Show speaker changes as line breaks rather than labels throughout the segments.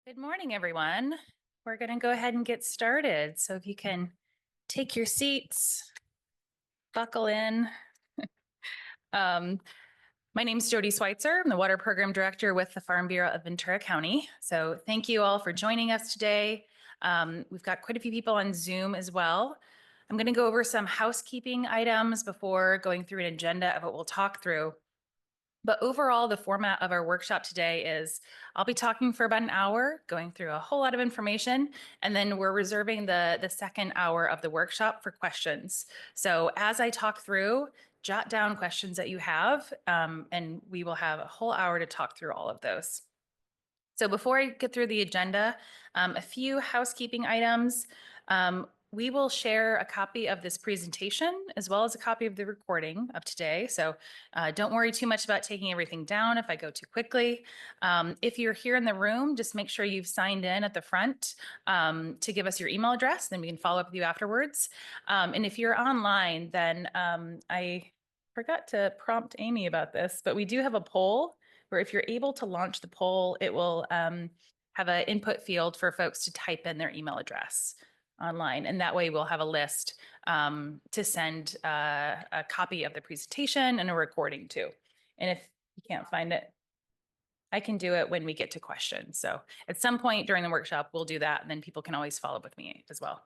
Good morning, everyone. We're going to go ahead and get started. So if you can take your seats, buckle in. My name is Jody Schweitzer. I'm the Water Program Director with the Farm Bureau of Ventura County. So thank you all for joining us today. We've got quite a few people on Zoom as well. I'm going to go over some housekeeping items before going through an agenda of what we'll talk through. But overall, the format of our workshop today is I'll be talking for about an hour, going through a whole lot of information, and then we're reserving the second hour of the workshop for questions. So as I talk through, jot down questions that you have, and we will have a whole hour to talk through all of those. So before I get through the agenda, a few housekeeping items. We will share a copy of this presentation as well as a copy of the recording of today. So don't worry too much about taking everything down if I go too quickly. If you're here in the room, just make sure you've signed in at the front to give us your email address, then we can follow up with you afterwards. And if you're online, then I forgot to prompt Amy about this, but we do have a poll where if you're able to launch the poll, it will have an input field for folks to type in their email address online. And that way we'll have a list to send a copy of the presentation and a recording to. And if you can't find it, I can do it when we get to questions. So at some point during the workshop, we'll do that, and then people can always follow up with me as well.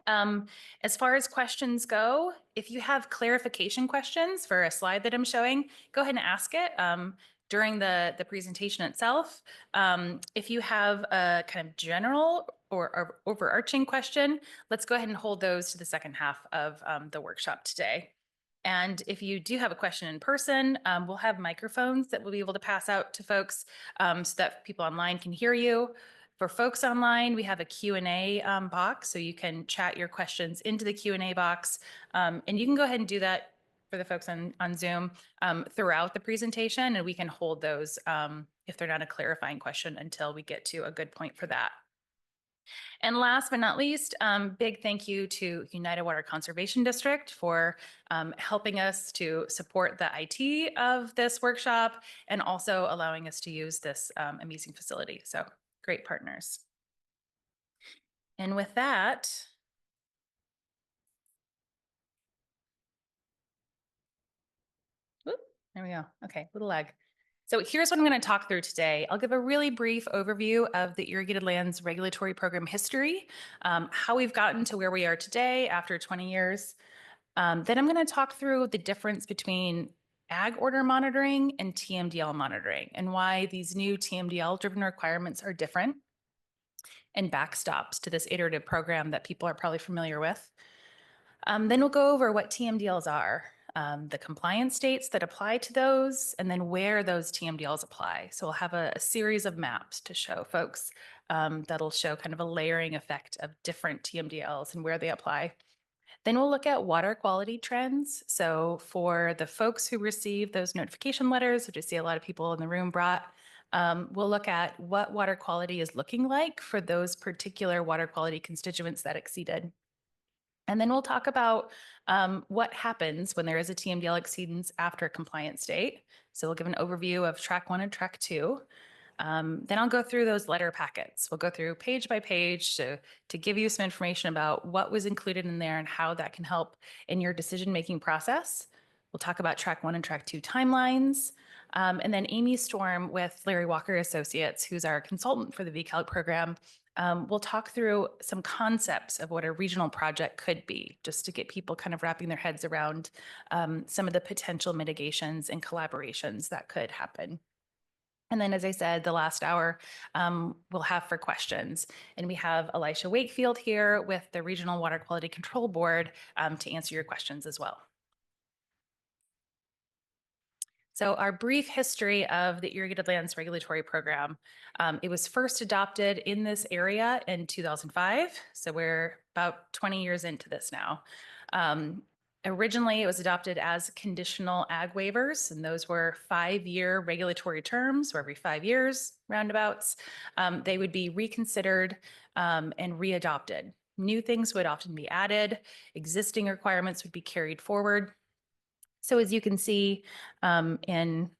As far as questions go, if you have clarification questions for a slide that I'm showing, go ahead and ask it during the presentation itself. If you have a kind of general or overarching question, let's go ahead and hold those to the second half of the workshop today. And if you do have a question in person, we'll have microphones that we'll be able to pass out to folks so that people online can hear you. For folks online, we have a Q&A box, so you can chat your questions into the Q&A box. And you can go ahead and do that for the folks on Zoom throughout the presentation, and we can hold those if they're not a clarifying question until we get to a good point for that. And last but not least, big thank you to United Water Conservation District for helping us to support the IT of this workshop and also allowing us to use this amazing facility. So great partners. And with that, whoop, there we go. Okay, little lag. So here's what I'm going to talk through today. I'll give a really brief overview of the Irrigated Lands Regulatory Program history, how we've gotten to where we are today after 20 years. Then I'm going to talk through the difference between ag order monitoring and TMDL monitoring and why these new TMDL-driven requirements are different and backstops to this iterative program that people are probably familiar with. Then we'll go over what TMDLs are, the compliance states that apply to those, and then where those TMDLs apply. So we'll have a series of maps to show folks that'll show kind of a layering effect of different TMDLs and where they apply. Then we'll look at water quality trends. So for the folks who receive those notification letters, which I see a lot of people in the room brought, we'll look at what water quality is looking like for those particular water quality constituents that exceeded. And then we'll talk about what happens when there is a TMDL exceedance after a compliance date. So we'll give an overview of track 1 and track 2. Then I'll go through those letter packets. We'll go through page by page to give you some information about what was included in there and how that can help in your decision-making process. We'll talk about track 1 and track 2 timelines. And then Amy Storm with Larry Walker Associates, who's our consultant for the VCALC program, we'll talk through some concepts of what a regional project could be, just to get people kind of wrapping their heads around some of the potential mitigations and collaborations that could happen. And then, as I said, the last hour we'll have for questions. And we have Elisha Wakefield here with the Regional Water Quality Control Board to answer your questions as well. So our brief history of the Irrigated Lands Regulatory Program, it was first adopted in this area in 2005. So we're about 20 years into this now. Originally, it was adopted as conditional ag waivers, and those were 5-year regulatory terms, or every 5 years, roundabouts. They would be reconsidered and readopted. New things would often be added. Existing requirements would be carried forward. So as you can see in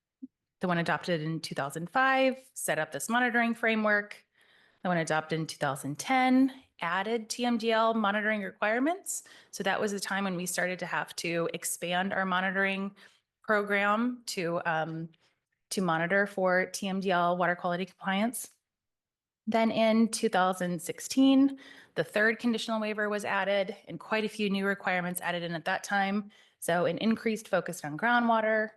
the one adopted in 2005, set up this monitoring framework. The one adopted in 2010 added TMDL monitoring requirements. So that was the time when we started to have to expand our monitoring program to monitor for TMDL water quality compliance. Then in 2016, the third conditional waiver was added and quite a few new requirements added in at that time. So an increased focus on groundwater.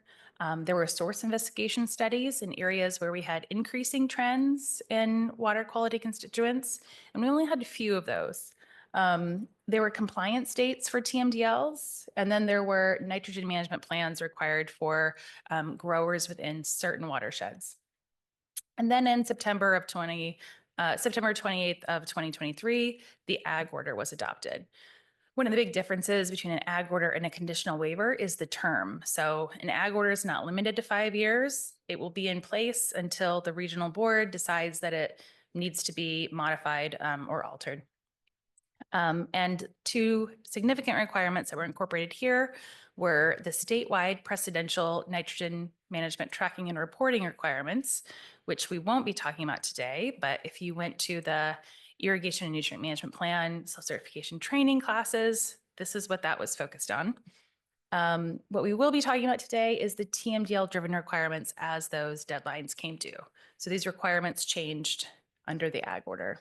There were source investigation studies in areas where we had increasing trends in water quality constituents, and we only had a few of those. There were compliance dates for TMDLs, and then there were nitrogen management plans required for growers within certain watersheds. And then in September 28th of 2023, the ag order was adopted. One of the big differences between an ag order and a conditional waiver is the term. So an ag order is not limited to 5 years. It will be in place until the regional board decides that it needs to be modified or altered. And two significant requirements that were incorporated here were the statewide precedential nitrogen management tracking and reporting requirements, which we won't be talking about today, but if you went to the irrigation and nutrient management plan self-certification training classes, this is what that was focused on. What we will be talking about today is the TMDL driven requirements as those deadlines came due. So these requirements changed under the ag order.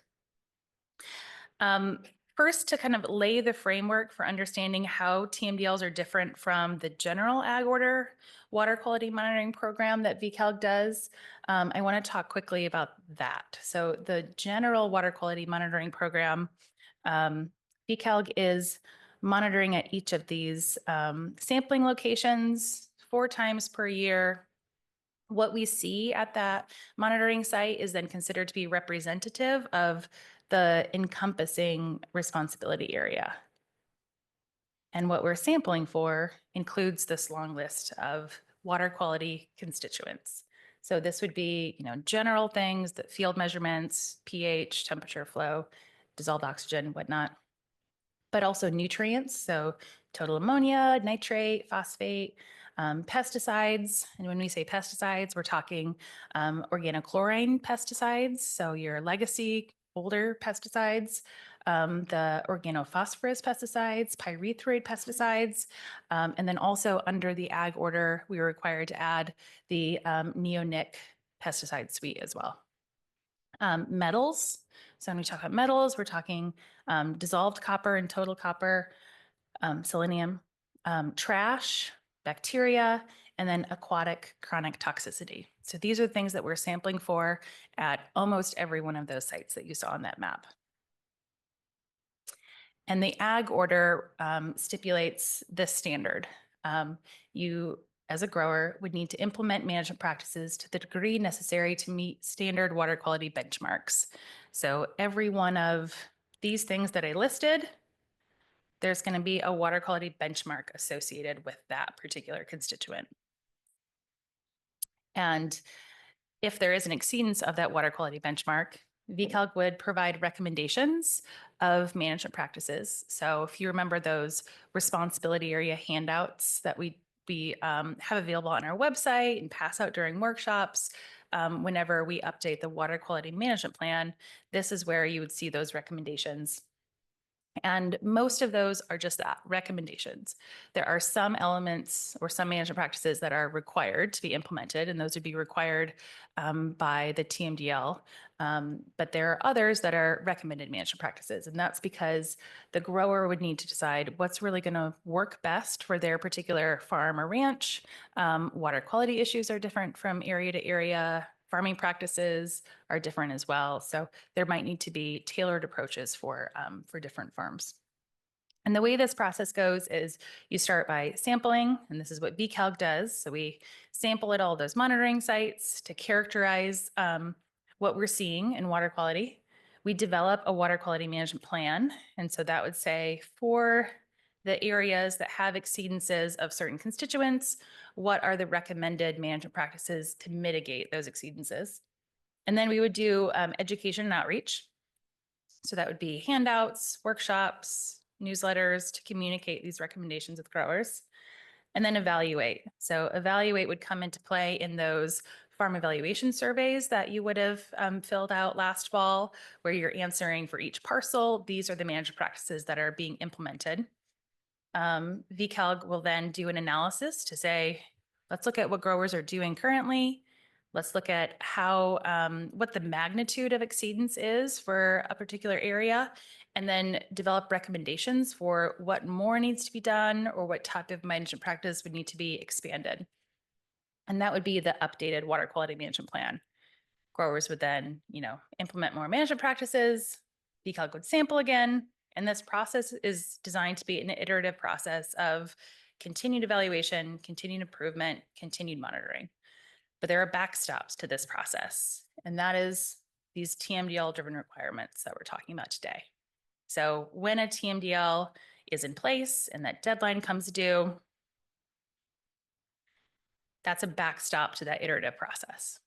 First, to kind of lay the framework for understanding how TMDLs are different from the general ag order water quality monitoring program that VCALG does, I want to talk quickly about that. So the general water quality monitoring program, VCALG is monitoring at each of these sampling locations 4 times per year. What we see at that monitoring site is then considered to be representative of the encompassing responsibility area. And what we're sampling for includes this long list of water quality constituents. So this would be, general things, that field measurements, pH, temperature, flow, dissolved oxygen, whatnot, but also nutrients. So total ammonia, nitrate, phosphate, pesticides. And when we say pesticides, we're talking organochlorine pesticides. So your legacy older pesticides, the organophosphorus pesticides, pyrethroid pesticides, and then also under the ag order, we were required to add the neonic pesticide suite as well. Metals. So when we talk about metals, we're talking dissolved copper and total copper, selenium, trash, bacteria, and then aquatic chronic toxicity. So these are the things that we're sampling for at almost every one of those sites that you saw on that map. And the ag order stipulates this standard. You, as a grower, would need to implement management practices to the degree necessary to meet standard water quality benchmarks. So every one of these things that I listed, there's going to be a water quality benchmark associated with that particular constituent. And if there is an exceedance of that water quality benchmark, VCALG would provide recommendations of management practices. So if you remember those responsibility area handouts that we have available on our website and pass out during workshops, whenever we update the water quality management plan, this is where you would see those recommendations. And most of those are just that, recommendations. There are some elements or some management practices that are required to be implemented, and those would be required by the TMDL. But there are others that are recommended management practices, and that's because the grower would need to decide what's really going to work best for their particular farm or ranch. Water quality issues are different from area to area. Farming practices are different as well. So there might need to be tailored approaches for different farms. And the way this process goes is you start by sampling, and this is what VCALG does. So we sample at all those monitoring sites to characterize what we're seeing in water quality. We develop a water quality management plan. And so that would say for the areas that have exceedances of certain constituents, what are the recommended management practices to mitigate those exceedances? And then we would do education and outreach. So that would be handouts, workshops, newsletters to communicate these recommendations with growers. And then evaluate. So evaluate would come into play in those farm evaluation surveys that you would have filled out last fall, where you're answering for each parcel. These are the management practices that are being implemented. VCALG will then do an analysis to say, let's look at what growers are doing currently. Let's look at how what the magnitude of exceedance is for a particular area, and then develop recommendations for what more needs to be done or what type of management practice would need to be expanded. And that would be the updated water quality management plan. Growers would then, implement more management practices, VCALG would sample again, and this process is designed to be an iterative process of continued evaluation, continued improvement, continued monitoring. But there are backstops to this process, and that is these TMDL-driven requirements that we're talking about today. So when a TMDL is in place and that deadline comes due, that's a backstop to that iterative process.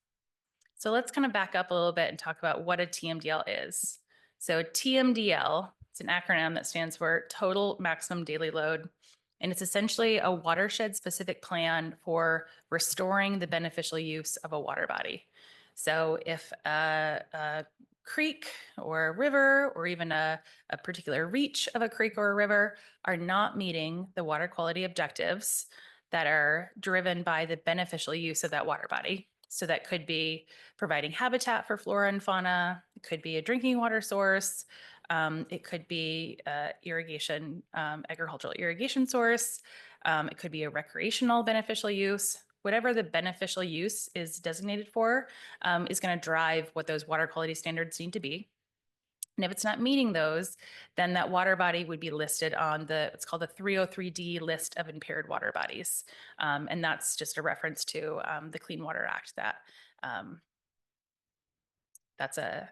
So let's kind of back up a little bit and talk about what a TMDL is. So TMDL, it's an acronym that stands for Total Maximum Daily Load, and it's essentially a watershed-specific plan for restoring the beneficial use of a water body. So if a creek or a river or even a particular reach of a creek or a river are not meeting the water quality objectives that are driven by the beneficial use of that water body. So that could be providing habitat for flora and fauna. It could be a drinking water source. It could be irrigation, agricultural irrigation source. It could be a recreational beneficial use. Whatever the beneficial use is designated for is going to drive what those water quality standards need to be. And if it's not meeting those, then that water body would be listed on it's called the 303D list of impaired water bodies. And that's just a reference to the Clean Water Act that's a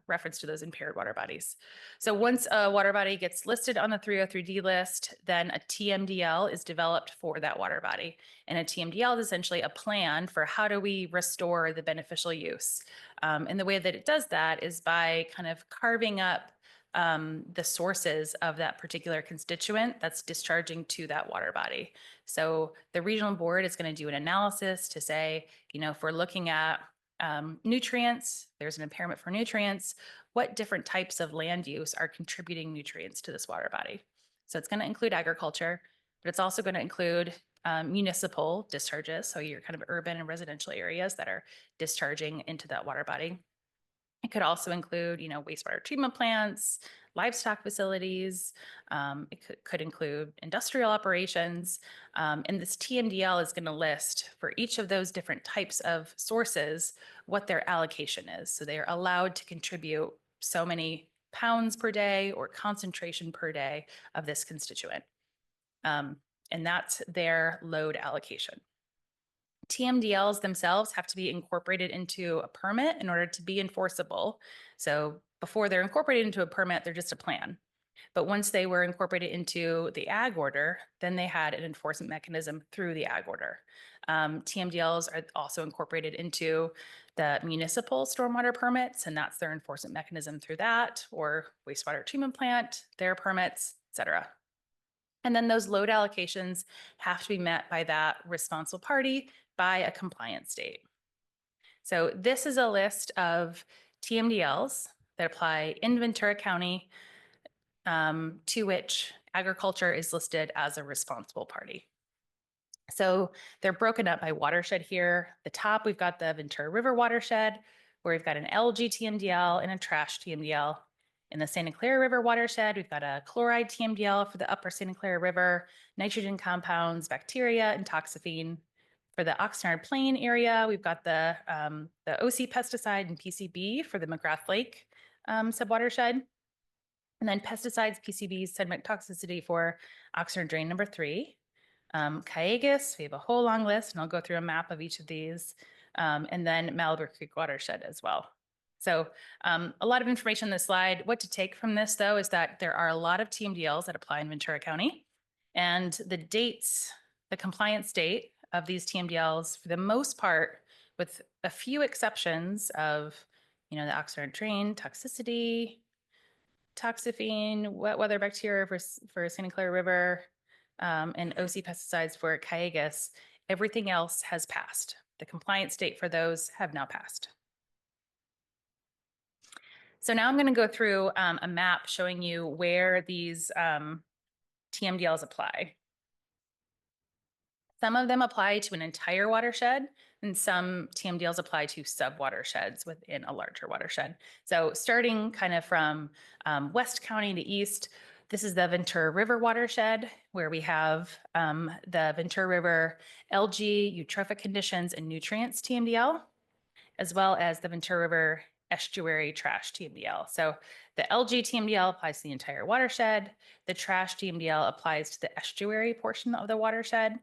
reference to those impaired water bodies. So once a water body gets listed on the 303D list, then a TMDL is developed for that water body. And a TMDL is essentially a plan for how do we restore the beneficial use. And the way that it does that is by kind of carving up the sources of that particular constituent that's discharging to that water body. So the regional board is going to do an analysis to say, if we're looking at nutrients, there's an impairment for nutrients, what different types of land use are contributing nutrients to this water body? So it's going to include agriculture, but it's also going to include municipal discharges. So your kind of urban and residential areas that are discharging into that water body. It could also include, wastewater treatment plants, livestock facilities. It could include industrial operations. And this TMDL is going to list for each of those different types of sources what their allocation is. So they are allowed to contribute so many pounds per day or concentration per day of this constituent. And that's their load allocation. TMDLs themselves have to be incorporated into a permit in order to be enforceable. So before they're incorporated into a permit, they're just a plan. But once they were incorporated into the ag order, then they had an enforcement mechanism through the ag order. TMDLs are also incorporated into the municipal stormwater permits, and that's their enforcement mechanism through that, or wastewater treatment plant, their permits, et cetera. And then those load allocations have to be met by that responsible party by a compliance date. So this is a list of TMDLs that apply in Ventura County, to which agriculture is listed as a responsible party. So they're broken up by watershed here. The top, we've got the Ventura River watershed, where we've got an LG TMDL and a trash TMDL. In the Santa Clara River watershed, we've got a chloride TMDL for the upper Santa Clara River, nitrogen compounds, bacteria, and toxaphene. For the Oxnard Plain area, we've got the OC pesticide and PCB for the McGrath Lake subwatershed. And then pesticides, PCBs, sediment toxicity for Oxnard Drain number 3. Cayugas, we have a whole long list, and I'll go through a map of each of these. And then Malibu Creek watershed as well. So a lot of information on this slide. What to take from this, though, is that there are a lot of TMDLs that apply in Ventura County. And the dates, the compliance date of these TMDLs, for the most part, with a few exceptions of, the Oxnard Drain, toxicity, toxaphene, wet weather bacteria for Santa Clara River, and OC pesticides for Cayugas, everything else has passed. The compliance date for those have now passed. So now I'm going to go through a map showing you where these TMDLs apply. Some of them apply to an entire watershed, and some TMDLs apply to sub-watersheds within a larger watershed. So starting kind of from West County to east, this is the Ventura River watershed, where we have the Ventura River LG, eutrophic conditions, and nutrients TMDL, as well as the Ventura River estuary trash TMDL. So the LG TMDL applies to the entire watershed. The trash TMDL applies to the estuary portion of the watershed.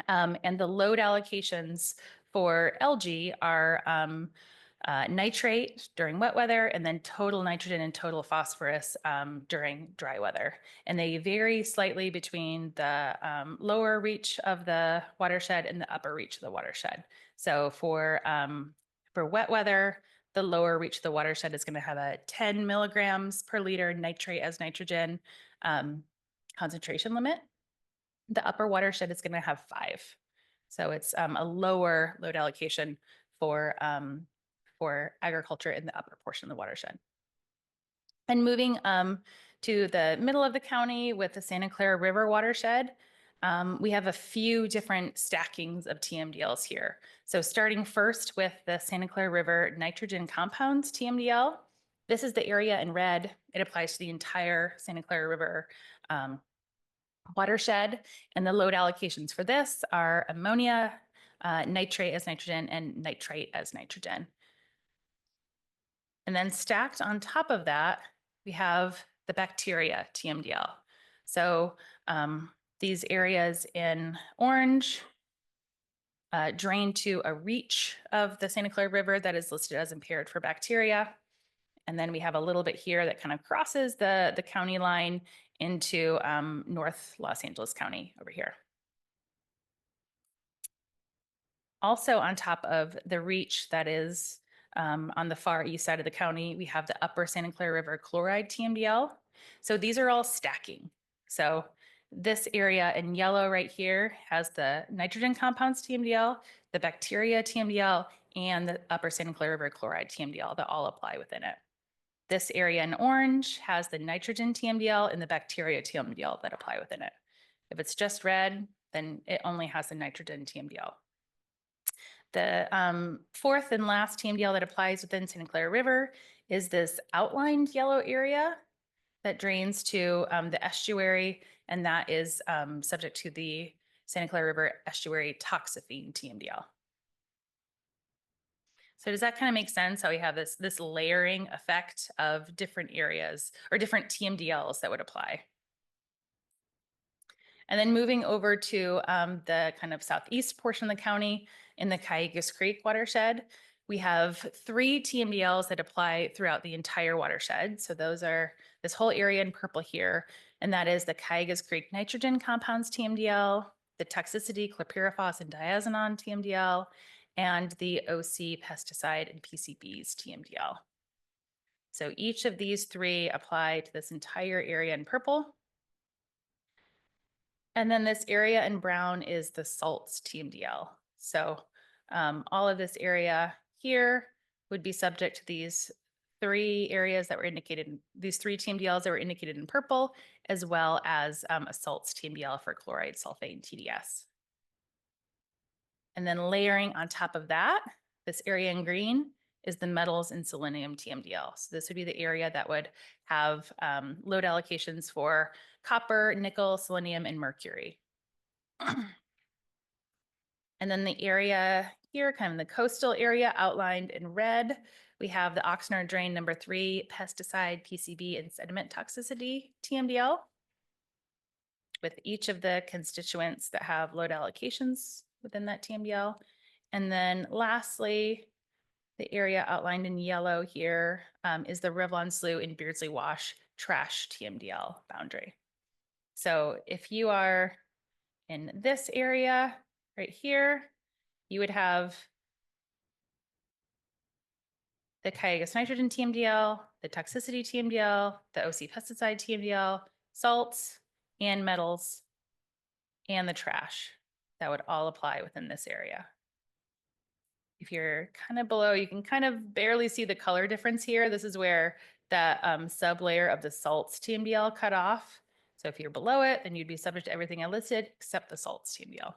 And the load allocations for LG are nitrate during wet weather, and then total nitrogen and total phosphorus during dry weather. And they vary slightly between the lower reach of the watershed and the upper reach of the watershed. So for wet weather, the lower reach of the watershed is going to have a 10 milligrams per liter nitrate as nitrogen concentration limit. The upper watershed is going to have 5. So it's a lower load allocation for agriculture in the upper portion of the watershed. And moving to the middle of the county with the Santa Clara River watershed, we have a few different stackings of TMDLs here. So starting first with the Santa Clara River nitrogen compounds TMDL, this is the area in red. It applies to the entire Santa Clara River watershed, and the load allocations for this are ammonia, nitrate as nitrogen, and nitrite as nitrogen. And then stacked on top of that, we have the bacteria TMDL. So these areas in orange drain to a reach of the Santa Clara River that is listed as impaired for bacteria. And then we have a little bit here that kind of crosses the county line into North Los Angeles County over here. Also on top of the reach that is on the far east side of the county, we have the upper Santa Clara River chloride TMDL. So these are all stacking. So this area in yellow right here has the nitrogen compounds TMDL, the bacteria TMDL, and the upper Santa Clara River chloride TMDL that all apply within it. This area in orange has the nitrogen TMDL and the bacteria TMDL that apply within it. If it's just red, then it only has the nitrogen TMDL. The fourth and last TMDL that applies within Santa Clara River is this outlined yellow area that drains to the estuary, and that is subject to the Santa Clara River estuary toxaphene TMDL. So does that kind of make sense how we have this layering effect of different areas or different TMDLs that would apply? And then moving over to the kind of southeast portion of the county in the Cayugas Creek watershed, we have 3 TMDLs that apply throughout the entire watershed. So those are this whole area in purple here, and that is the Cayugas Creek nitrogen compounds TMDL, the toxicity chlorpyrifos and diazinon TMDL, and the OC pesticide and PCBs TMDL. So each of these 3 apply to this entire area in purple. And then this area in brown is the salts TMDL. So all of this area here would be subject to these 3 areas that were indicated, these 3 TMDLs that were indicated in purple, as well as a salts TMDL for chloride, sulfate, and TDS. And then layering on top of that, this area in green is the metals and selenium TMDL. So this would be the area that would have load allocations for copper, nickel, selenium, and mercury. And then the area here, kind of the coastal area outlined in red, we have the Oxnard drain number 3, pesticide, PCB, and sediment toxicity TMDL, with each of the constituents that have load allocations within that TMDL. And then lastly, the area outlined in yellow here is the Revlon Slough and Beardsley Wash trash TMDL boundary. So if you are in this area right here, you would have the Cayugas nitrogen TMDL, the toxicity TMDL, the OC pesticide TMDL, salts and metals, and the trash that would all apply within this area. if you're kind of below, you can kind of barely see the color difference here. This is where that sublayer of the salts TMDL cut off. So if you're below it, then you'd be subject to everything I listed except the salts TMDL.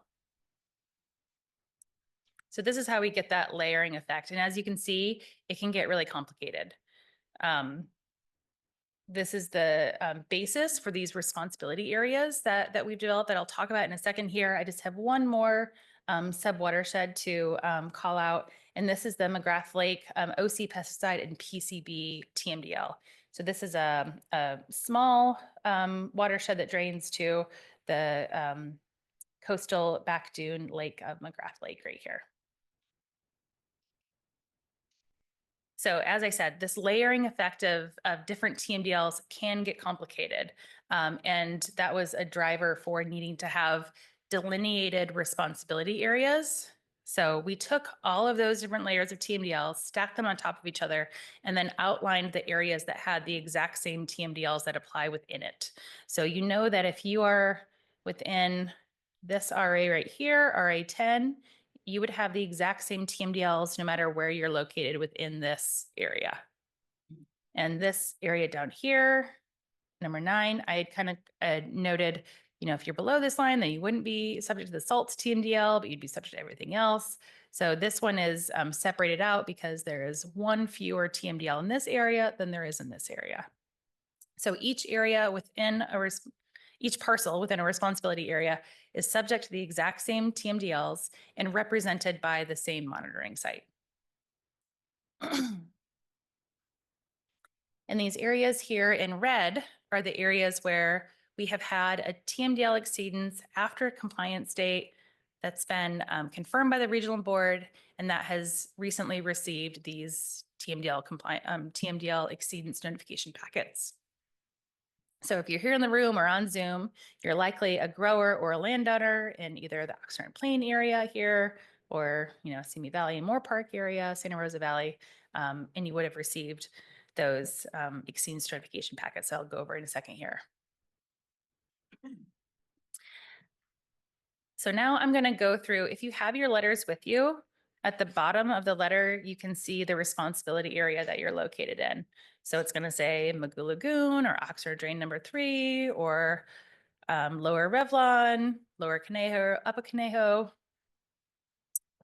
So this is how we get that layering effect. And as you can see, it can get really complicated. This is the basis for these responsibility areas that we've developed that I'll talk about in a second here. I just have one more sub-watershed to call out, and this is the McGrath Lake OC pesticide and PCB TMDL. So this is a small watershed that drains to the coastal back dune lake of McGrath Lake right here. So as I said, this layering effect of different TMDLs can get complicated. And that was a driver for needing to have delineated responsibility areas. So we took all of those different layers of TMDLs, stacked them on top of each other, and then outlined the areas that had the exact same TMDLs that apply within it. So you know that if you are within this RA right here, RA 10, you would have the exact same TMDLs no matter where you're located within this area. And this area down here, number 9, I had kind of noted, you know, if you're below this line, then you wouldn't be subject to the salts TMDL, but you'd be subject to everything else. So this one is separated out because there is one fewer TMDL in this area than there is in this area. So each area within each parcel within a responsibility area is subject to the exact same TMDLs and represented by the same monitoring site. And these areas here in red are the areas where we have had a TMDL exceedance after a compliance date that's been confirmed by the regional board, and that has recently received these TMDL exceedance notification packets. So if you're here in the room or on Zoom, you're likely a grower or a landowner in either the Oxnard Plain area here or, you know, Simi Valley and Moore Park area, Santa Rosa Valley, and you would have received those exceedance notification packets. So I'll go over in a second here. So now I'm going to go through, if you have your letters with you, at the bottom of the letter, you can see the responsibility area that you're located in. So it's going to say Magoo Lagoon or Oxford Drain number 3 or Lower Revlon, Lower Conejo, Upper Conejo,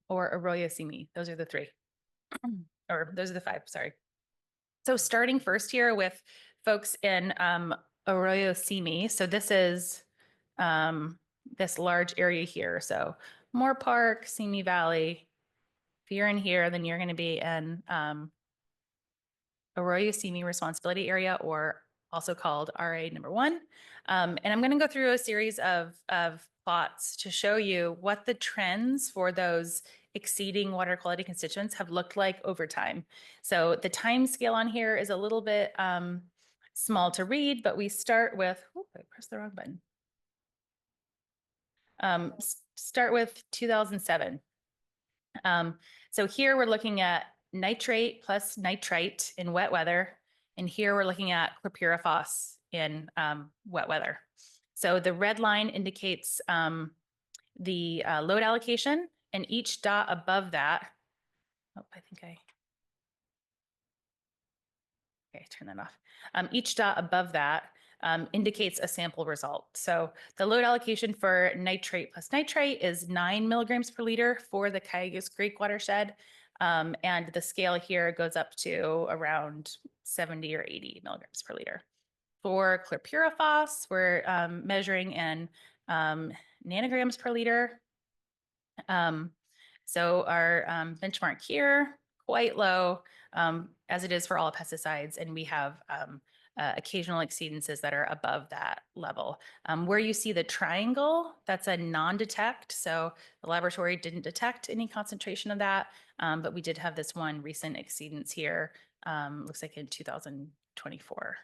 or Arroyo Simi. Those are the 3. Or those are the 5, sorry. So starting first here with folks in Arroyo Simi. So this is this large area here. So Moore Park, Simi Valley. If you're in here, then you're going to be in Arroyo Simi responsibility area, or also called RA number 1. And I'm going to go through a series of plots to show you what the trends for those exceeding water quality constituents have looked like over time. So the time scale on here is a little bit small to read, but we start with, oh, I pressed the wrong button. Start with 2007. So here we're looking at nitrate plus nitrite in wet weather. And here we're looking at chlorpyrifos in wet weather. So the red line indicates the load allocation, and each dot above that, oh, I think okay, turn that off. Each dot above that indicates a sample result. So the load allocation for nitrate plus nitrite is 9 milligrams per liter for the Cayugas Creek watershed. And the scale here goes up to around 70 or 80 milligrams per liter. For chlorpyrifos, we're measuring in nanograms per liter. So our benchmark here, quite low, as it is for all pesticides, and we have occasional exceedances that are above that level. Where you see the triangle, that's a non-detect. So the laboratory didn't detect any concentration of that, but we did have this one recent exceedance here, looks like in 2024.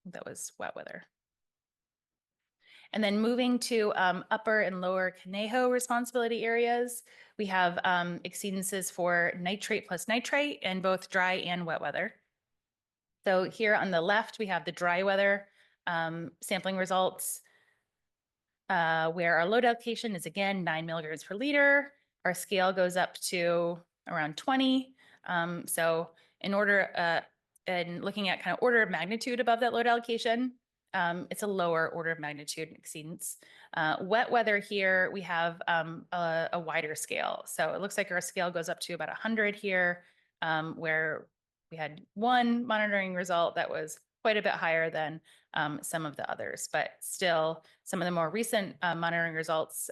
That was wet weather. And then moving to upper and lower Conejo responsibility areas, we have exceedances for nitrate plus nitrite in both dry and wet weather. So here on the left, we have the dry weather sampling results, where our load allocation is again 9 milligrams per liter. Our scale goes up to around 20. So in order, and looking at kind of order of magnitude above that load allocation, it's a lower order of magnitude exceedance. Wet weather here, we have a wider scale. So it looks like our scale goes up to about 100 here, where we had one monitoring result that was quite a bit higher than some of the others, but still some of the more recent monitoring results,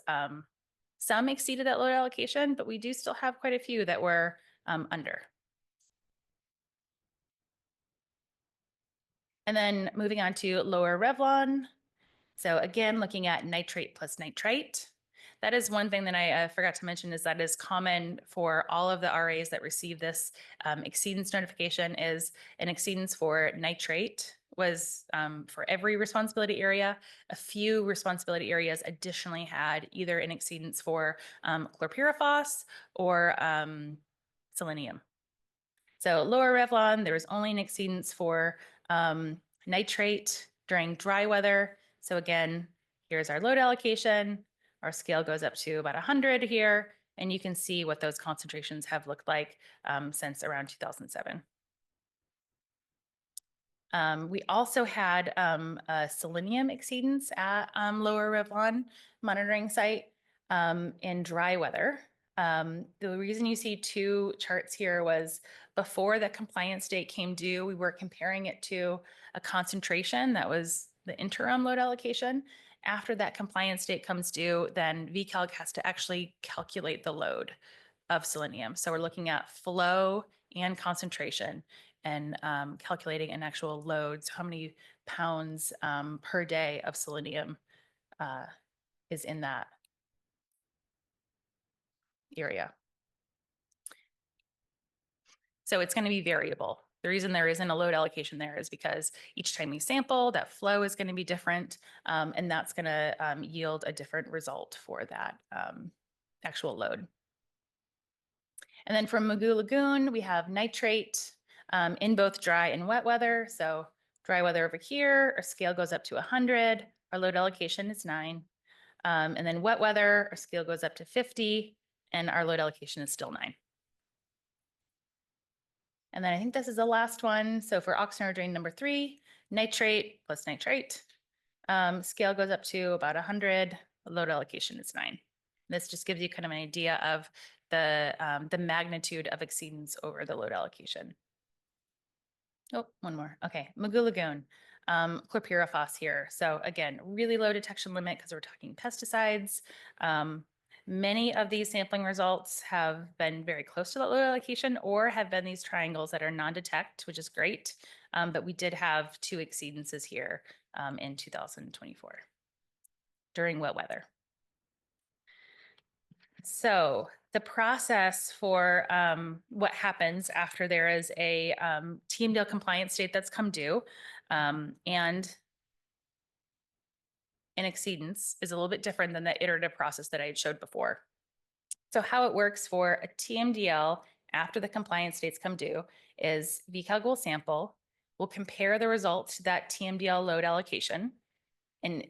some exceeded that load allocation, but we do still have quite a few that were under. And then moving on to lower Revlon. So again, looking at nitrate plus nitrite. That is one thing that I forgot to mention is that is common for all of the RAs that receive this exceedance notification is an exceedance for nitrate was for every responsibility area. A few responsibility areas additionally had either an exceedance for chlorpyrifos or selenium. So lower Revlon, there was only an exceedance for nitrate during dry weather. So again, here's our load allocation. Our scale goes up to about 100 here, and you can see what those concentrations have looked like since around 2007. We also had a selenium exceedance at Lower Revlon monitoring site in dry weather. The reason you see two charts here was before the compliance date came due, we were comparing it to a concentration that was the interim load allocation. After that compliance date comes due, then VCALC has to actually calculate the load of selenium. So we're looking at flow and concentration and calculating an actual load. So how many pounds per day of selenium is in that area. So it's going to be variable. The reason there isn't a load allocation there is because each time you sample, that flow is going to be different, and that's going to yield a different result for that actual load. And then from Mugu Lagoon, we have nitrate in both dry and wet weather. So dry weather over here, our scale goes up to 100. Our load allocation is 9. And then wet weather, our scale goes up to 50, and our load allocation is still 9. And then I think this is the last one. So for oxygen drain number 3, nitrate plus nitrite, scale goes up to about 100. Load allocation is 9. This just gives you kind of an idea of the magnitude of exceedance over the load allocation. Oh, one more. Okay, Mugu Lagoon, chlorpyrifos here. So again, really low detection limit because we're talking pesticides. Many of these sampling results have been very close to that load allocation or have been these triangles that are non-detect, which is great. But we did have 2 exceedances here in 2024 during wet weather. So the process for what happens after there is a TMDL compliance date that's come due and an exceedance is a little bit different than the iterative process that I had showed before. So how it works for a TMDL after the compliance dates come due is VCALC will sample, will compare the results to that TMDL load allocation, and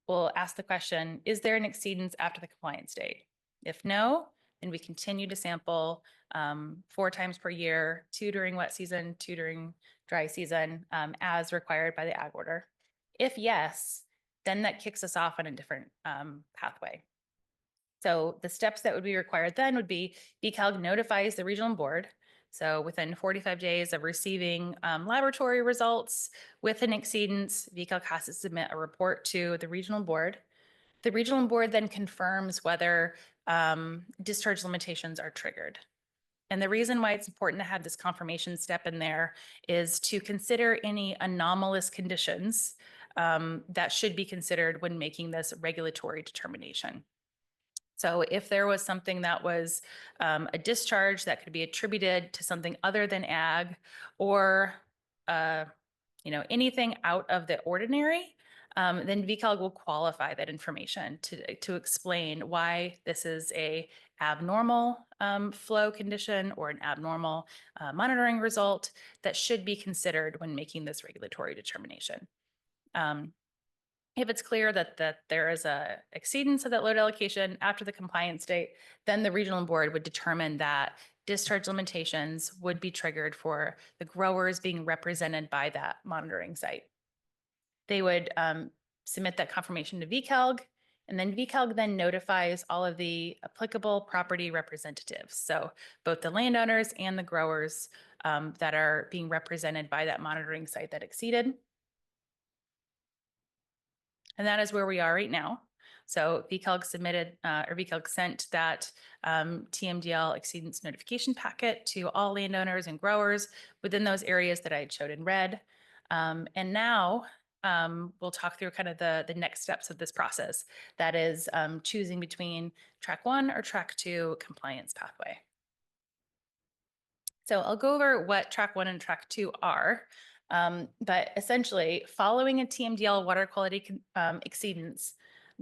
we'll ask the question, is there an exceedance after the compliance date? If no, then we continue to sample 4 times per year, 2 during wet season, 2 during dry season, as required by the ag order. If yes, then that kicks us off on a different pathway. So the steps that would be required then would be VCALC notifies the regional board. So within 45 days of receiving laboratory results with an exceedance, VCALC has to submit a report to the regional board. The regional board then confirms whether discharge limitations are triggered. And the reason why it's important to have this confirmation step in there is to consider any anomalous conditions that should be considered when making this regulatory determination. So if there was something that was a discharge that could be attributed to something other than ag or anything out of the ordinary, then VCALC will qualify that information to explain why this is a abnormal flow condition or an abnormal monitoring result that should be considered when making this regulatory determination. If it's clear that there is a exceedance of that load allocation after the compliance date, then the regional board would determine that discharge limitations would be triggered for the growers being represented by that monitoring site. They would submit that confirmation to VCALG, and then VCALG then notifies all of the applicable property representatives. So both the landowners and the growers that are being represented by that monitoring site that exceeded. And that is where we are right now. So VCALG submitted or VCALG sent that TMDL exceedance notification packet to all landowners and growers within those areas that I had showed in red. And now we'll talk through kind of the next steps of this process. That is choosing between track 1 or track 2 compliance pathway. So I'll go over what track 1 and track 2 are. But essentially, following a TMDL water quality exceedance,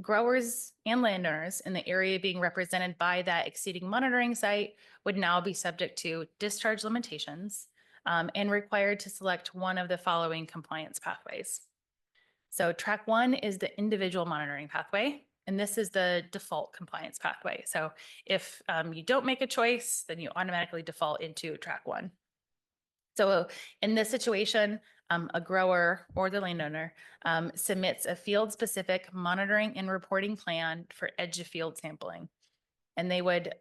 growers and landowners in the area being represented by that exceeding monitoring site would now be subject to discharge limitations and required to select one of the following compliance pathways. So track 1 is the individual monitoring pathway, and this is the default compliance pathway. So if you don't make a choice, then you automatically default into track 1. So in this situation, a grower or the landowner submits a field-specific monitoring and reporting plan for edge-of-field sampling. And they would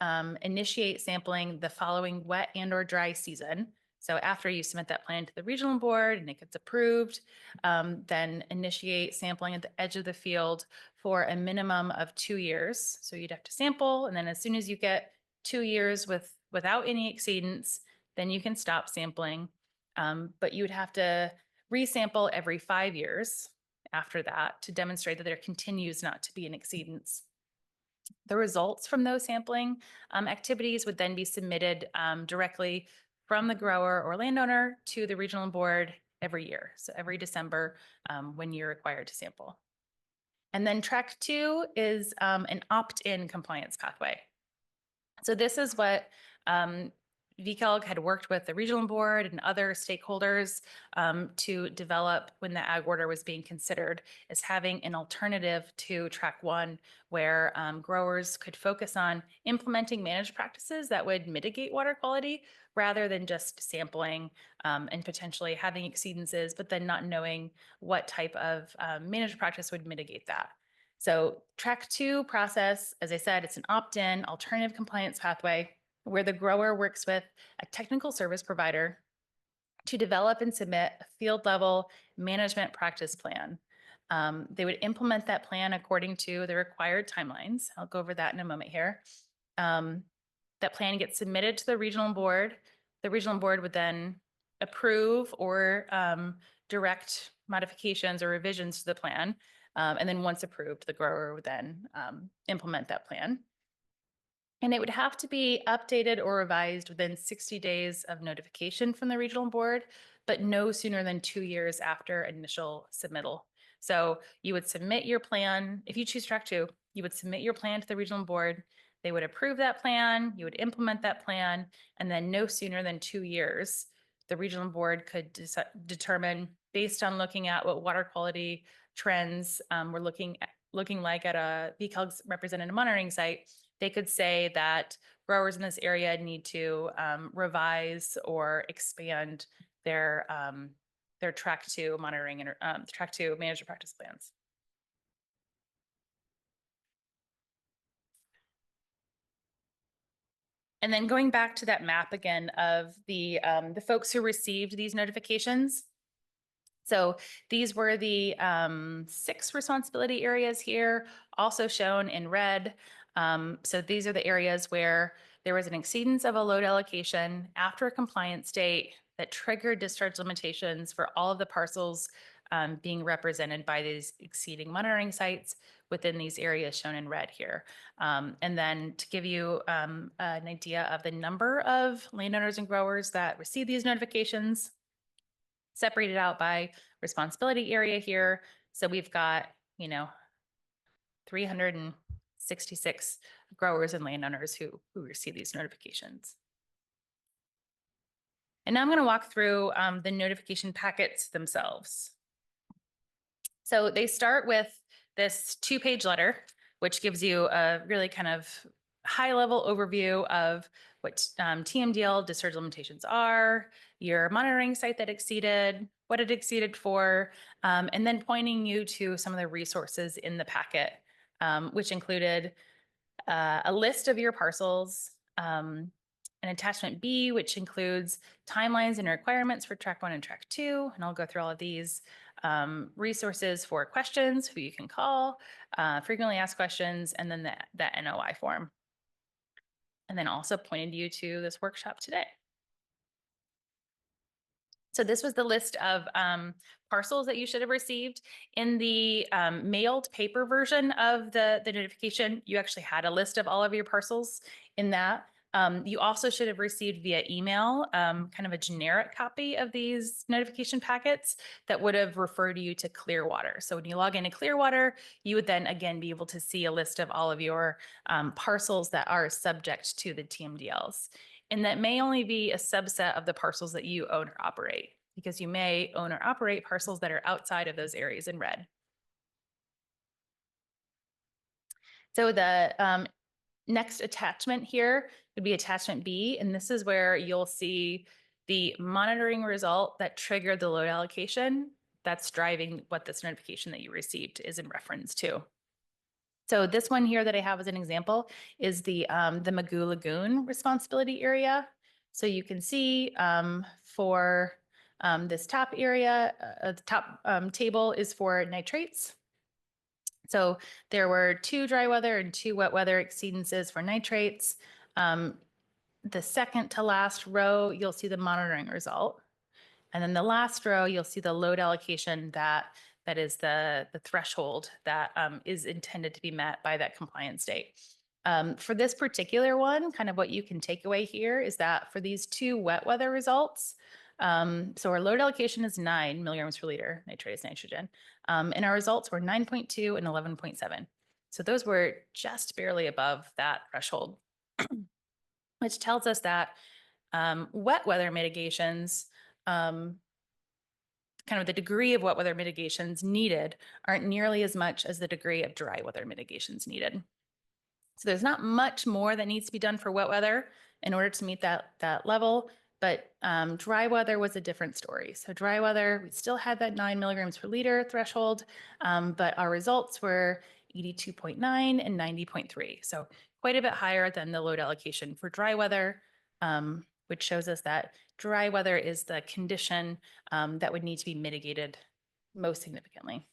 initiate sampling the following wet and or dry season. So after you submit that plan to the regional board and it gets approved, then initiate sampling at the edge of the field for a minimum of 2 years. So you'd have to sample, and then as soon as you get 2 years without any exceedance, then you can stop sampling. But you would have to resample every 5 years after that to demonstrate that there continues not to be an exceedance. The results from those sampling activities would then be submitted directly from the grower or landowner to the regional board every year. So every December when you're required to sample. And then track 2 is an opt-in compliance pathway. So this is what VCALG had worked with the regional board and other stakeholders to develop when the ag order was being considered as having an alternative to track 1, where growers could focus on implementing managed practices that would mitigate water quality rather than just sampling and potentially having exceedances, but then not knowing what type of managed practice would mitigate that. So track 2 process, as I said, it's an opt-in alternative compliance pathway where the grower works with a technical service provider to develop and submit a field level management practice plan. They would implement that plan according to the required timelines. I'll go over that in a moment here. That plan gets submitted to the regional board. The regional board would then approve or direct modifications or revisions to the plan. And then once approved, the grower would then implement that plan. And it would have to be updated or revised within 60 days of notification from the regional board, but no sooner than 2 years after initial submittal. So you would submit your plan. If you choose track 2, you would submit your plan to the regional board. They would approve that plan, you would implement that plan, and then no sooner than 2 years, the regional board could determine, based on looking at what water quality trends were looking like at a VCALG's representative monitoring site, they could say that growers in this area need to revise or expand their track 2 monitoring and track 2 management practice plans. And then going back to that map again of the folks who received these notifications. So these were the 6 responsibility areas here, also shown in red. So these are the areas where there was an exceedance of a load allocation after a compliance date that triggered discharge limitations for all of the parcels being represented by these exceeding monitoring sites within these areas shown in red here. And then to give you an idea of the number of landowners and growers that received these notifications, separated out by responsibility area here. So we've got, 366 growers and landowners who receive these notifications. And now I'm going to walk through the notification packets themselves. So they start with this 2-page letter, which gives you a really kind of high-level overview of what TMDL discharge limitations are, your monitoring site that exceeded, what it exceeded for, and then pointing you to some of the resources in the packet, which included a list of your parcels, an attachment B, which includes timelines and requirements for track 1 and track 2. And I'll go through all of these resources for questions, who you can call, frequently asked questions, and then that NOI form. And then also pointed you to this workshop today. So this was the list of parcels that you should have received. In the mailed paper version of the notification, you actually had a list of all of your parcels in that. You also should have received via email kind of a generic copy of these notification packets that would have referred you to Clearwater. So when you log into Clearwater, you would then again be able to see a list of all of your parcels that are subject to the TMDLs. And that may only be a subset of the parcels that you own or operate, because you may own or operate parcels that are outside of those areas in red. So the next attachment here would be attachment B, and this is where you'll see the monitoring result that triggered the load allocation that's driving what this notification that you received is in reference to. So this one here that I have as an example is the Magoo Lagoon responsibility area. So you can see for this top area, the top table is for nitrates. So there were 2 dry weather and 2 wet weather exceedances for nitrates. The second to last row, you'll see the monitoring result. And then the last row, you'll see the load allocation that is the threshold that is intended to be met by that compliance date. For this particular one, kind of what you can take away here is that for these 2 wet weather results, so our load allocation is 9 milligrams per liter nitrates nitrogen, and our results were 9.2 and 11.7. So those were just barely above that threshold, which tells us that wet weather mitigations, kind of the degree of wet weather mitigations needed aren't nearly as much as the degree of dry weather mitigations needed. So there's not much more that needs to be done for wet weather in order to meet that level, but dry weather was a different story. So dry weather, we still had that 9 milligrams per liter threshold, but our results were 82.9 and 90.3. So quite a bit higher than the load allocation for dry weather, which shows us that dry weather is the condition that would need to be mitigated most significantly.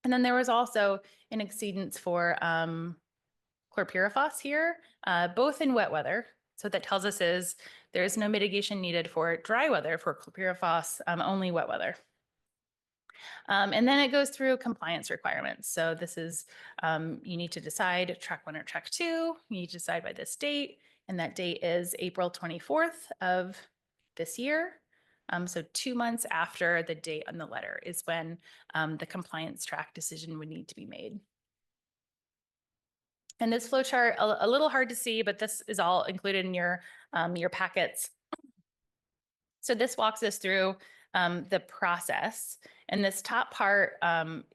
And then there was also an exceedance for chlorpyrifos here, both in wet weather. So what that tells us is there is no mitigation needed for dry weather for chlorpyrifos, only wet weather. And then it goes through compliance requirements. So this is, you need to decide track 1 or track 2. You need to decide by this date, and that date is April 24th of this year. So 2 months after the date on the letter is when the compliance track decision would need to be made. And this flow chart, a little hard to see, but this is all included in your packets. So this walks us through the process. And this top part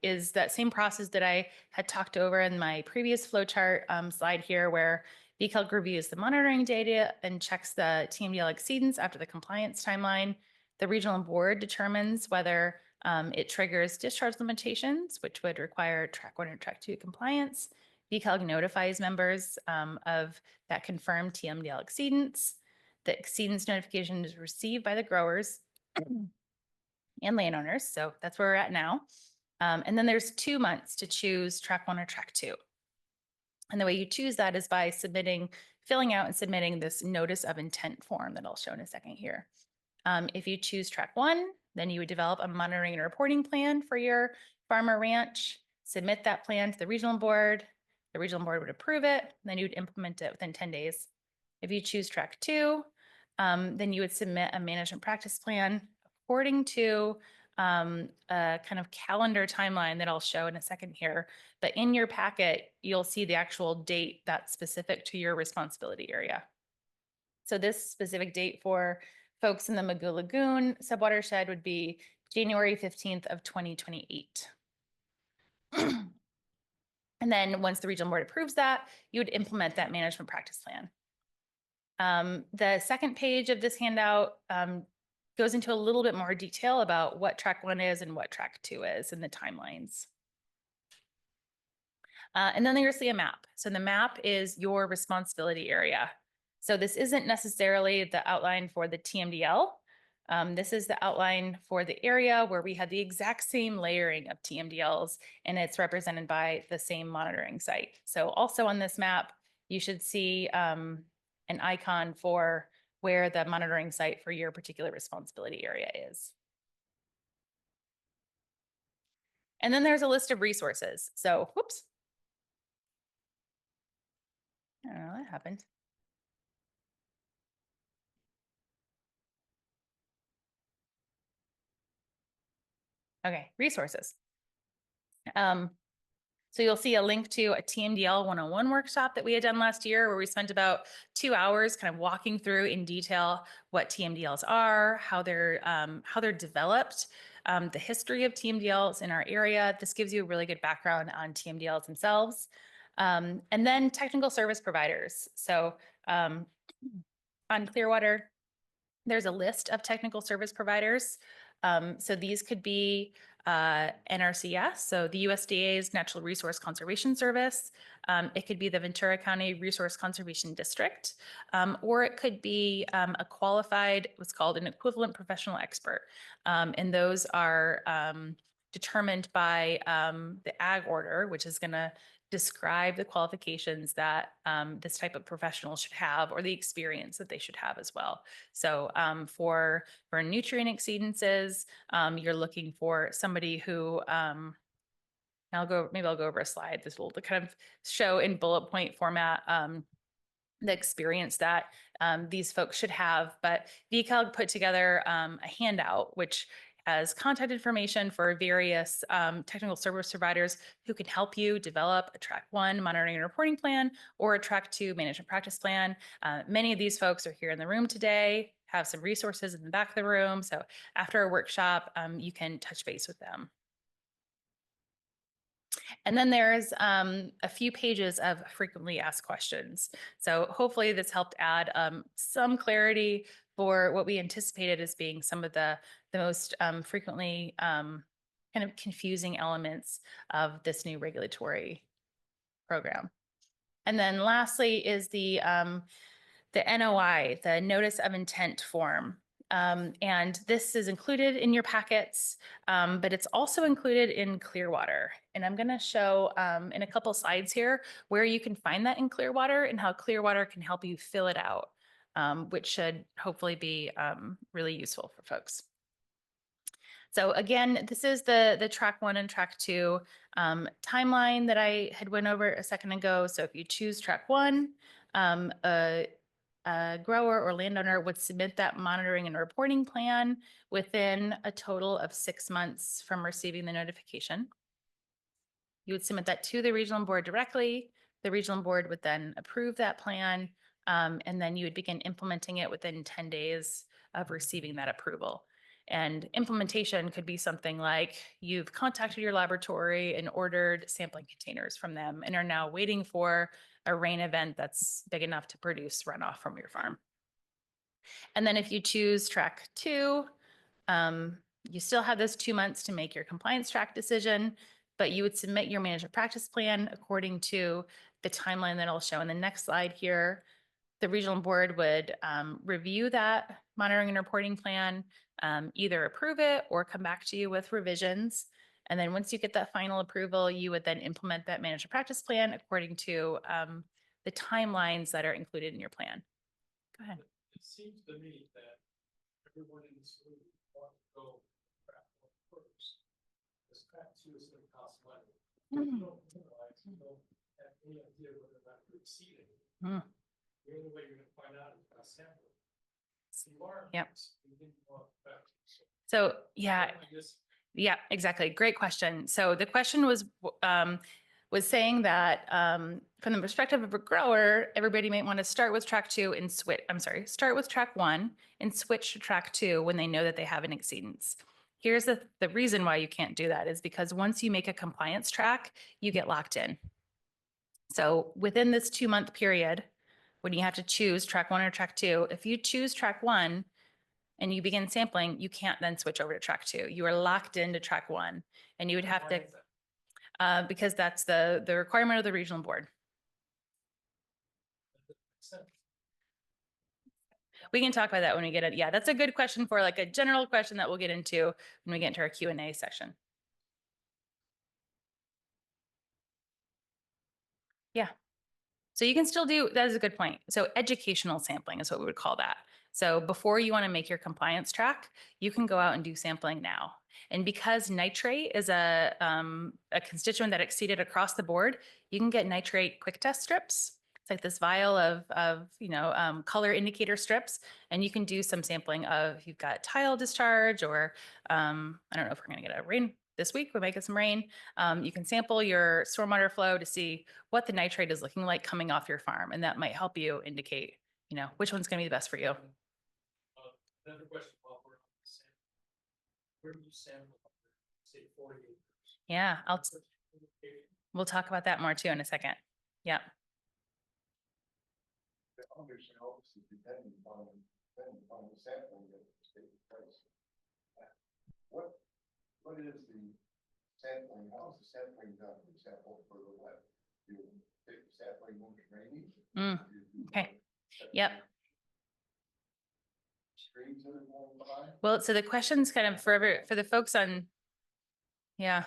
is that same process that I had talked over in my previous flowchart slide here, where BCALC reviews the monitoring data and checks the TMDL exceedance after the compliance timeline. The regional board determines whether it triggers discharge limitations, which would require track 1 or track 2 compliance. BCALC notifies members of that confirmed TMDL exceedance. The exceedance notification is received by the growers and landowners. So that's where we're at now. And then there's 2 months to choose track 1 or track 2. And the way you choose that is by filling out and submitting this notice of intent form that I'll show in a second here. If you choose track 1, then you would develop a monitoring and reporting plan for your farm or ranch, submit that plan to the regional board. The regional board would approve it, then you would implement it within 10 days. If you choose track 2, then you would submit a management practice plan according to a kind of calendar timeline that I'll show in a second here. But in your packet, you'll see the actual date that's specific to your responsibility area. So this specific date for folks in the Magoo Lagoon subwatershed would be January 15th of 2028. And then once the regional board approves that, you would implement that management practice plan. The second page of this handout goes into a little bit more detail about what track 1 is and what track 2 is and the timelines. And then there's the map. So the map is your responsibility area. So this isn't necessarily the outline for the TMDL. This is the outline for the area where we had the exact same layering of TMDLs, and it's represented by the same monitoring site. So also on this map, you should see an icon for where the monitoring site for your particular responsibility area is. And then there's a list of resources. So, whoops. I don't know, that happened. Okay, resources. So you'll see a link to a TMDL 101 workshop that we had done last year where we spent about 2 hours kind of walking through in detail what TMDLs are, how they're developed, the history of TMDLs in our area. This gives you a really good background on TMDLs themselves. And then technical service providers. So on Clearwater, there's a list of technical service providers. So these could be NRCS, so the USDA's Natural Resource Conservation Service. It could be the Ventura County Resource Conservation District, or it could be a qualified, what's called an equivalent professional expert. And those are determined by the ag order, which is going to describe the qualifications that this type of professional should have or the experience that they should have as well. So for nutrient exceedances, you're looking for somebody who, maybe I'll go over a slide. This will kind of show in bullet point format the experience that these folks should have. But VCALG put together a handout, which has contact information for various technical service providers who can help you develop a track 1 monitoring and reporting plan or a track 2 management practice plan. Many of these folks are here in the room today, have some resources in the back of the room. So after a workshop, you can touch base with them. And then there's a few pages of frequently asked questions. So hopefully this helped add some clarity for what we anticipated as being some of the most frequently kind of confusing elements of this new regulatory program. And then lastly is the NOI, the Notice of Intent form. And this is included in your packets, but it's also included in Clearwater. And I'm going to show in a couple slides here where you can find that in Clearwater and how Clearwater can help you fill it out, which should hopefully be really useful for folks. So again, this is the track 1 and track 2 timeline that I had went over a second ago. So if you choose track 1, a grower or landowner would submit that monitoring and reporting plan within a total of 6 months from receiving the notification. You would submit that to the regional board directly. The regional board would then approve that plan, and then you would begin implementing it within 10 days of receiving that approval. And implementation could be something like you've contacted your laboratory and ordered sampling containers from them and are now waiting for a rain event that's big enough to produce runoff from your farm. And then if you choose track 2, you still have those 2 months to make your compliance track decision, but you would submit your management practice plan according to the timeline that I'll show in the next slide here. The regional board would review that monitoring and reporting plan, either approve it or come back to you with revisions. And then once you get that final approval, you would then implement that management practice plan according to the timelines that are included in your plan. Go ahead.
It seems to me that everyone in this room wants to go track 1 first. This track 2 is going to cost money. You don't realize, you don't have any idea whether or not you're exceeding. The only way you're going to find out is by sampling. You are.
Yep.
You didn't want that.
So yeah, exactly. Great question. So the question was saying that from the perspective of a grower, everybody might want to start with track 2 and start with track 1 and switch to track 2 when they know that they have an exceedance. Here's the reason why you can't do that is because once you make a compliance track, you get locked in. So within this 2-month period, when you have to choose track 1 or track 2, if you choose track 1 and you begin sampling, you can't then switch over to track 2. You are locked into track 1, and you would have to, because that's the requirement of the regional board. We can talk about that when we get it. Yeah, that's a good question for like a general question that we'll get into when we get into our Q&A section. Yeah. So you can still do, that is a good point. So educational sampling is what we would call that. So before you want to make your compliance track, you can go out and do sampling now. And because nitrate is a constituent that exceeded across the board, you can get nitrate quick test strips. It's like this vial of color indicator strips, and you can do some sampling of, you've got tile discharge, or I don't know if we're going to get a rain this week, we might get some rain. You can sample your stormwater flow to see what the nitrate is looking like coming off your farm, and that might help you indicate, which one's going to be the best for you.
Another question while we're on the sample. Where do you sample, say 40 acres?
Yeah, we'll talk about that more too in a second. Yeah.
The foundation obviously depending on the sampling that is taking place. What is the sampling? How is the sampling done? For example, for the wet, you take the sampling when it's raining.
Okay. Yep.
Streams that are going by.
Well, so the question's kind of for the folks on, yeah.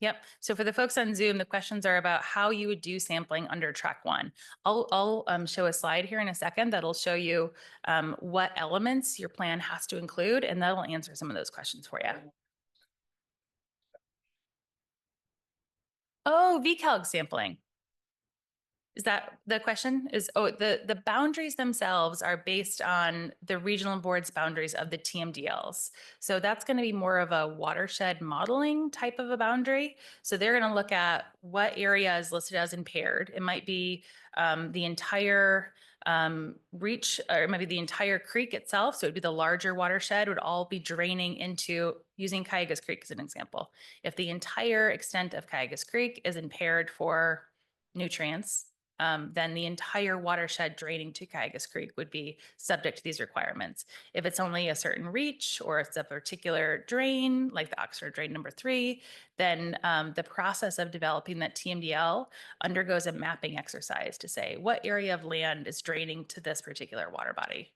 Yep. So for the folks on Zoom, the questions are about how you would do sampling under track 1. I'll show a slide here in a second that'll show you what elements your plan has to include, and that'll answer some of those questions for you. Oh, VCALG sampling. Is that the question? The boundaries themselves are based on the regional board's boundaries of the TMDLs. So that's going to be more of a watershed modeling type of a boundary. So they're going to look at what area is listed as impaired. It might be the entire reach, or maybe the entire creek itself. So it'd be the larger watershed would all be draining into, using Cayugas Creek as an example. If the entire extent of Cayugas Creek is impaired for nutrients, then the entire watershed draining to Cayugas Creek would be subject to these requirements. If it's only a certain reach or it's a particular drain, like the Oxford Drain number 3, then the process of developing that TMDL undergoes a mapping exercise to say what area of land is draining to this particular water body.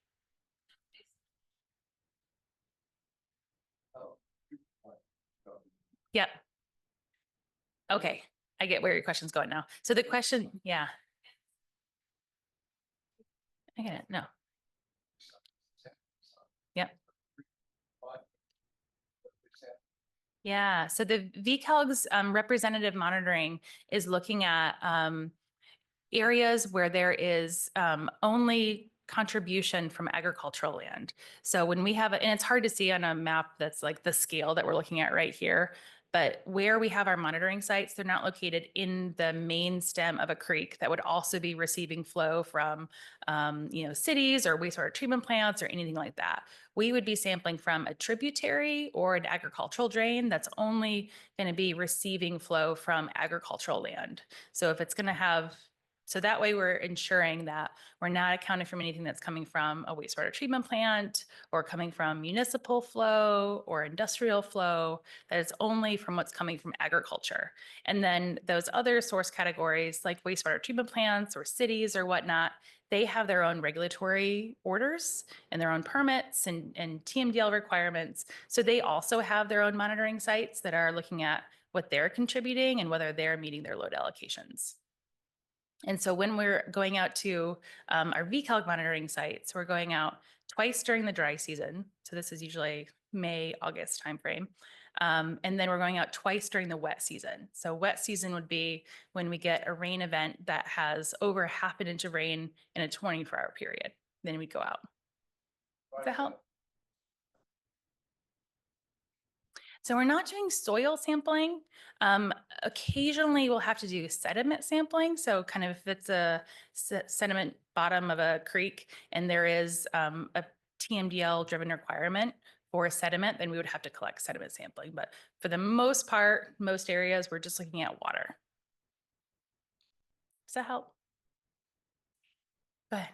Yep. Okay, I get where your question's going now. So the question, yeah. I get it. No. Yep. Yeah. So the VCALG's representative monitoring is looking at areas where there is only contribution from agricultural land. So when we have, and it's hard to see on a map that's like the scale that we're looking at right here, but where we have our monitoring sites, they're not located in the main stem of a creek that would also be receiving flow from, cities or wastewater treatment plants or anything like that. We would be sampling from a tributary or an agricultural drain that's only going to be receiving flow from agricultural land. So if it's going to have, so that way we're ensuring that we're not accounting for anything that's coming from a wastewater treatment plant or coming from municipal flow or industrial flow, that it's only from what's coming from agriculture. And then those other source categories like wastewater treatment plants or cities or whatnot, they have their own regulatory orders and their own permits and TMDL requirements. So they also have their own monitoring sites that are looking at what they're contributing and whether they're meeting their load allocations. And so when we're going out to our VCALG monitoring sites, we're going out twice during the dry season. So this is usually May, August timeframe. And then we're going out twice during the wet season. So wet season would be when we get a rain event that has over 1/2 inch of rain in a 24-hour period. Then we go out. Does that help? So we're not doing soil sampling. Occasionally we'll have to do sediment sampling. So kind of if it's a sediment bottom of a creek and there is a TMDL driven requirement for sediment, then we would have to collect sediment sampling. But for the most part, most areas, we're just looking at water. Does that help? Go ahead.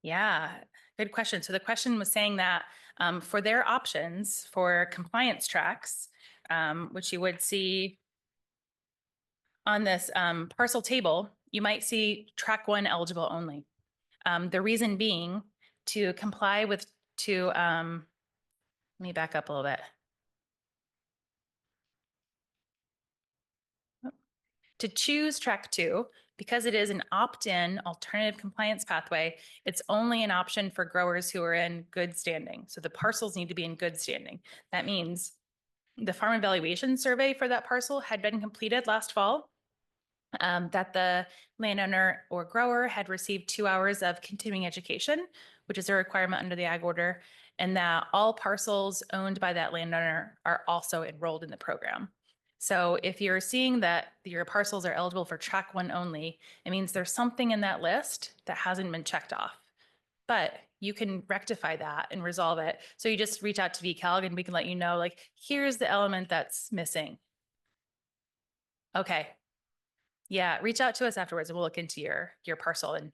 Yeah, good question. So the question was saying that for their options for compliance tracks, which you would see on this parcel table, you might see track one eligible only. The reason being to comply with let me back up a little bit. To choose track two, because it is an opt-in alternative compliance pathway, it's only an option for growers who are in good standing. So the parcels need to be in good standing. That means the farm evaluation survey for that parcel had been completed last fall, that the landowner or grower had received 2 hours of continuing education, which is a requirement under the ag order, and that all parcels owned by that landowner are also enrolled in the program. So if you're seeing that your parcels are eligible for track one only, it means there's something in that list that hasn't been checked off. But you can rectify that and resolve it. So you just reach out to VCALG and we can let you know, like, here's the element that's missing. Okay. Yeah, reach out to us afterwards and we'll look into your parcel and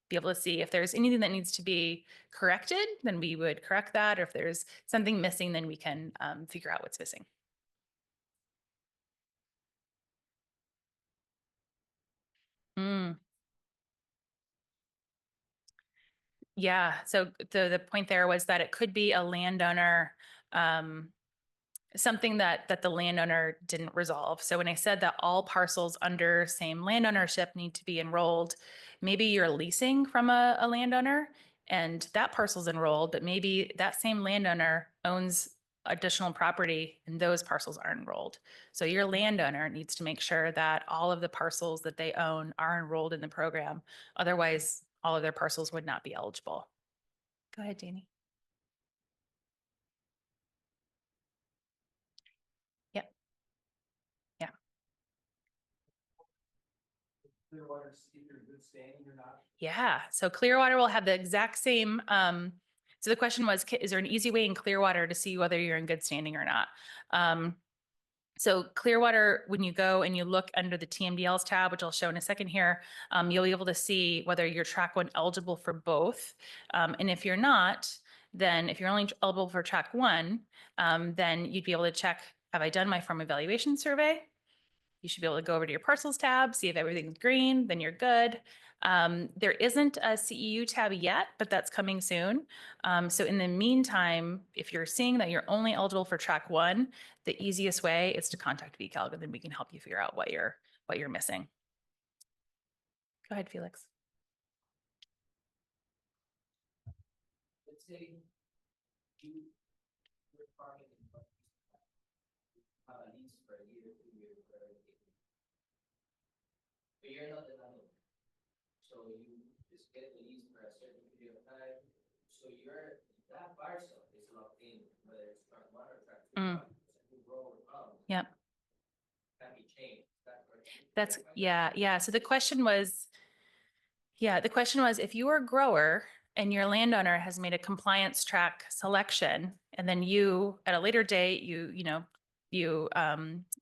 be able to see if there's anything that needs to be corrected, then we would correct that. Or if there's something missing, then we can figure out what's missing. Mm. Yeah, so the point there was that it could be a landowner, something that the landowner didn't resolve. So when I said that all parcels under same land ownership need to be enrolled, maybe you're leasing from a landowner and that parcel's enrolled, but maybe that same landowner owns additional property and those parcels aren't enrolled. So your landowner needs to make sure that all of the parcels that they own are enrolled in the program. Otherwise, all of their parcels would not be eligible. Go ahead, Danny. Yep. Yeah.
Clearwater, see if you're in good standing or not.
Yeah. So Clearwater will have the exact same. So the question was, is there an easy way in Clearwater to see whether you're in good standing or not? So Clearwater, when you go and you look under the TMDLs tab, which I'll show in a second here, you'll be able to see whether you're track one eligible for both. And if you're not, then if you're only eligible for track one, then you'd be able to check, have I done my farm evaluation survey? You should be able to go over to your parcels tab, see if everything's green, then you're good. There isn't a CEU tab yet, but that's coming soon. So in the meantime, if you're seeing that you're only eligible for track one, the easiest way is to contact VCALG and then we can help you figure out what you're missing. Go ahead, Felix.
Let's say you were farming lease for a year, 2 years, whatever it is. But you're not the landlord. So you just get the lease for a certain period of time. So that parcel is locked in, whether it's track one or track two.
Mm.
You grow or come.
Yep.
Can be changed.
Yeah. So the question was, if you are a grower and your landowner has made a compliance track selection, and then you, at a later date, you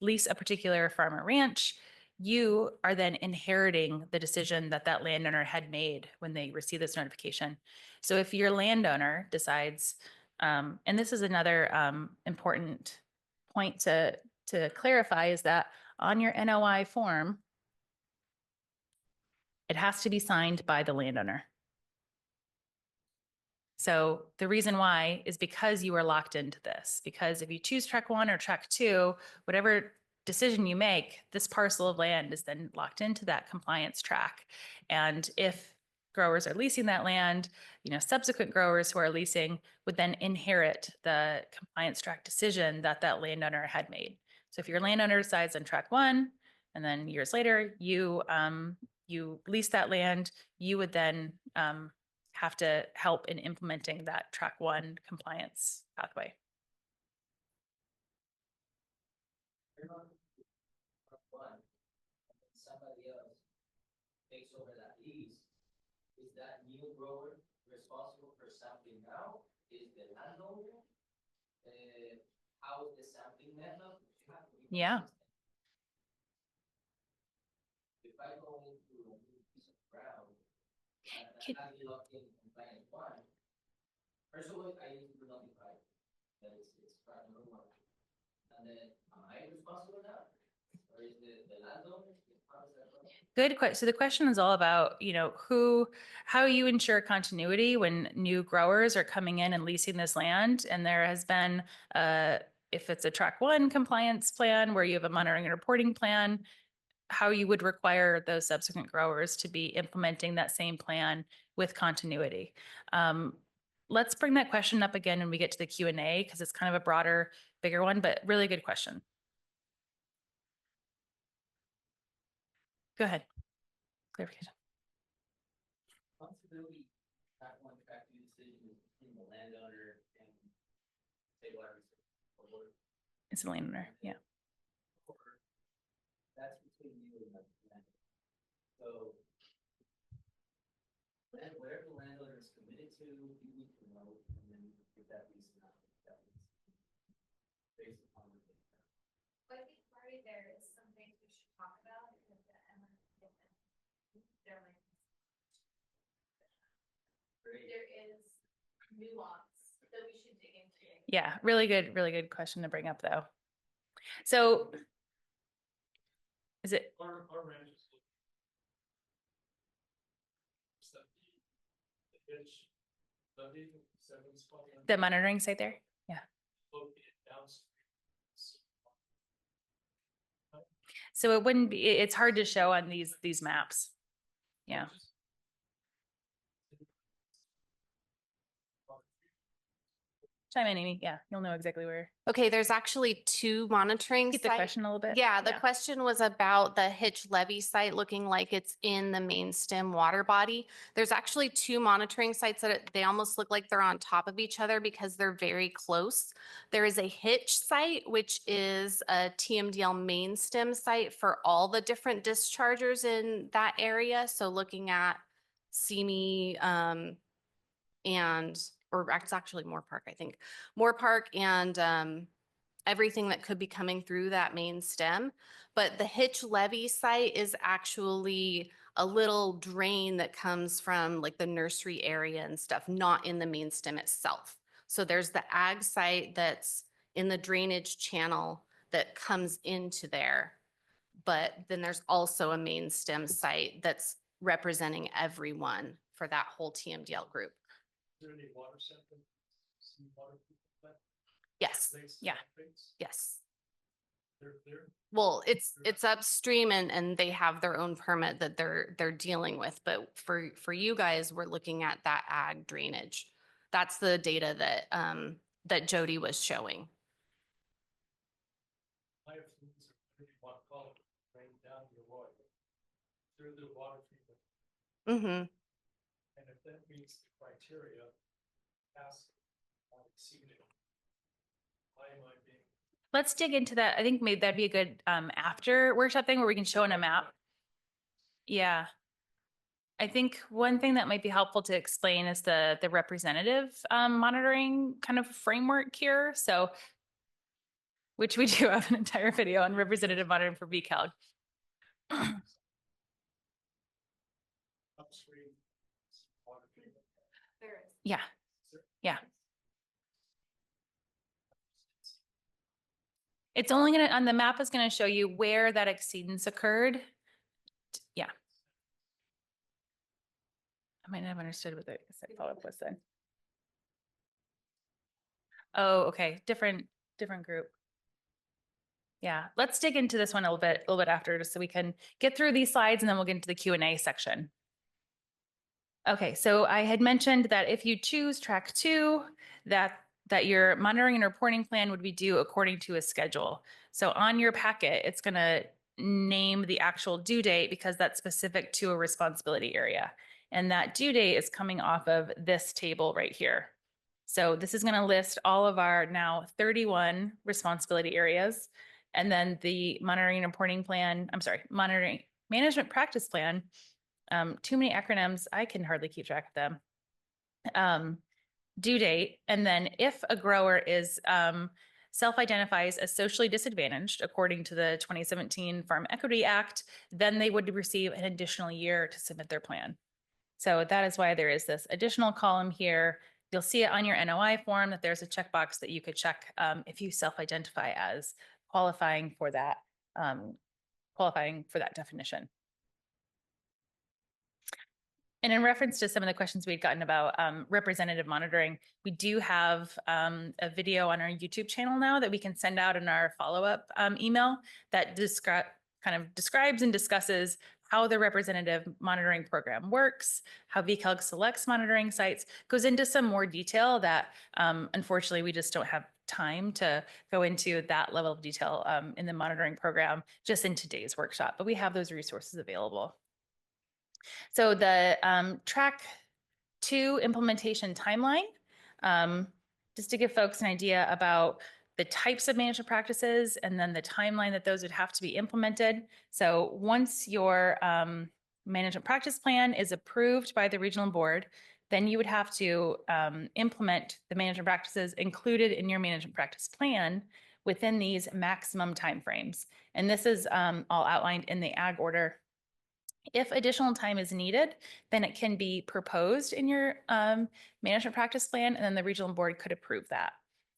lease a particular farm or ranch, you are then inheriting the decision that that landowner had made when they received this notification. So if your landowner decides, and this is another important point to clarify, is that on your NOI form, it has to be signed by the landowner. So the reason why is because you are locked into this, because if you choose track one or track two, whatever decision you make, this parcel of land is then locked into that compliance track. And if growers are leasing that land, subsequent growers who are leasing would then inherit the compliance track decision that that landowner had made. So if your landowner decides on track one, and then years later, you lease that land, you would then have to help in implementing that track one compliance pathway.
you're on track one, and then somebody else takes over that lease, is that new grower responsible for sampling now? Is the landowner? How is the sampling method? You have to be
Yeah.
consistent. If I go into a new piece of ground, and
Could-
I have it locked in compliance one, first of all, I need to notify that it's brand new one. And then, am I responsible now? Or is the landowner? How does that work?
Good question. So the question is all about, how you ensure continuity when new growers are coming in and leasing this land. And there has been, if it's a track one compliance plan where you have a monitoring and reporting plan, how you would require those subsequent growers to be implementing that same plan with continuity. Let's bring that question up again when we get to the Q&A because it's kind of a broader, bigger one, but really good question. Go ahead. Clarification.
Responsibility, track one, track two decision is between the landowner and say water resources. Or
It's a landowner. Yeah.
that's between you and the landowner. So whatever the landowner is committed to, you need to know, and then get that lease out. That lease based upon the data.
But I think part of there is some things we should talk about because the there is nuance that we should dig into.
Yeah. Really good question to bring up though. So is it,
Our ranch is looking. The hitch, levy, 7 spot.
the monitoring site there? Yeah.
Located downstream.
So it wouldn't be, it's hard to show on these maps. Yeah. Chime in, Amy. Yeah, you'll know exactly where.
Okay, there's actually two monitoring
Keep the
sites.
question a little bit.
Yeah, the question was about the Hitch Levee site looking like it's in the main stem water body. There's actually two monitoring sites that they almost look like they're on top of each other because they're very close. There is a Hitch site, which is a TMDL main stem site for all the different dischargers in that area. So looking at Simi, or it's actually Moore Park, I think. Moore Park and everything that could be coming through that main stem. But the Hitch Levee site is actually a little drain that comes from like the nursery area and stuff, not in the main stem itself. So there's the ag site that's in the drainage channel that comes into there. But then there's also a main stem site that's representing everyone for that whole TMDL group.
Is there any water sampling? Some water people?
Yes,
Yeah.
yes.
They're.
Well, it's upstream and they have their own permit that they're dealing with. But for you guys, we're looking at that ag drainage. That's the data that Jody was showing.
I have fluids, or whatever you want to call it, rain down your water. Through the water treatment,
Mm-hmm.
and if that meets the criteria, pass or exceed it. Why am I being?
Let's dig into that. I think maybe that'd be a good after workshop thing where we can show on a map. Yeah. I think one thing that might be helpful to explain is the representative monitoring kind of framework here. So, which we do have an entire video on representative monitoring for VCALG.
Upstream water treatment.
There is.
Yeah. Yeah. It's only gonna, on the map is gonna show you where that exceedance occurred. Yeah. I might not have understood what the follow-up was then. Oh, okay, different group. Yeah, let's dig into this one a little bit after, just so we can get through these slides and then we'll get into the Q&A section. Okay, so I had mentioned that if you choose track 2, that your monitoring and reporting plan would be due according to a schedule. So on your packet, it's gonna name the actual due date because that's specific to a responsibility area. And that due date is coming off of this table right here. So this is gonna list all of our now 31 responsibility areas. And then the monitoring and reporting plan, monitoring management practice plan. Too many acronyms. I can hardly keep track of them. Due date. And then if a grower is self-identifies as socially disadvantaged according to the 2017 Farm Equity Act, then they would receive an additional year to submit their plan. So that is why there is this additional column here. You'll see it on your NOI form that there's a checkbox that you could check if you self-identify as qualifying for that definition. And in reference to some of the questions we had gotten about representative monitoring, we do have a video on our YouTube channel now that we can send out in our follow-up email that kind of describes and discusses how the representative monitoring program works, how VCALG selects monitoring sites, goes into some more detail that unfortunately we just don't have time to go into that level of detail in the monitoring program just in today's workshop, but we have those resources available. So the track 2 implementation timeline, just to give folks an idea about the types of management practices and then the timeline that those would have to be implemented. So once your management practice plan is approved by the regional board, then you would have to implement the management practices included in your management practice plan within these maximum timeframes. And this is all outlined in the ag order. If additional time is needed, then it can be proposed in your management practice plan, and then the regional board could approve that.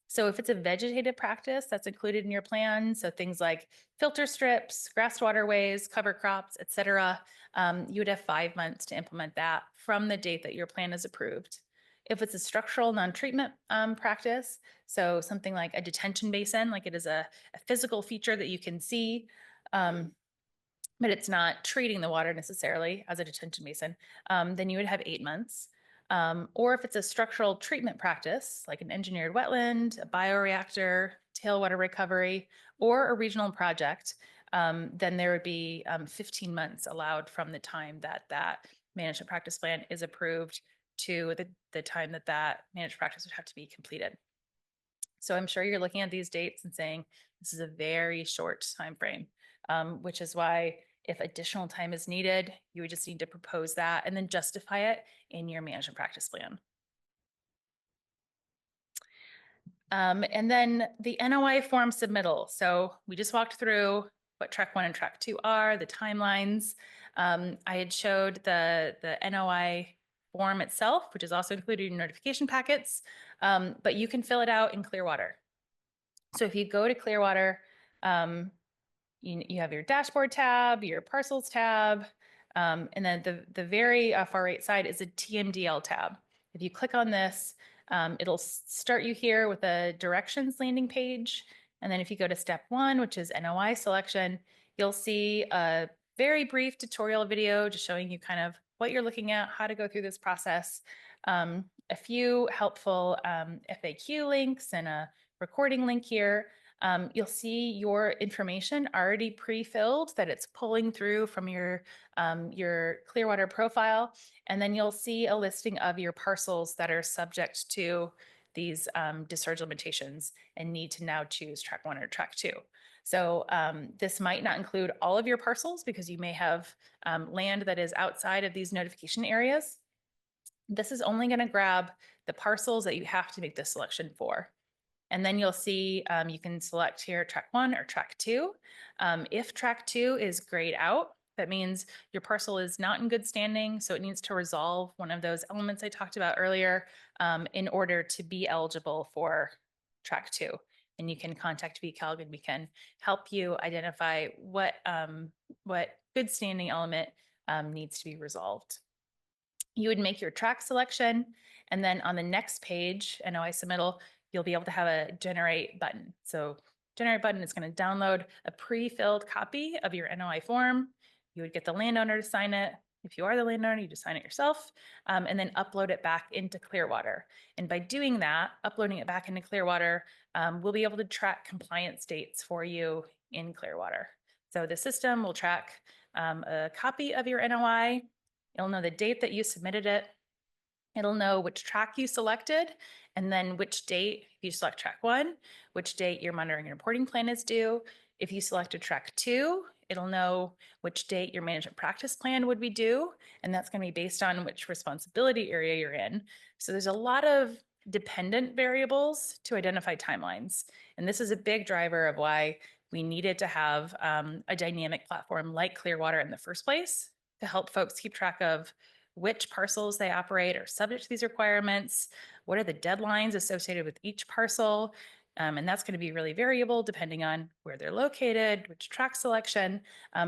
So if it's a vegetative practice that's included in your plan, so things like filter strips, grass waterways, cover crops, et cetera, you would have 5 months to implement that from the date that your plan is approved. If it's a structural non-treatment practice, so something like a detention basin, like it is a physical feature that you can see, but it's not treating the water necessarily as a detention basin, then you would have 8 months. Or if it's a structural treatment practice, like an engineered wetland, a bioreactor, tailwater recovery, or a regional project, then there would be 15 months allowed from the time that that management practice plan is approved to the time that that management practice would have to be completed. So I'm sure you're looking at these dates and saying, this is a very short time frame, which is why if additional time is needed, you would just need to propose that and then justify it in your management practice plan. And then the NOI form submittal. So we just walked through what track 1 and track 2 are, the timelines. I had showed the NOI form itself, which is also included in notification packets, but you can fill it out in Clearwater. So if you go to Clearwater, you have your dashboard tab, your parcels tab, and then the very far right side is a TMDL tab. If you click on this, it'll start you here with a directions landing page. And then if you go to step 1, which is NOI selection, you'll see a very brief tutorial video just showing you kind of what you're looking at, how to go through this process, a few helpful FAQ links and a recording link here. You'll see your information already pre-filled that it's pulling through from your Clearwater profile. And then you'll see a listing of your parcels that are subject to these discharge limitations and need to now choose track 1 or track 2. So this might not include all of your parcels because you may have land that is outside of these notification areas. This is only going to grab the parcels that you have to make the selection for. And then you'll see you can select here track 1 or track 2. If track 2 is grayed out, that means your parcel is not in good standing, so it needs to resolve one of those elements I talked about earlier in order to be eligible for track 2. And you can contact VCALG and we can help you identify what good standing element needs to be resolved. You would make your track selection, and then on the next page, NOI submittal, you'll be able to have a generate button. So generate button is going to download a pre-filled copy of your NOI form. You would get the landowner to sign it. If you are the landowner, you just sign it yourself, and then upload it back into Clearwater. And by doing that, uploading it back into Clearwater, we'll be able to track compliance dates for you in Clearwater. So the system will track a copy of your NOI. It'll know the date that you submitted it. It'll know which track you selected, and then which date, if you select track 1, which date your monitoring and reporting plan is due. If you selected track 2, it'll know which date your management practice plan would be due, and that's going to be based on which responsibility area you're in. So there's a lot of dependent variables to identify timelines. And this is a big driver of why we needed to have a dynamic platform like Clearwater in the first place to help folks keep track of which parcels they operate are subject to these requirements, what are the deadlines associated with each parcel, and that's going to be really variable depending on where they're located, which track selection.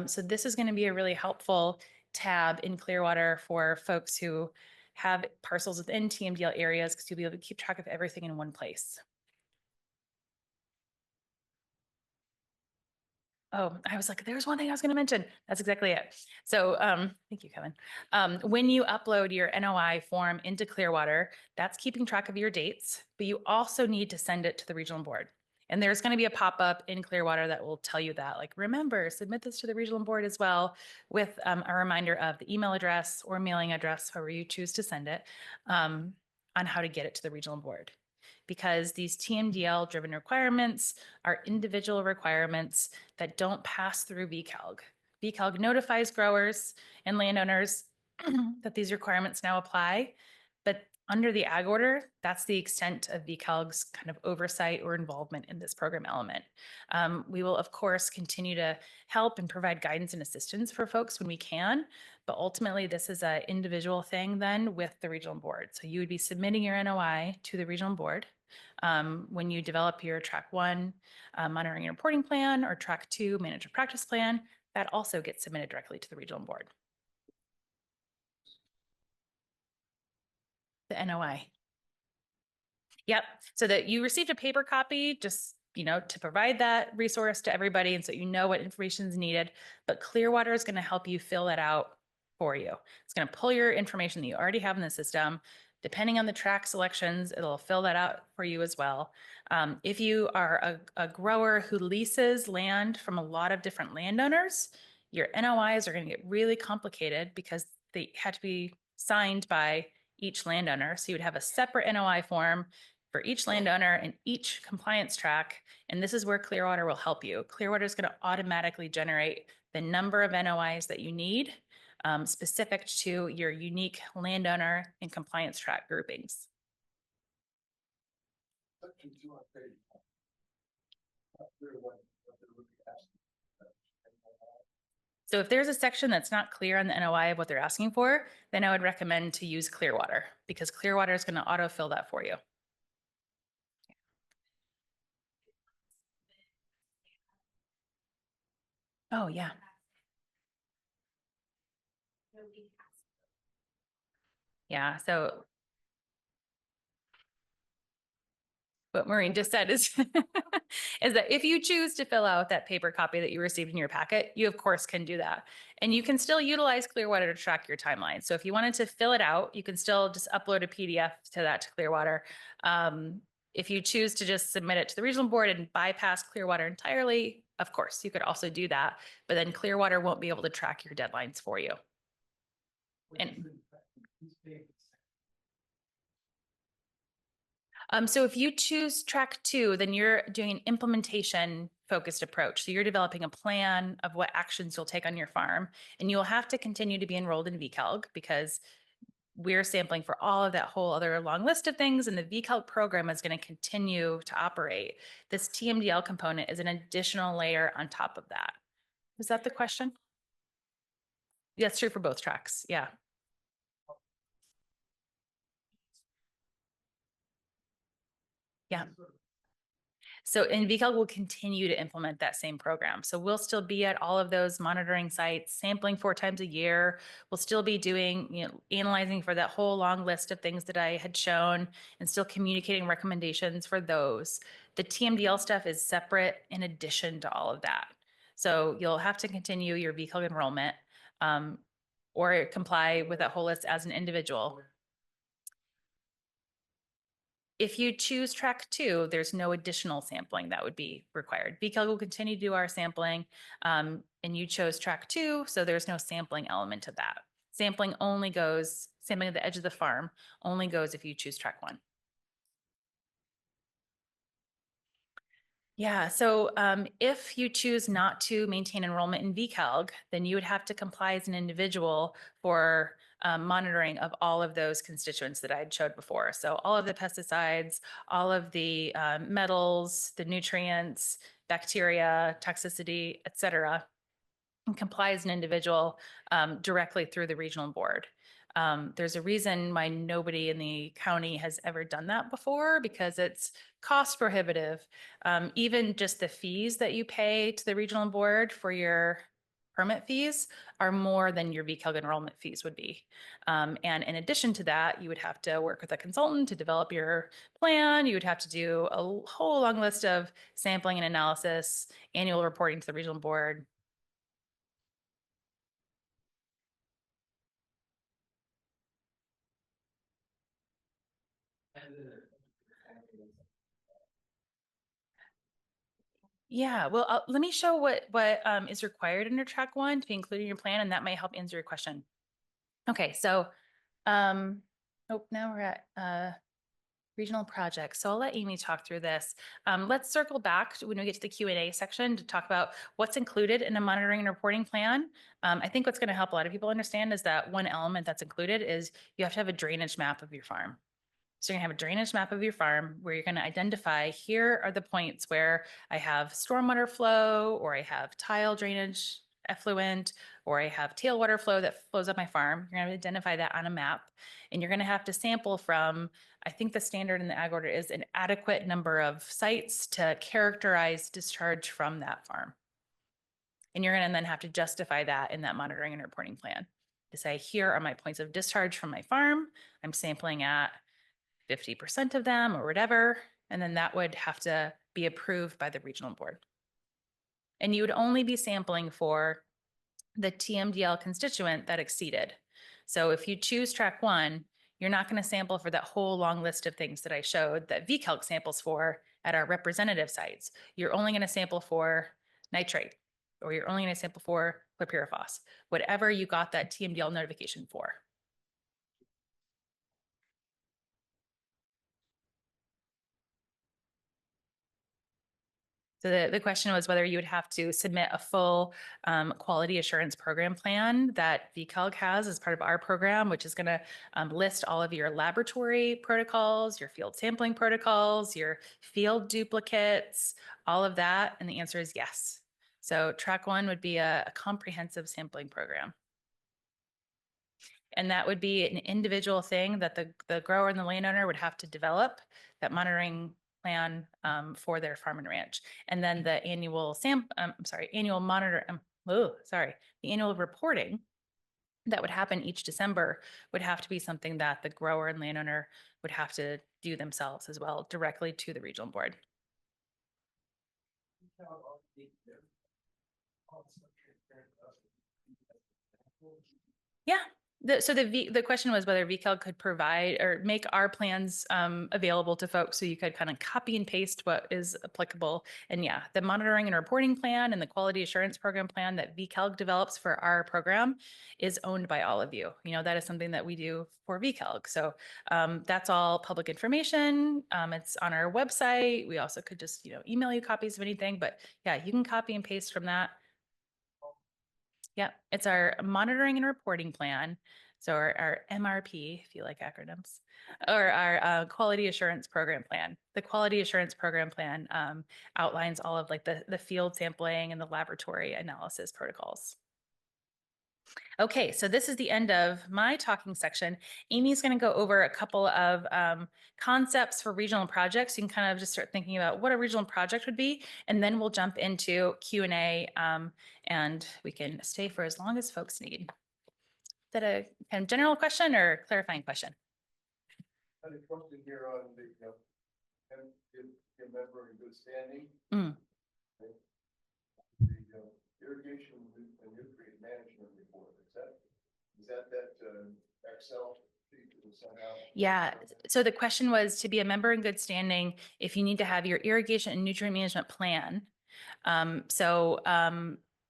So this is going to be a really helpful tab in Clearwater for folks who have parcels within TMDL areas because you'll be able to keep track of everything in one place. Oh, I was like, there's one thing I was going to mention. That's exactly it. So thank you, Kevin. When you upload your NOI form into Clearwater, that's keeping track of your dates, but you also need to send it to the regional board. And there's going to be a pop-up in Clearwater that will tell you that, like, remember, submit this to the regional board as well with a reminder of the email address or mailing address, however you choose to send it, on how to get it to the regional board. Because these TMDL driven requirements are individual requirements that don't pass through VCALG. VCALG notifies growers and landowners that these requirements now apply, but under the ag order, that's the extent of VCALG's kind of oversight or involvement in this program element. We will, of course, continue to help and provide guidance and assistance for folks when we can, but ultimately this is an individual thing then with the regional board. So you would be submitting your NOI to the regional board. When you develop your track 1 monitoring and reporting plan or track 2 manager practice plan, that also gets submitted directly to the regional board. The NOI. Yep. So that you received a paper copy, just, to provide that resource to everybody. And so you know what information is needed, but Clearwater is going to help you fill that out for you. It's going to pull your information that you already have in the system. Depending on the track selections, it'll fill that out for you as well. If you are a grower who leases land from a lot of different landowners, your NOIs are going to get really complicated because they had to be signed by each landowner. So you would have a separate NOI form for each landowner and each compliance track. And this is where Clearwater will help you. Clearwater is going to automatically generate the number of NOIs that you need specific to your unique landowner and compliance track groupings.
Section 2 on page 1. Not clear what they're really asking.
So if there's a section that's not clear on the NOI of what they're asking for, then I would recommend to use Clearwater because Clearwater is going to autofill that for you. Oh, yeah. Yeah. So what Maureen just said is, is that if you choose to fill out that paper copy that you received in your packet, you of course can do that. And you can still utilize Clearwater to track your timeline. So if you wanted to fill it out, you can still just upload a PDF to that to Clearwater. If you choose to just submit it to the regional board and bypass Clearwater entirely, of course, you could also do that, but then Clearwater won't be able to track your deadlines for you. And so if you choose track 2, then you're doing an implementation focused approach. So you're developing a plan of what actions you'll take on your farm, and you'll have to continue to be enrolled in VCALG because we're sampling for all of that whole other long list of things, and the VCALG program is going to continue to operate. This TMDL component is an additional layer on top of that. Is that the question? That's true for both tracks. Yeah. Yeah. So VCALG will continue to implement that same program. So we'll still be at all of those monitoring sites, sampling 4 times a year. We'll still be doing, analyzing for that whole long list of things that I had shown and still communicating recommendations for those. The TMDL stuff is separate in addition to all of that. So you'll have to continue your VCALG enrollment or comply with that whole list as an individual. If you choose track 2, there's no additional sampling that would be required. VCALG will continue to do our sampling, and you chose track 2, so there's no sampling element to that. Sampling only goes, sampling at the edge of the farm only goes if you choose track 1. Yeah, so if you choose not to maintain enrollment in VCALG, then you would have to comply as an individual for monitoring of all of those constituents that I had showed before. So all of the pesticides, all of the metals, the nutrients, bacteria, toxicity, et cetera, and comply as an individual directly through the regional board. There's a reason why nobody in the county has ever done that before because it's cost prohibitive. Even just the fees that you pay to the regional board for your permit fees are more than your VCALG enrollment fees would be. And in addition to that, you would have to work with a consultant to develop your plan. You would have to do a whole long list of sampling and analysis, annual reporting to the regional board. Yeah, well, let me show what is required under track one to be included in your plan, and that might help answer your question. Okay, so oh, now we're at regional projects. So I'll let Amy talk through this. Let's circle back when we get to the Q&A section to talk about what's included in a monitoring and reporting plan. I think what's going to help a lot of people understand is that one element that's included is you have to have a drainage map of your farm. So you're gonna have a drainage map of your farm where you're gonna identify, here are the points where I have stormwater flow, or I have tile drainage effluent, or I have tailwater flow that flows up my farm. You're gonna identify that on a map, and you're gonna have to sample from, I think the standard in the ag order is an adequate number of sites to characterize discharge from that farm. And you're gonna then have to justify that in that monitoring and reporting plan to say, here are my points of discharge from my farm. I'm sampling at 50% of them or whatever, and then that would have to be approved by the regional board. And you would only be sampling for the TMDL constituent that exceeded. So if you choose track one, you're not going to sample for that whole long list of things that I showed that VCALC samples for at our representative sites. You're only going to sample for nitrate, or you're only going to sample for chlorpyrifos, whatever you got that TMDL notification for. So the question was whether you would have to submit a full quality assurance program plan that VCALG has as part of our program, which is going to list all of your laboratory protocols, your field sampling protocols, your field duplicates, all of that. And the answer is yes. So track one would be a comprehensive sampling program. And that would be an individual thing that the grower and the landowner would have to develop, that monitoring plan for their farm and ranch. And then the annual the annual reporting that would happen each December would have to be something that the grower and landowner would have to do themselves as well, directly to the regional board. Yeah. So the question was whether VCALG could provide or make our plans available to folks so you could kind of copy and paste what is applicable. And yeah, the monitoring and reporting plan and the quality assurance program plan that VCALG develops for our program is owned by all of you. You know, that is something that we do for VCALG. So that's all public information. It's on our website. We also could just, email you copies of anything, but yeah, you can copy and paste from that. Yeah, it's our monitoring and reporting plan. So our MRP, if you like acronyms, or our quality assurance program plan. The quality assurance program plan outlines all of like the field sampling and the laboratory analysis protocols. Okay, so this is the end of my talking section. Amy's going to go over a couple of concepts for regional projects. You can kind of just start thinking about what a regional project would be, and then we'll jump into Q&A, and we can stay for as long as folks need. Is that a kind of general question or clarifying question?
I had a question here on the, member in good standing.
Mm.
The irrigation and nutrient management report, is that Excel sheet that was sent out?
Yeah, so the question was to be a member in good standing if you need to have your irrigation and nutrient management plan.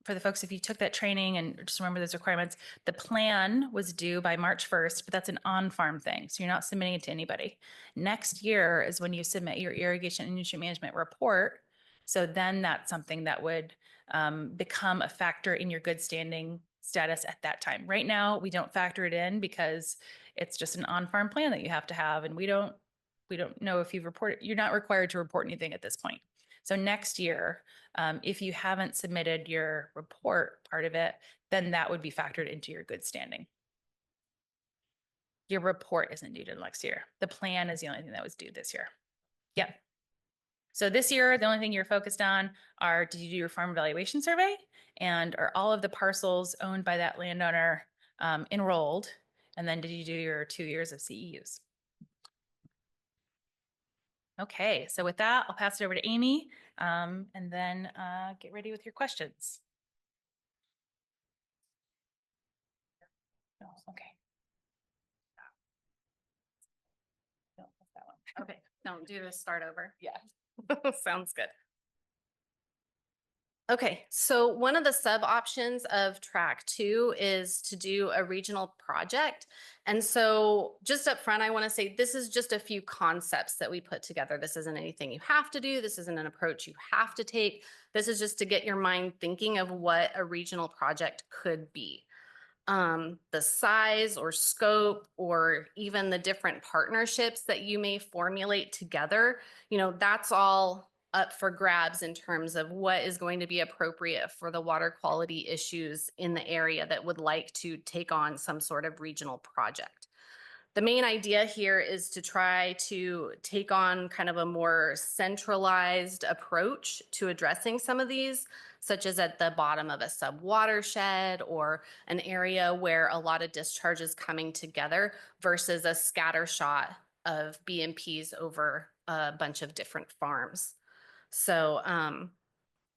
For the folks, if you took that training and just remember those requirements, the plan was due by March 1st, but that's an on-farm thing. So you're not submitting it to anybody. Next year is when you submit your irrigation and nutrient management report. So then that's something that would become a factor in your good standing status at that time. Right now, we don't factor it in because it's just an on-farm plan that you have to have, and we don't know if you've reported, you're not required to report anything at this point. So next year, if you haven't submitted your report part of it, then that would be factored into your good standing. Your report isn't due till next year. The plan is the only thing that was due this year. Yeah. So this year, the only thing you're focused on are, did you do your farm evaluation survey? And are all of the parcels owned by that landowner enrolled? And then did you do your 2 years of CEUs? Okay, so with that, I'll pass it over to Amy and then get ready with your questions. No, okay. No, that's that one.
Okay, don't do the start over.
Yeah.
Sounds good. Okay, so one of the sub options of track 2 is to do a regional project. And so just up front, I want to say this is just a few concepts that we put together. This isn't anything you have to do. This isn't an approach you have to take. This is just to get your mind thinking of what a regional project could be. The size or scope or even the different partnerships that you may formulate together, that's all up for grabs in terms of what is going to be appropriate for the water quality issues in the area that would like to take on some sort of regional project. The main idea here is to try to take on kind of a more centralized approach to addressing some of these, such as at the bottom of a sub watershed or an area where a lot of discharge is coming together versus a scatter shot of BMPs over a bunch of different farms. So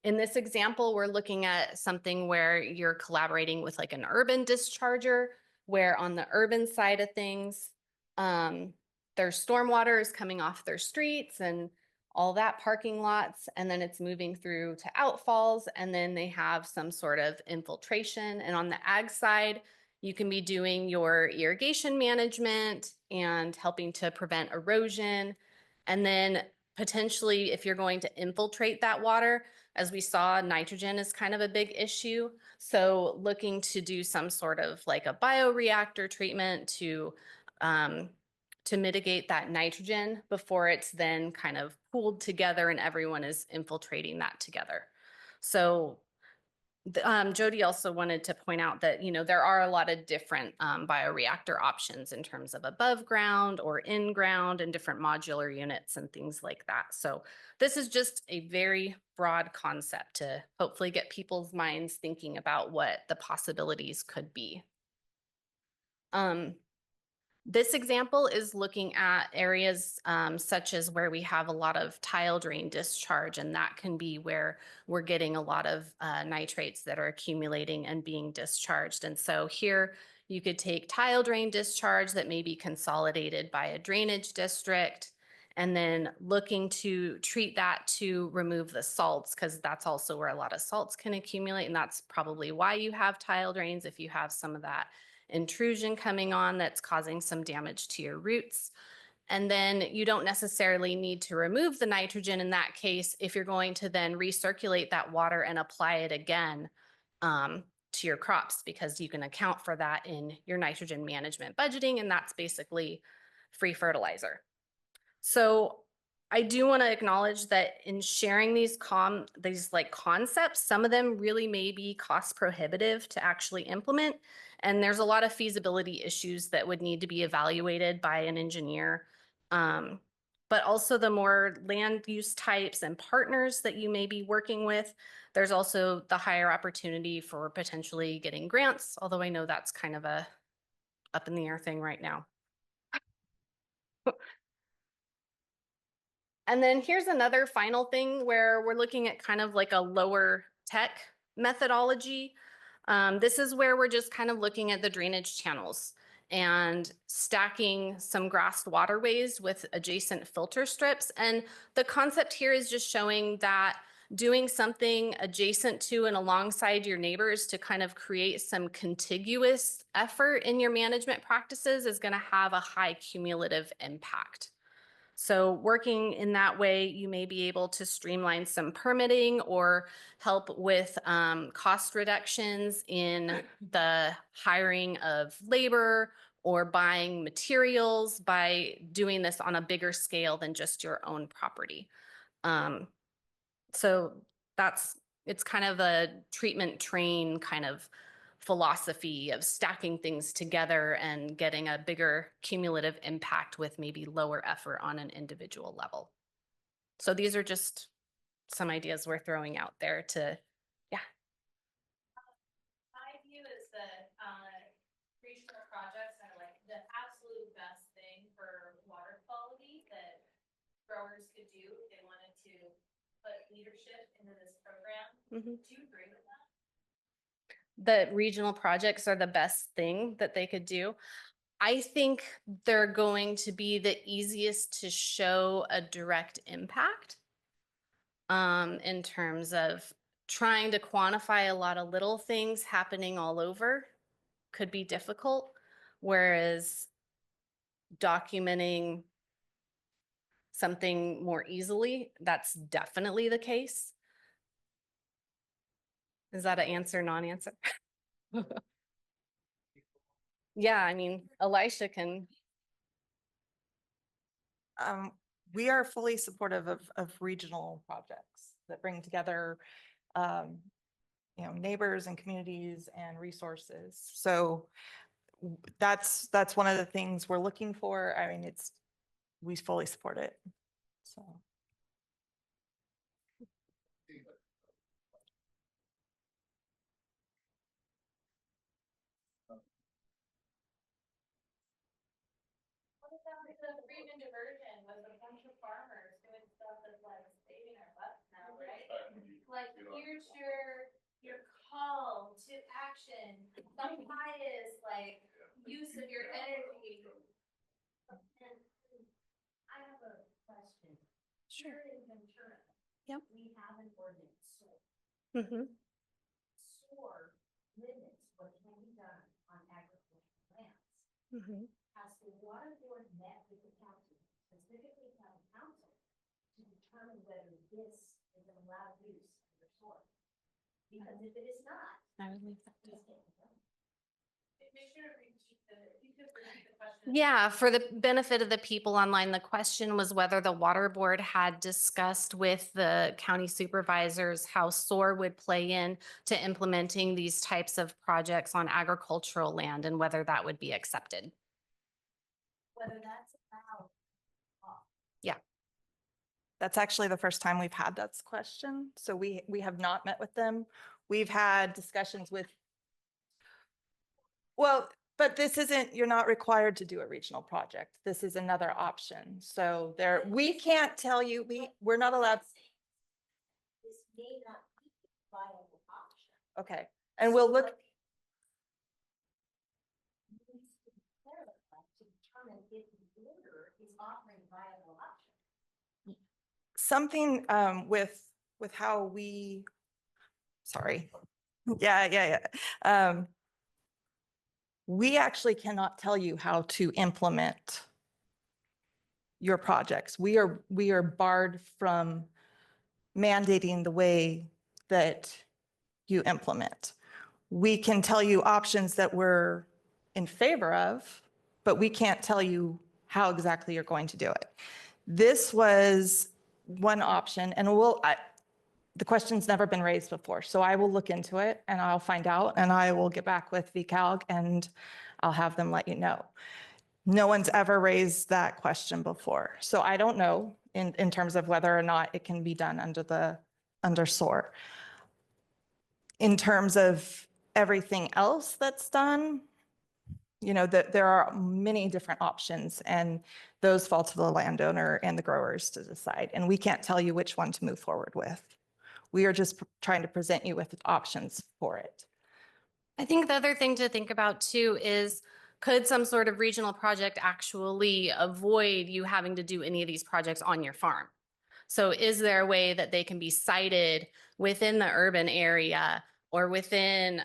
in this example, we're looking at something where you're collaborating with like an urban discharger, where on the urban side of things, their stormwater is coming off their streets and all that parking lots, and then it's moving through to outfalls, and then they have some sort of infiltration. And on the ag side, you can be doing your irrigation management and helping to prevent erosion. And then potentially, if you're going to infiltrate that water, as we saw, nitrogen is kind of a big issue. So looking to do some sort of like a bioreactor treatment to mitigate that nitrogen before it's then kind of pooled together and everyone is infiltrating that together. So Jody also wanted to point out that, there are a lot of different bioreactor options in terms of above ground or in ground and different modular units and things like that. So this is just a very broad concept to hopefully get people's minds thinking about what the possibilities could be. This example is looking at areas such as where we have a lot of tile drain discharge, and that can be where we're getting a lot of nitrates that are accumulating and being discharged. And so here you could take tile drain discharge that may be consolidated by a drainage district, and then looking to treat that to remove the salts, because that's also where a lot of salts can accumulate, and that's probably why you have tile drains, if you have some of that intrusion coming on that's causing some damage to your roots. And then you don't necessarily need to remove the nitrogen in that case if you're going to then recirculate that water and apply it again to your crops, because you can account for that in your nitrogen management budgeting, and that's basically free fertilizer. So I do want to acknowledge that in sharing these concepts, some of them really may be cost prohibitive to actually implement. And there's a lot of feasibility issues that would need to be evaluated by an engineer. But also the more land use types and partners that you may be working with, there's also the higher opportunity for potentially getting grants, although I know that's kind of a up in the air thing right now. And then here's another final thing where we're looking at kind of like a lower tech methodology. This is where we're just kind of looking at the drainage channels and stacking some grassed waterways with adjacent filter strips. And the concept here is just showing that doing something adjacent to and alongside your neighbors to kind of create some contiguous effort in your management practices is going to have a high cumulative impact. So working in that way, you may be able to streamline some permitting or help with cost reductions in the hiring of labor or buying materials by doing this on a bigger scale than just your own property. So it's kind of a treatment train kind of philosophy of stacking things together and getting a bigger cumulative impact with maybe lower effort on an individual level. So these are just some ideas we're throwing out there to,
My view is that, regional projects are like the absolute best thing for water quality that growers could do if they wanted to put leadership into this program.
Mhm.
Do you agree with that?
the regional projects are the best thing that they could do. I think they're going to be the easiest to show a direct impact in terms of trying to quantify a lot of little things happening all over could be difficult, whereas documenting something more easily, that's definitely the case. Is that an answer, non-answer? Yeah, I mean, Elisha can,
We are fully supportive of regional projects that bring together, neighbors and communities and resources. So that's one of the things we're looking for. I mean, we fully support it. So.
What about the region diversion with a bunch of farmers doing stuff that's like saving our butts now, right? Like, here's your call to action, the highest, like, use of your energy. And I have a question.
Sure.
Here in Ventura.
Yep.
We have an ordinance,
Mhm.
SOAR limits what can be done on agricultural lands.
Mhm.
Has the water board met with the county, specifically county council, to determine whether this is an allowed use under SOAR? Because if it is not,
I would leave that.
please can't be done. Make sure to repeat if you could repeat the question.
Yeah, for the benefit of the people online, the question was whether the water board had discussed with the county supervisors how SOAR would play in to implementing these types of projects on agricultural land and whether that would be accepted.
Whether that's allowed.
That's actually the first time we've had that question. So we have not met with them. We've had discussions with, well, but this isn't, you're not required to do a regional project. This is another option. So we can't tell you, we're not allowed.
This may not be a viable option.
Okay, and we'll look,
Needs to be clarified to determine if the order is offering viable option.
something with how we, sorry. Yeah. We actually cannot tell you how to implement your projects. We are barred from mandating the way that you implement. We can tell you options that we're in favor of, but we can't tell you how exactly you're going to do it. This was one option, and the question's never been raised before, so I will look into it and I'll find out, and I will get back with VCALG and I'll have them let you know. No one's ever raised that question before, so I don't know in terms of whether or not it can be done under SOAR. In terms of everything else that's done, there are many different options, and those fall to the landowner and the growers to decide. And we can't tell you which one to move forward with. We are just trying to present you with options for it.
I think the other thing to think about too is, could some sort of regional project actually avoid you having to do any of these projects on your farm? So is there a way that they can be sited within the urban area or within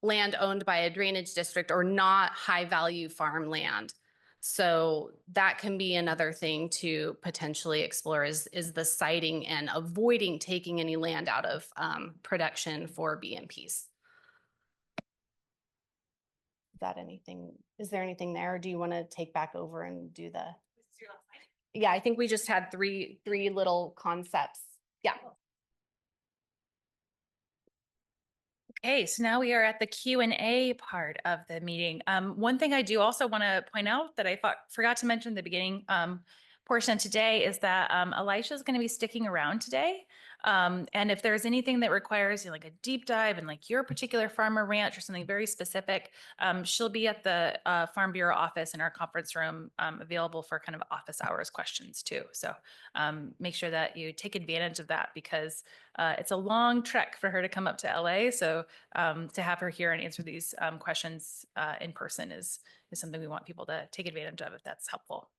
land owned by a drainage district or not high value farmland So that can be another thing to potentially explore is the siting and avoiding taking any land out of production for BMPs. Is there anything there? Or do you want to take back over and do the? Yeah, I think we just had three little concepts. Yeah.
Okay, so now we are at the Q&A part of the meeting. One thing I do also want to point out that I forgot to mention at the beginning portion today is that Elisha is going to be sticking around today. And if there's anything that requires like a deep dive in like your particular farm or ranch or something very specific, she'll be at the Farm Bureau office in our conference room available for kind of office hours questions too. So make sure that you take advantage of that because it's a long trek for her to come up to LA. So to have her here and answer these questions in person is something we want people to take advantage of if that's helpful.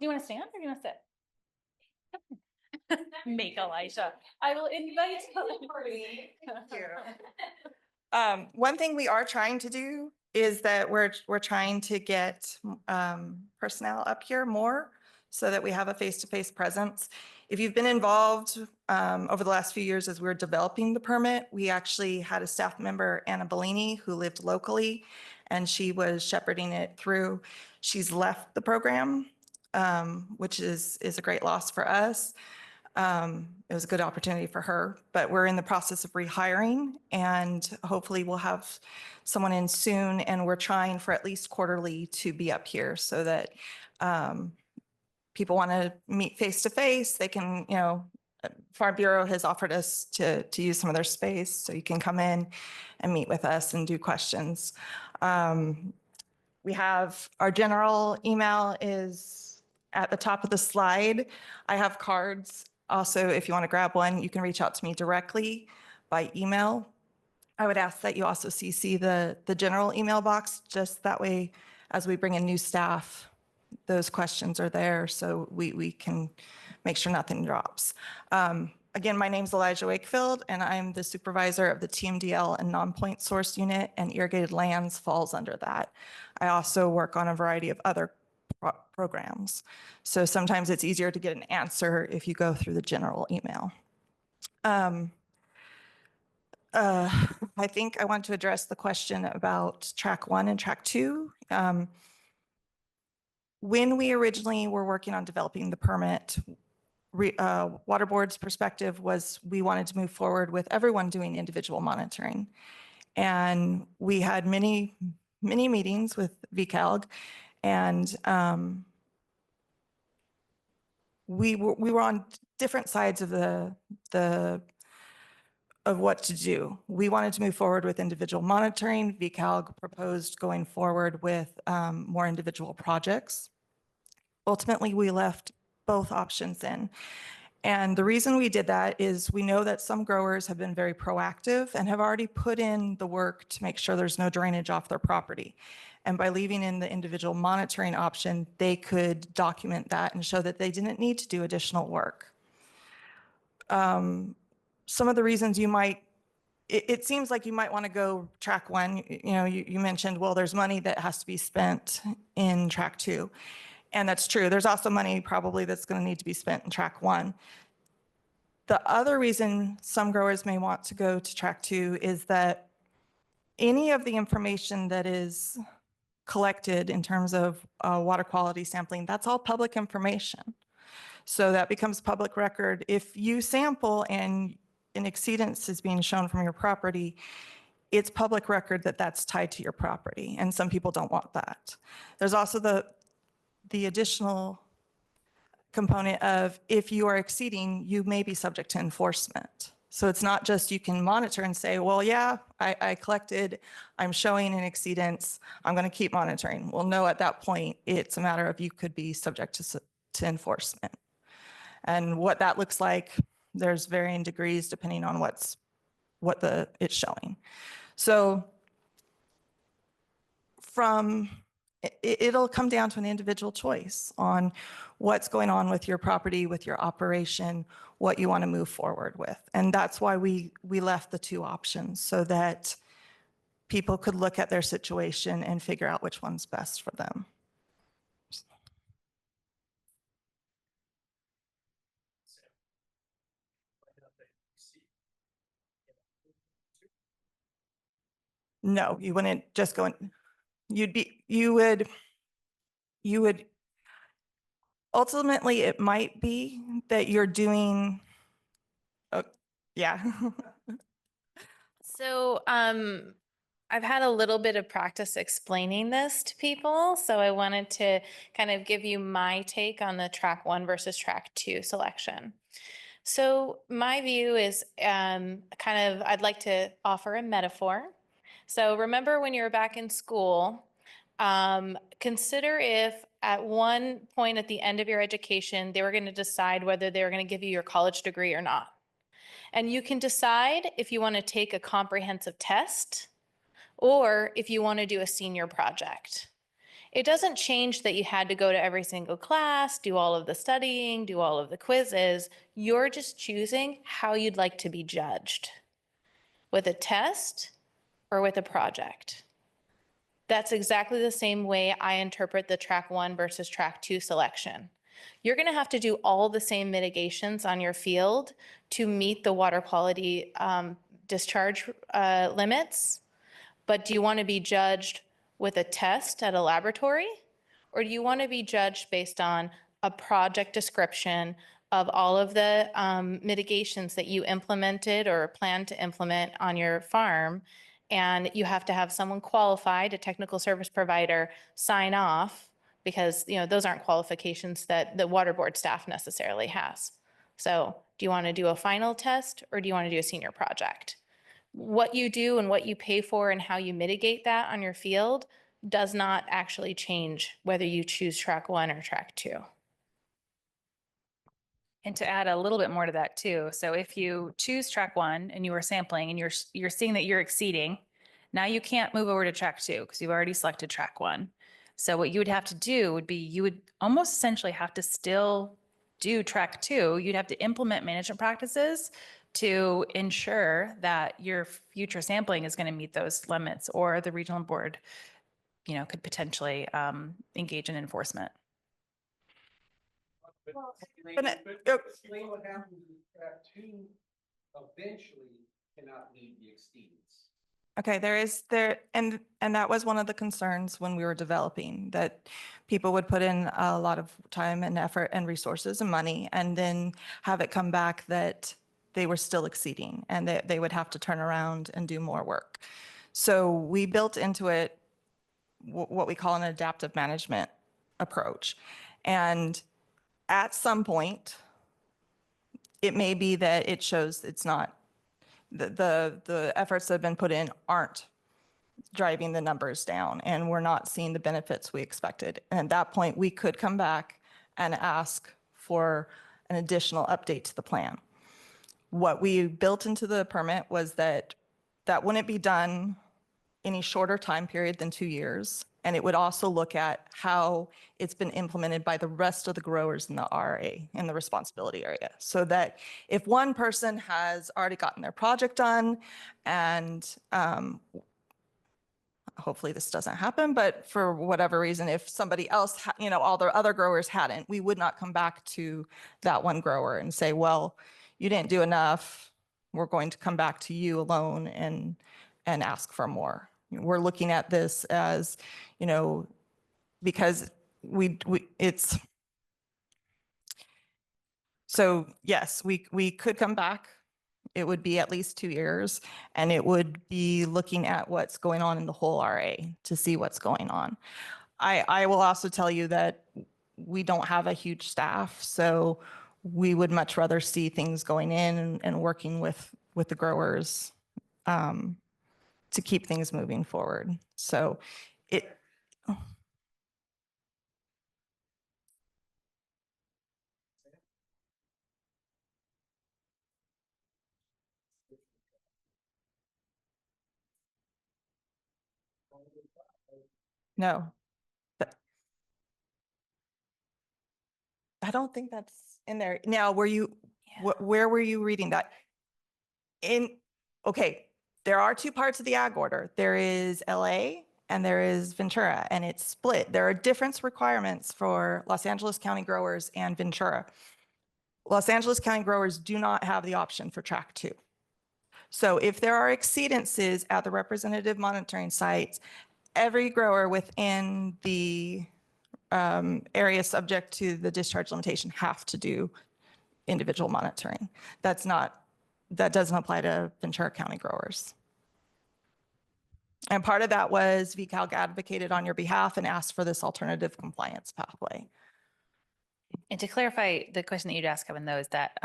Do you want to stand or do you want to sit? Make Elisha. I will invite.
One thing we are trying to do is that we're trying to get personnel up here more so that we have a face-to-face presence. If you've been involved over the last few years as we were developing the permit, we actually had a staff member, Anna Bellini, who lived locally, and she was shepherding it through. She's left the program, which is a great loss for us. It was a good opportunity for her, but we're in the process of rehiring and hopefully we'll have someone in soon. And we're trying for at least quarterly to be up here so that people want to meet face to face. They can, Farm Bureau has offered us to use some of their space so you can come in and meet with us and do questions. We have our general email is at the top of the slide. I have cards. Also, if you want to grab one, you can reach out to me directly by email. I would ask that you also CC the general email box, just that way, as we bring in new staff, those questions are there so we can make sure nothing drops. Again, my name is Elijah Wakefield, and I'm the supervisor of the TMDL and non-point source unit, and irrigated lands falls under that. I also work on a variety of other programs. So sometimes it's easier to get an answer if you go through the general email. I think I want to address the question about track 1 and track 2. When we originally were working on developing the permit, Water Board's perspective was we wanted to move forward with everyone doing individual monitoring. And we had many meetings with VCALG, and we were on different sides of of what to do. We wanted to move forward with individual monitoring. VCALG proposed going forward with more individual projects. Ultimately, we left both options in. And the reason we did that is we know that some growers have been very proactive and have already put in the work to make sure there's no drainage off their property. And by leaving in the individual monitoring option, they could document that and show that they didn't need to do additional work. Some of the reasons you might, it seems like you might want to go track 1. You mentioned, well, there's money that has to be spent in track 2. And that's true. There's also money probably that's going to need to be spent in track 1. The other reason some growers may want to go to track 2 is that any of the information that is collected in terms of water quality sampling, that's all public information. So that becomes public record. If you sample and an exceedance is being shown from your property, it's public record that that's tied to your property. And some people don't want that. There's also the additional component of if you are exceeding, you may be subject to enforcement. So it's not just you can monitor and say, well, yeah, I collected, I'm showing an exceedance, I'm going to keep monitoring. Well, no, at that point, it's a matter of you could be subject to enforcement. And what that looks like, there's varying degrees depending on what it's showing. So it'll come down to an individual choice on what's going on with your property, with your operation, what you want to move forward with. And that's why we left the 2 options so that people could look at their situation and figure out which one's best for them. No, you wouldn't just go in. You would, ultimately, it might be that you're doing, oh, yeah.
So, I've had a little bit of practice explaining this to people, so I wanted to kind of give you my take on the track 1 versus track 2 selection. So my view is I'd like to offer a metaphor. So remember when you were back in school, consider if at one point at the end of your education, they were going to decide whether they were going to give you your college degree or not. And you can decide if you want to take a comprehensive test or if you want to do a senior project. It doesn't change that you had to go to every single class, do all of the studying, do all of the quizzes. You're just choosing how you'd like to be judged, with a test or with a project. That's exactly the same way I interpret the track 1 versus track 2 selection. You're going to have to do all the same mitigations on your field to meet the water quality discharge limits. But do you want to be judged with a test at a laboratory? Or do you want to be judged based on a project description of all of the mitigations that you implemented or plan to implement on your farm? And you have to have someone qualified, a technical service provider, sign off, because those aren't qualifications that the water board staff necessarily has. So do you want to do a final test or do you want to do a senior project? What you do and what you pay for and how you mitigate that on your field does not actually change whether you choose track 1 or track 2. And to add a little bit more to that too, so if you choose track 1 and you are sampling and you're seeing that you're exceeding, now you can't move over to track 2 because you've already selected track 1. So what you would have to do would be you would almost essentially have to still do track 2. You'd have to implement management practices to ensure that your future sampling is going to meet those limits, or the regional board, could potentially engage in enforcement.
But
Explain what happens in track 2 eventually cannot meet the exceedance.
Okay, and that was one of the concerns when we were developing, that people would put in a lot of time and effort and resources and money and then have it come back that they were still exceeding and that they would have to turn around and do more work. So we built into it what we call an adaptive management approach. And at some point, it may be that it shows it's not, the efforts that have been put in aren't driving the numbers down and we're not seeing the benefits we expected. And at that point, we could come back and ask for an additional update to the plan. What we built into the permit was that wouldn't be done any shorter time period than 2 years. And it would also look at how it's been implemented by the rest of the growers in the RA, in the responsibility area. So that if one person has already gotten their project done and hopefully this doesn't happen, but for whatever reason, if somebody else, all the other growers hadn't, we would not come back to that one grower and say, well, you didn't do enough. We're going to come back to you alone and ask for more. We're looking at this as, because it's, so yes, we could come back. It would be at least 2 years, and it would be looking at what's going on in the whole RA to see what's going on. I will also tell you that we don't have a huge staff, so we would much rather see things going in and working with the growers to keep things moving forward. So it. No, I don't think that's in there. Now, where were you reading that? Okay, there are two parts of the ag order. There is LA and there is Ventura, and it's split. There are different requirements for Los Angeles County growers and Ventura. Los Angeles County growers do not have the option for track 2. So if there are exceedances at the representative monitoring sites, every grower within the area subject to the discharge limitation have to do individual monitoring. That doesn't apply to Ventura County growers. And part of that was VCALG advocated on your behalf and asked for this alternative compliance pathway.
And to clarify the question that you'd ask, Kevin, though, is that,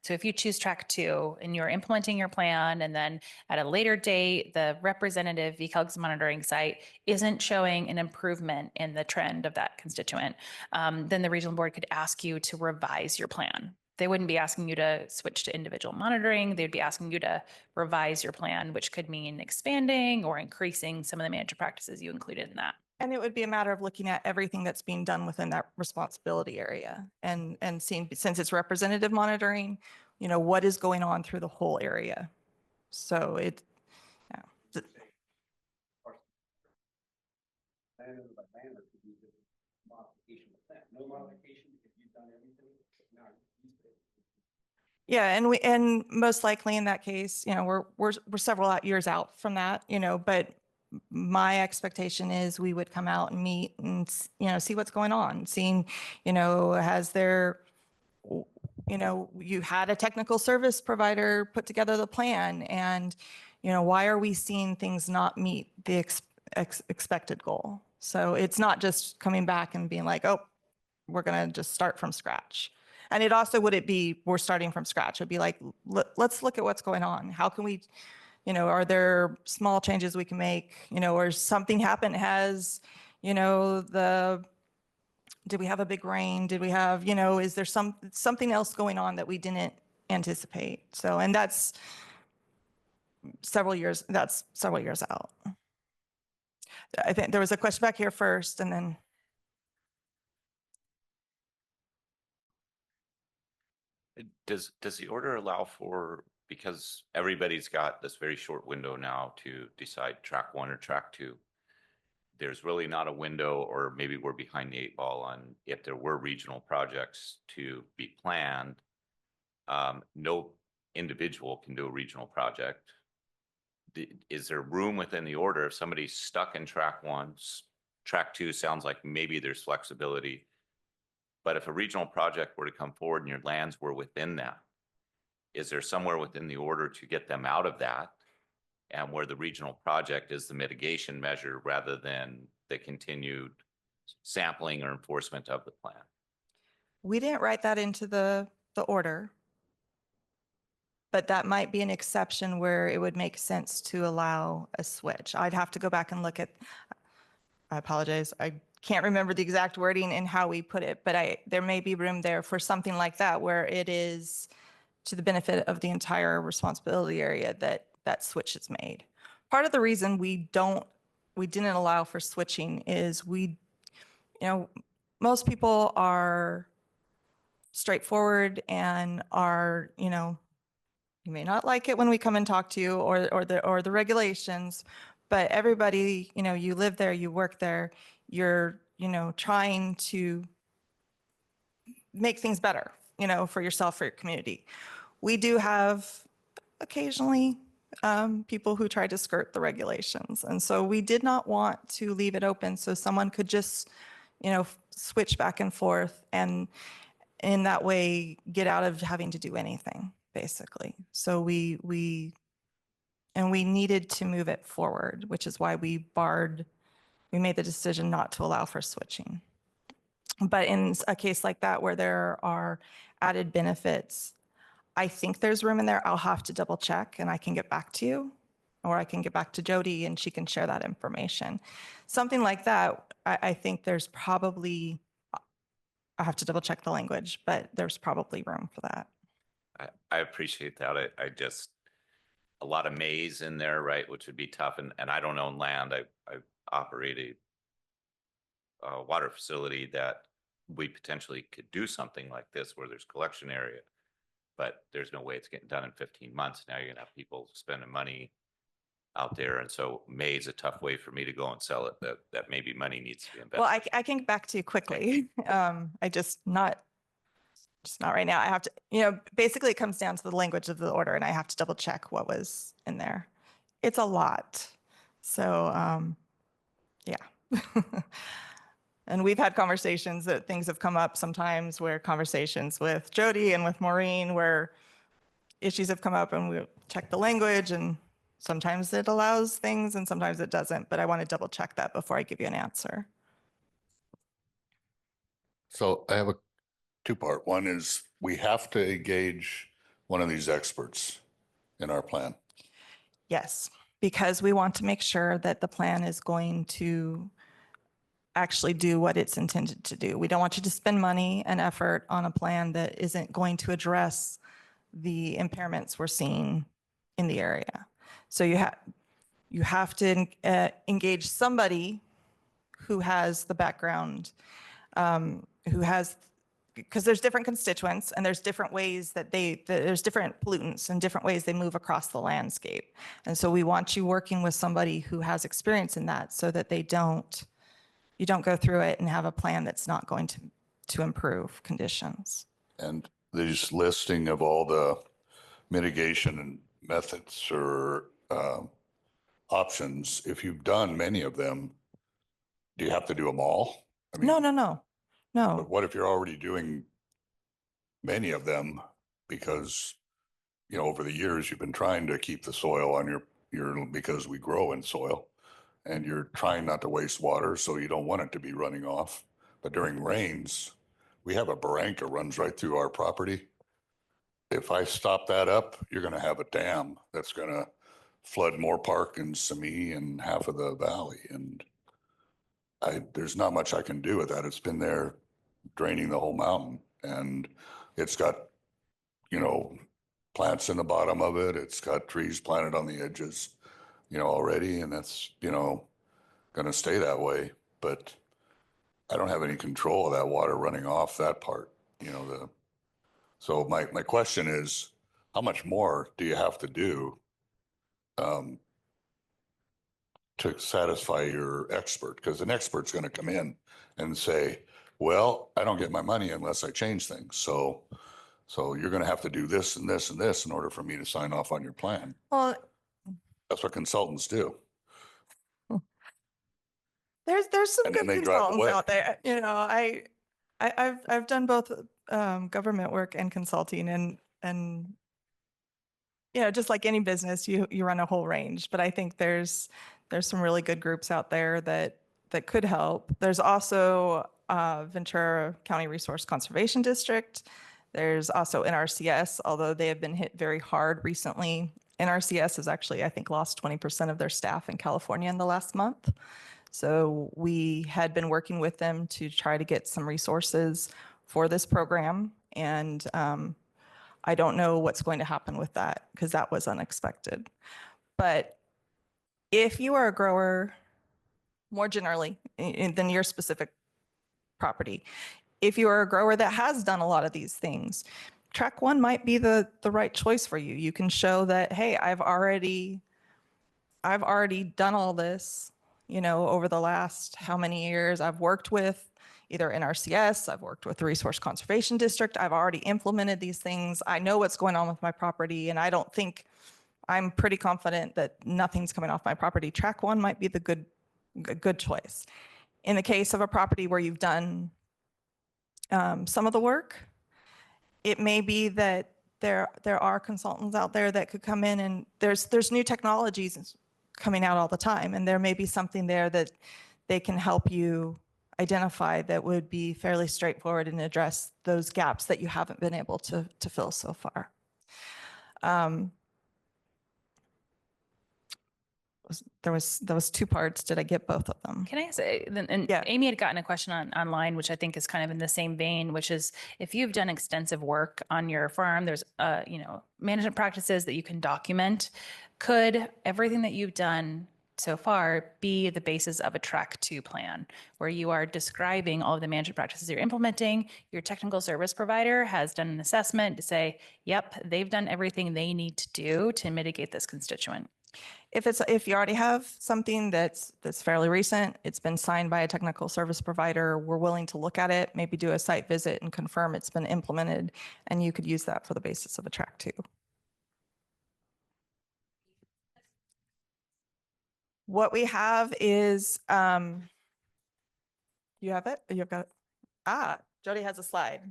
so if you choose track 2 and you're implementing your plan, and then at a later date, the representative VCALG's monitoring site isn't showing an improvement in the trend of that constituent, then the regional board could ask you to revise your plan. They wouldn't be asking you to switch to individual monitoring. They'd be asking you to revise your plan, which could mean expanding or increasing some of the management practices you included in that.
And it would be a matter of looking at everything that's being done within that responsibility area and seeing, since it's representative monitoring, what is going on through the whole area. So it, yeah.
Plan by plan, or could you do modification of plan? No modification if you've done everything. Now you say.
Yeah, and most likely in that case, we're several years out from that, but my expectation is we would come out and meet and, see what's going on, seeing, has there, you had a technical service provider put together the plan, and, why are we seeing things not meet the expected goal? So it's not just coming back and being like, oh, we're going to just start from scratch. And it also wouldn't be, we're starting from scratch. It'd be like, let's look at what's going on. How can we, are there small changes we can make, or something happened, did we have a big rain? Did we have, is there something else going on that we didn't anticipate? So, and that's several years out. I think there was a question back here first, and then.
Does the order allow for, because everybody's got this very short window now to decide track 1 or track 2, there's really not a window, or maybe we're behind the 8 ball on if there were regional projects to be planned. No individual can do a regional project. Is there room within the order if somebody's stuck in track 1? Track 2 sounds like maybe there's flexibility. But if a regional project were to come forward and your lands were within that, is there somewhere within the order to get them out of that, and where the regional project is the mitigation measure rather than the continued sampling or enforcement of the plan?
We didn't write that into the order, but that might be an exception where it would make sense to allow a switch. I'd have to go back and look at, I apologize, I can't remember the exact wording and how we put it, but there may be room there for something like that where it is to the benefit of the entire responsibility area that switch is made. Part of the reason we didn't allow for switching is most people are straightforward and are, you may not like it when we come and talk to you or the regulations, but everybody, you live there, you work there, you're, trying to make things better, for yourself, for your community. We do have occasionally people who try to skirt the regulations. And so we did not want to leave it open so someone could just, switch back and forth and in that way get out of having to do anything, basically. So we needed to move it forward, which is why we made the decision not to allow for switching. But in a case like that where there are added benefits, I think there's room in there. I'll have to double check and I can get back to you, or I can get back to Jody and she can share that information. Something like that, I think there's probably, I have to double check the language, but there's probably room for that.
I appreciate that. I just, a lot of maze in there, right, which would be tough. And I don't own land. I operate a water facility that we potentially could do something like this where there's collection area, but there's no way it's getting done in 15 months. Now you're gonna have people spending money out there. And so May is a tough way for me to go and sell it, that maybe money needs to be invested.
Well, I can get back to you quickly. I just not right now. I have to, basically it comes down to the language of the order and I have to double check what was in there. It's a lot. So, yeah. And we've had conversations that things have come up sometimes where conversations with Jody and with Maureen where issues have come up and we check the language and sometimes it allows things and sometimes it doesn't, but I want to double check that before I give you an answer.
So I have a two-part. One is we have to engage one of these experts in our plan.
Yes, because we want to make sure that the plan is going to actually do what it's intended to do. We don't want you to spend money and effort on a plan that isn't going to address the impairments we're seeing in the area. So you have to engage somebody who has the background, because there's different constituents and there's different ways that there's different pollutants and different ways they move across the landscape. And so we want you working with somebody who has experience in that so that you don't go through it and have a plan that's not going to improve conditions.
And these listing of all the mitigation and methods or options, if you've done many of them, do you have to do them all? I mean,
No.
but what if you're already doing many of them because, over the years you've been trying to keep the soil on your because we grow in soil and you're trying not to waste water, so you don't want it to be running off. But during rains, we have a barranca runs right through our property. If I stop that up, you're going to have a dam that's going to flood Moore Park and Simi and half of the valley. And there's not much I can do with that. It's been there draining the whole mountain and it's got, plants in the bottom of it. It's got trees planted on the edges, already. And that's, going to stay that way. But I don't have any control of that water running off that part, so my question is, how much more do you have to do to satisfy your expert? Because an expert's going to come in and say, well, I don't get my money unless I change things. So you're going to have to do this and this and this in order for me to sign off on your plan.
Well,
That's what consultants do.
there's some
And then
good
they drive
consultants
away.
out there. I've done both government work and consulting and just like any business, you run a whole range. But I think there's some really good groups out there that could help. There's also Ventura County Resource Conservation District. There's also NRCS, although they have been hit very hard recently. NRCS has actually, I think, lost 20% of their staff in California in the last month. So we had been working with them to try to get some resources for this program. And I don't know what's going to happen with that because that was unexpected. But if you are a grower, more generally than your specific property, if you are a grower that has done a lot of these things, track one might be the right choice for you. You can show that, hey, I've already done all this, over the last how many years. I've worked with either NRCS, I've worked with the Resource Conservation District. I've already implemented these things. I know what's going on with my property, and I'm pretty confident that nothing's coming off my property. Track one might be the good choice. In the case of a property where you've done some of the work, it may be that there are consultants out there that could come in, and there's new technologies coming out all the time, and there may be something there that they can help you identify that would be fairly straightforward and address those gaps that you haven't been able to fill so far. There was two parts. Did I get both of them?
Can I say, and
Yeah.
Amy had gotten a question online, which I think is kind of in the same vein, which is if you've done extensive work on your farm, there's, management practices that you can document. Could everything that you've done so far be the basis of a track 2 plan where you are describing all of the management practices you're implementing? Your technical service provider has done an assessment to say, yep, they've done everything they need to do to mitigate this constituent.
If you already have something that's fairly recent, it's been signed by a technical service provider, we're willing to look at it, maybe do a site visit and confirm it's been implemented, and you could use that for the basis of a track 2. What we have is, you have it? You've got it? Jody has a slide.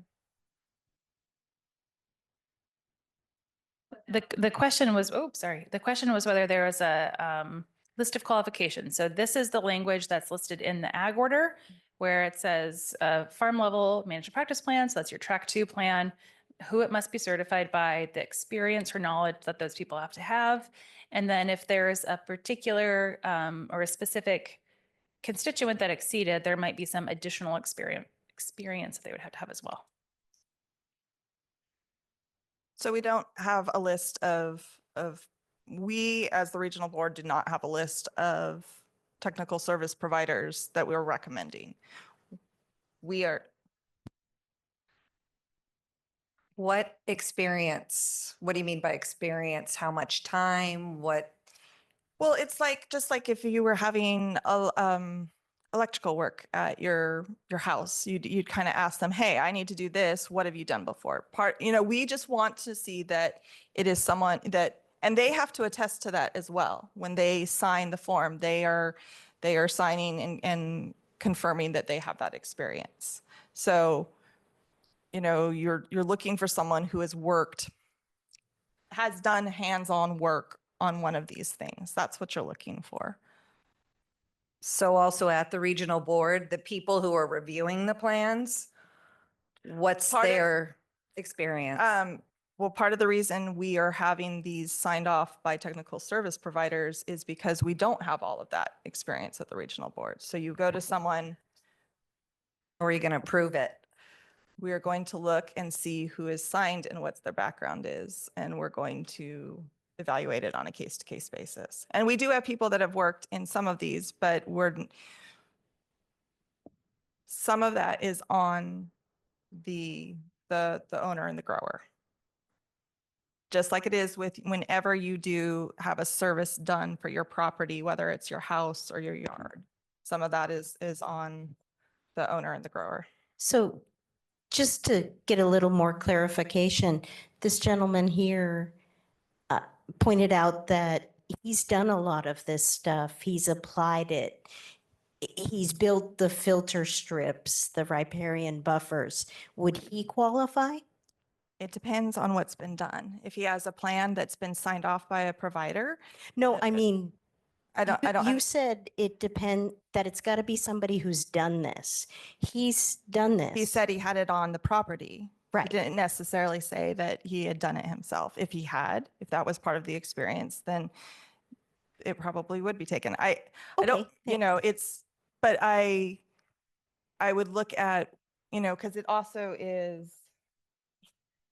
The question was, the question was whether there was a list of qualifications. So this is the language that's listed in the ag order where it says farm level management practice plan. So that's your track 2 plan, who it must be certified by, the experience or knowledge that those people have to have. And then if there's a particular or a specific constituent that exceeded, there might be some additional experience that they would have to have as well.
So we don't have a list we as the regional board do not have a list of technical service providers that we're recommending.
What experience? What do you mean by experience? How much time? What?
Well, it's like, just like if you were having electrical work at your house, you'd kind of ask them, hey, I need to do this. What have you done before? We just want to see that it is someone that, and they have to attest to that as well. When they sign the form, they are signing and confirming that they have that experience. So, you're looking for someone who has done hands-on work on one of these things. That's what you're looking for.
So also at the regional board, the people who are reviewing the plans, what's their experience?
Well, part of the reason we are having these signed off by technical service providers is because we don't have all of that experience at the regional board. So you go to someone.
Or are you going to approve it?
We are going to look and see who is signed and what their background is, and we're going to evaluate it on a case-to-case basis. And we do have people that have worked in some of these, but some of that is on the owner and the grower. Just like it is with whenever you do have a service done for your property, whether it's your house or your yard, some of that is on the owner and the grower.
So just to get a little more clarification, this gentleman here pointed out that he's done a lot of this stuff. He's applied it. He's built the filter strips, the riparian buffers. Would he qualify?
It depends on what's been done. If he has a plan that's been signed off by a provider.
No, I mean,
I don't.
You said that it's got to be somebody who's done this. He's done this.
He said he had it on the property.
Right.
He didn't necessarily say that he had done it himself. If that was part of the experience, then it probably would be taken. I don't, but I would look at, because it also is,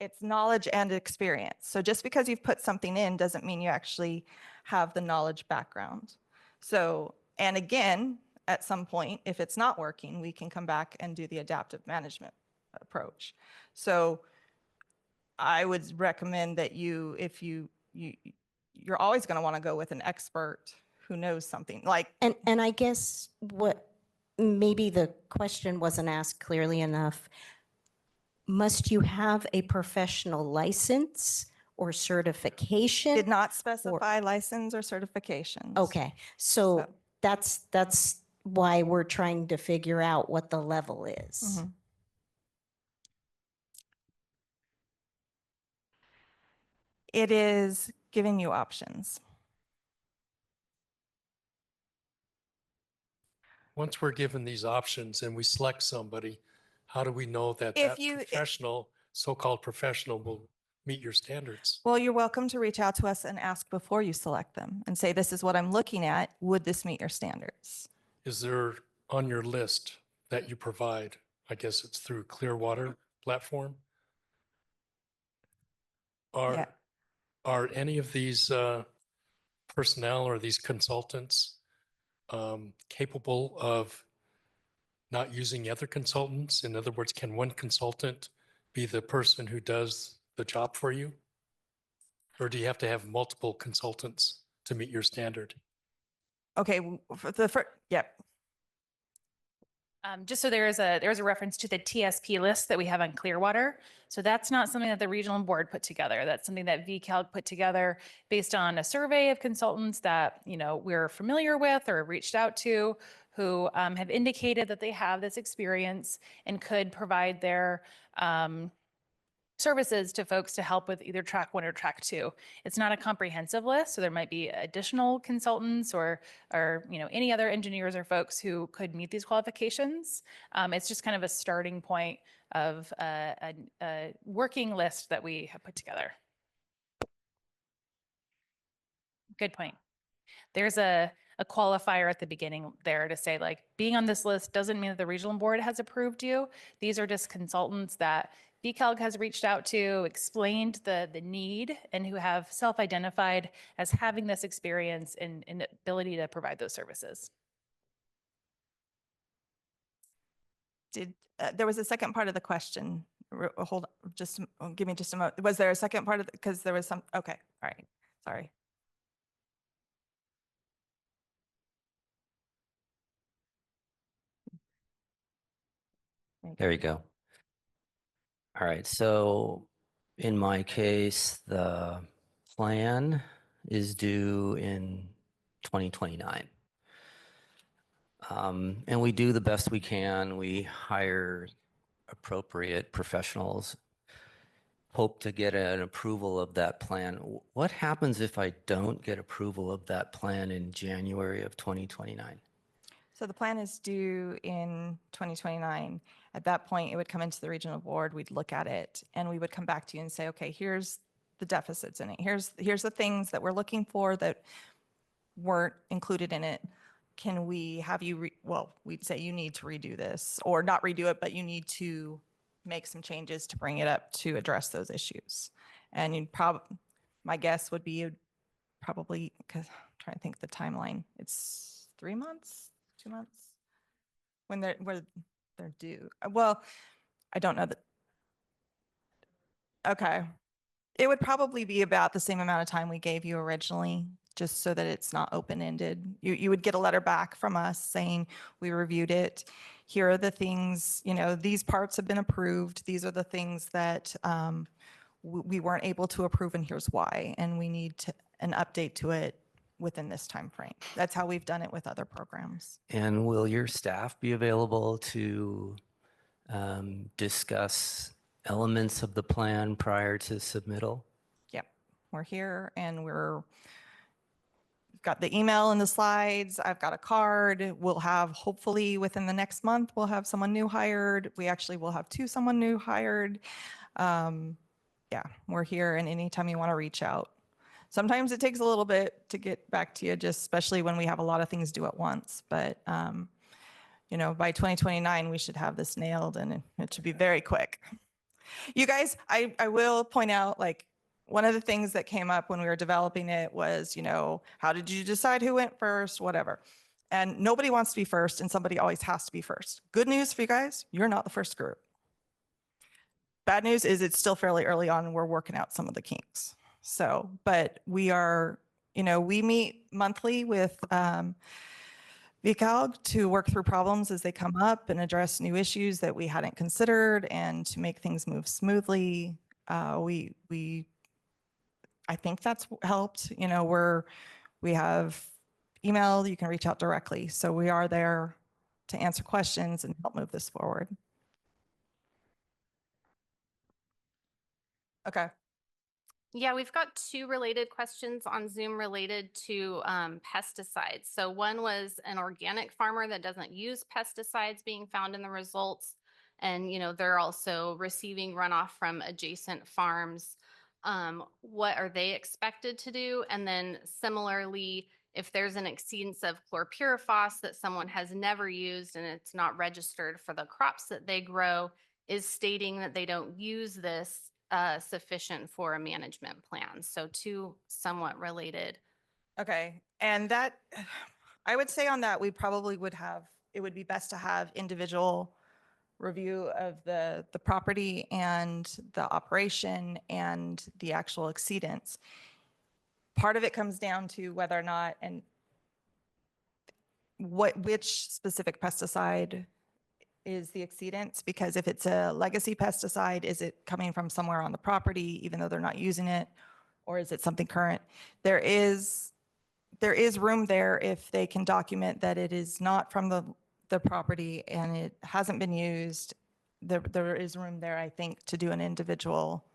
it's knowledge and experience. So just because you've put something in doesn't mean you actually have the knowledge background. So, and again, at some point, if it's not working, we can come back and do the adaptive management approach. So I would recommend that you're always going to want to go with an expert who knows something like.
And I guess maybe the question wasn't asked clearly enough. Must you have a professional license or certification?
Did not specify license or certifications.
Okay, so that's why we're trying to figure out what the level is.
Mm-hmm. It is giving you options.
Once we're given these options and we select somebody, how do we know that so-called professional will meet your standards?
Well, you're welcome to reach out to us and ask before you select them and say, this is what I'm looking at. Would this meet your standards?
Is there on your list that you provide, I guess it's through Clearwater platform? Are any of these personnel or these consultants capable of not using other consultants? In other words, can one consultant be the person who does the job for you? Or do you have to have multiple consultants to meet your standard.
Okay, for the first, yep.
Just so there is a reference to the TSP list that we have on Clearwater. So that's not something that the regional board put together. That's something that VCALG put together based on a survey of consultants that, you know, we're familiar with or reached out to who have indicated that they have this experience and could provide their services to folks to help with either track 1 or track 2. It's not a comprehensive list, so there might be additional consultants or you know, any other engineers or folks who could meet these qualifications. It's just kind of a starting point of a working list that we have put together. Good point. There's a qualifier at the beginning there to say, like, being on this list doesn't mean that the regional board has approved you. These are just consultants that VCALG has reached out to, explained the need, and who have self-identified as having this experience and ability to provide those services.
There was a second part of the question. Hold on, just give me just a moment. Was there a second part of, because there was some, okay, all right, sorry.
There you go. All right, so in my case, the plan is due in 2029. And we do the best we can. We hire appropriate professionals, hope to get an approval of that plan. What happens if I don't get approval of that plan in January of 2029?
So the plan is due in 2029. At that point, it would come into the regional board, we'd look at it, and we would come back to you and say, okay, here's the deficits in it. Here's the things that we're looking for that weren't included in it. Can we have you, well, we'd say you need to redo this, or not redo it, but you need to make some changes to bring it up to address those issues. And you'd my guess would be you'd probably, because I'm trying to think the timeline, it's 3 months, 2 months? When they're due. Well, I don't know that. Okay. It would probably be about the same amount of time we gave you originally, just so that it's not open-ended. You would get a letter back from us saying, we reviewed it. Here are the things, you know, these parts have been approved. These are the things that we weren't able to approve, and here's why. And we need an update to it within this time frame. That's how we've done it with other programs.
And will your staff be available to discuss elements of the plan prior to submittal?
Yep, we're here, and we've got the email and the slides. I've got a card. We'll have, hopefully within the next month, we'll have someone new hired. We actually will have someone new hired. Yeah, we're here, and anytime you want to reach out. Sometimes it takes a little bit to get back to you, just especially when we have a lot of things due at once. But, you know, by 2029, we should have this nailed, and it should be very quick. You guys, I will point out, like, one of the things that came up when we were developing it was, you know, how did you decide who went first, whatever. And nobody wants to be first, and somebody always has to be first. Good news for you guys, you're not the first group. Bad news is it's still fairly early on, and we're working out some of the kinks. So, but we are, you know, we meet monthly with VCALG to work through problems as they come up and address new issues that we hadn't considered, and to make things move smoothly. I think that's helped. You know, we have email, you can reach out directly. So we are there to answer questions and help move this forward. Okay.
Yeah, we've got 2 related questions on Zoom related to pesticides. So one was an organic farmer that doesn't use pesticides being found in the results. And, you know, they're also receiving runoff from adjacent farms. What are they expected to do? And then similarly, if there's an exceedance of chlorpyrifos that someone has never used and it's not registered for the crops that they grow, is stating that they don't use this sufficient for a management plan. So 2 somewhat related.
Okay. And that, I would say on that, we probably would have, it would be best to have individual review of the property and the operation and the actual exceedance. part of it comes down to whether or not and which specific pesticide is the exceedance, because if it's a legacy pesticide, is it coming from somewhere on the property, even though they're not using it? Or is it something current? There is room there if they can document that it is not from the property and it hasn't been used. There is room there, I think, to do an individual,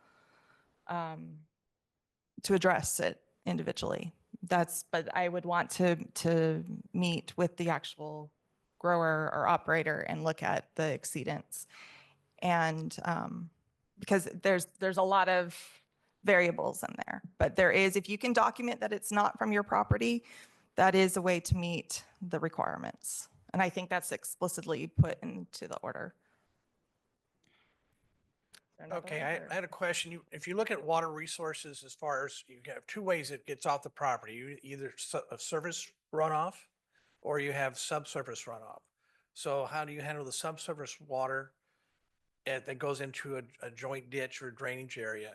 to address it individually. But I would want to meet with the actual grower or operator and look at the exceedance. And because there's a lot of variables in there, but there is, if you can document that it's not from your property, that is a way to meet the requirements. And I think that's explicitly put into the order. Is there another
Okay,
one,
I
or-
had a question. If you look at water resources, as far as you have two ways it gets off the property, you either a surface runoff or you have subsurface runoff. So how do you handle the subsurface water that goes into a joint ditch or drainage area?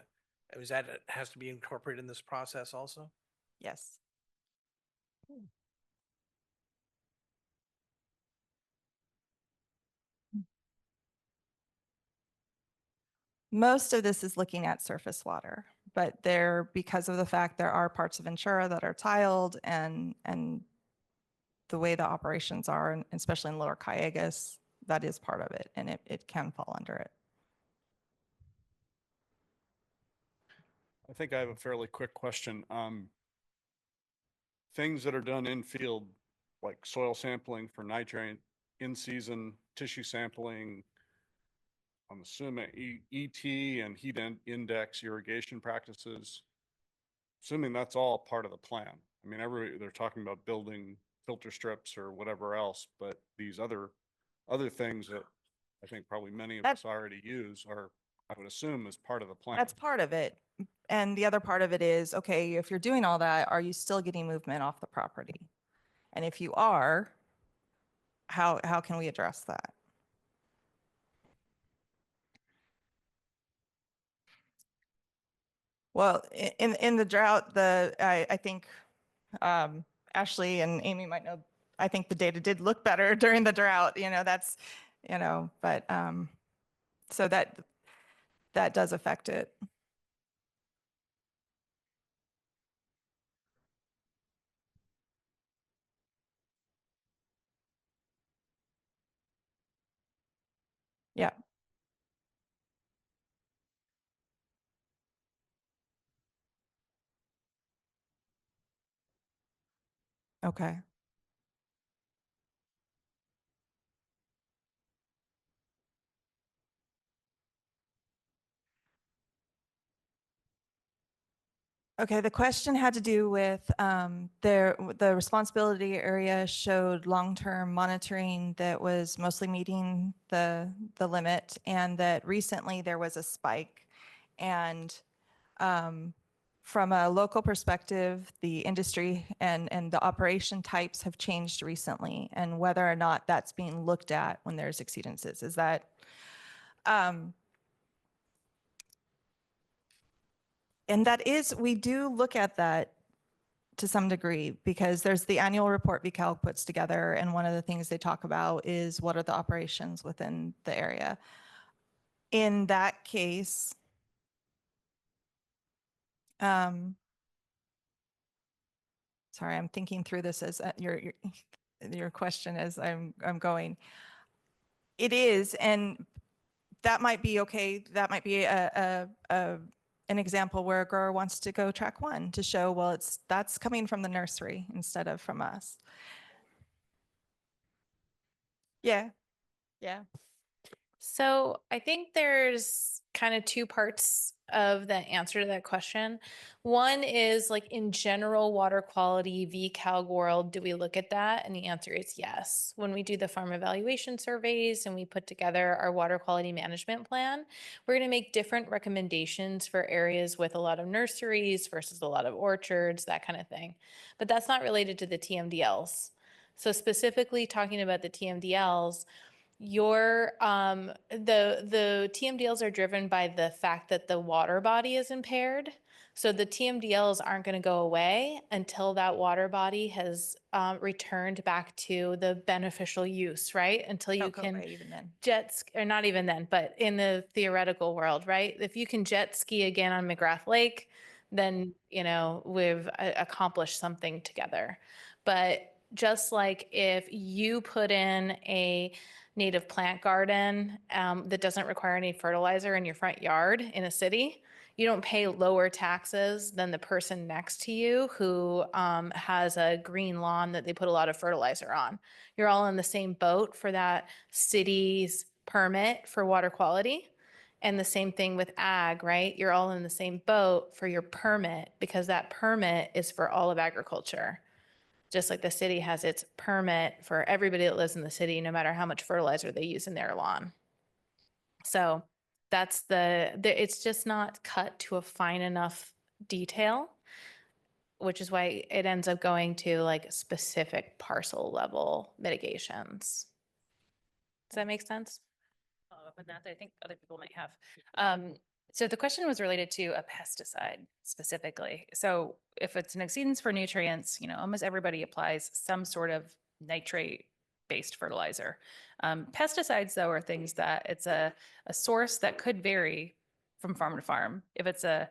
Is that has to be incorporated in this process also?
Yes. Most of this is looking at surface water, but because of the fact there are parts of Ventura that are tiled and the way the operations are, and especially in Lower Cayugas, that is part of it, and it can fall under it.
I think I have a fairly quick question. Things that are done in field, like soil sampling for nitrate, in season tissue sampling, I'm assuming ET and heat index irrigation practices. Assuming that's all part of the plan. I mean, they're talking about building filter strips or whatever else, but these other things that I think probably many of us already use are, I would assume, is part of the plan.
That's part of it. And the other part of it is, okay, if you're doing all that, are you still getting movement off the property? And if you are, how can we address that? Well, in the drought, I think Ashley and Amy might know, I think the data did look better during the drought, that's, but so that does affect it. Yeah. Okay. Okay, the question had to do with the responsibility area showed long-term monitoring that was mostly meeting the limit, and that recently there was a spike. And from a local perspective, the industry and the operation types have changed recently, and whether or not that's being looked at when there's exceedances. Is that and that is, we do look at that to some degree, because there's the annual report VCAL puts together, and one of the things they talk about is what are the operations within the area. In that case, sorry, I'm thinking through this as your question as I'm going. It is, and that might be okay. That might be an example where a grower wants to go track one to show, well, that's coming from the nursery instead of from us. Yeah, yeah.
So I think there's kind of two parts of the answer to that question. One is like in general water quality VCALG world, do we look at that? And the answer is yes. When we do the farm evaluation surveys and we put together our water quality management plan, we're going to make different recommendations for areas with a lot of nurseries versus a lot of orchards, that kind of thing. But that's not related to the TMDLs. So specifically talking about the TMDLs, the TMDLs are driven by the fact that the water body is impaired.
So the TMDLs aren't going to go away until that water body has returned back to the beneficial use, right? Until you
Don't go
can
away even then.
or not even then, but in the theoretical world, right? If you can jet ski again on McGrath Lake, then, you know, we've accomplished something together. But just like if you put in a native plant garden that doesn't require any fertilizer in your front yard in a city, you don't pay lower taxes than the person next to you who has a green lawn that they put a lot of fertilizer on. You're all in the same boat for that city's permit for water quality. And the same thing with ag, right? You're all in the same boat for your permit because that permit is for all of agriculture. Just like the city has its permit for everybody that lives in the city, no matter how much fertilizer they use in their lawn. So that's it's just not cut to a fine enough detail, which is why it ends up going to like specific parcel level mitigations. Does that make sense?
Follow up on that, I think other people might have. So the question was related to a pesticide specifically. So if it's an exceedance for nutrients, you know, almost everybody applies some sort of nitrate-based fertilizer. Pesticides, though, are things that it's a source that could vary from farm to farm. If it's a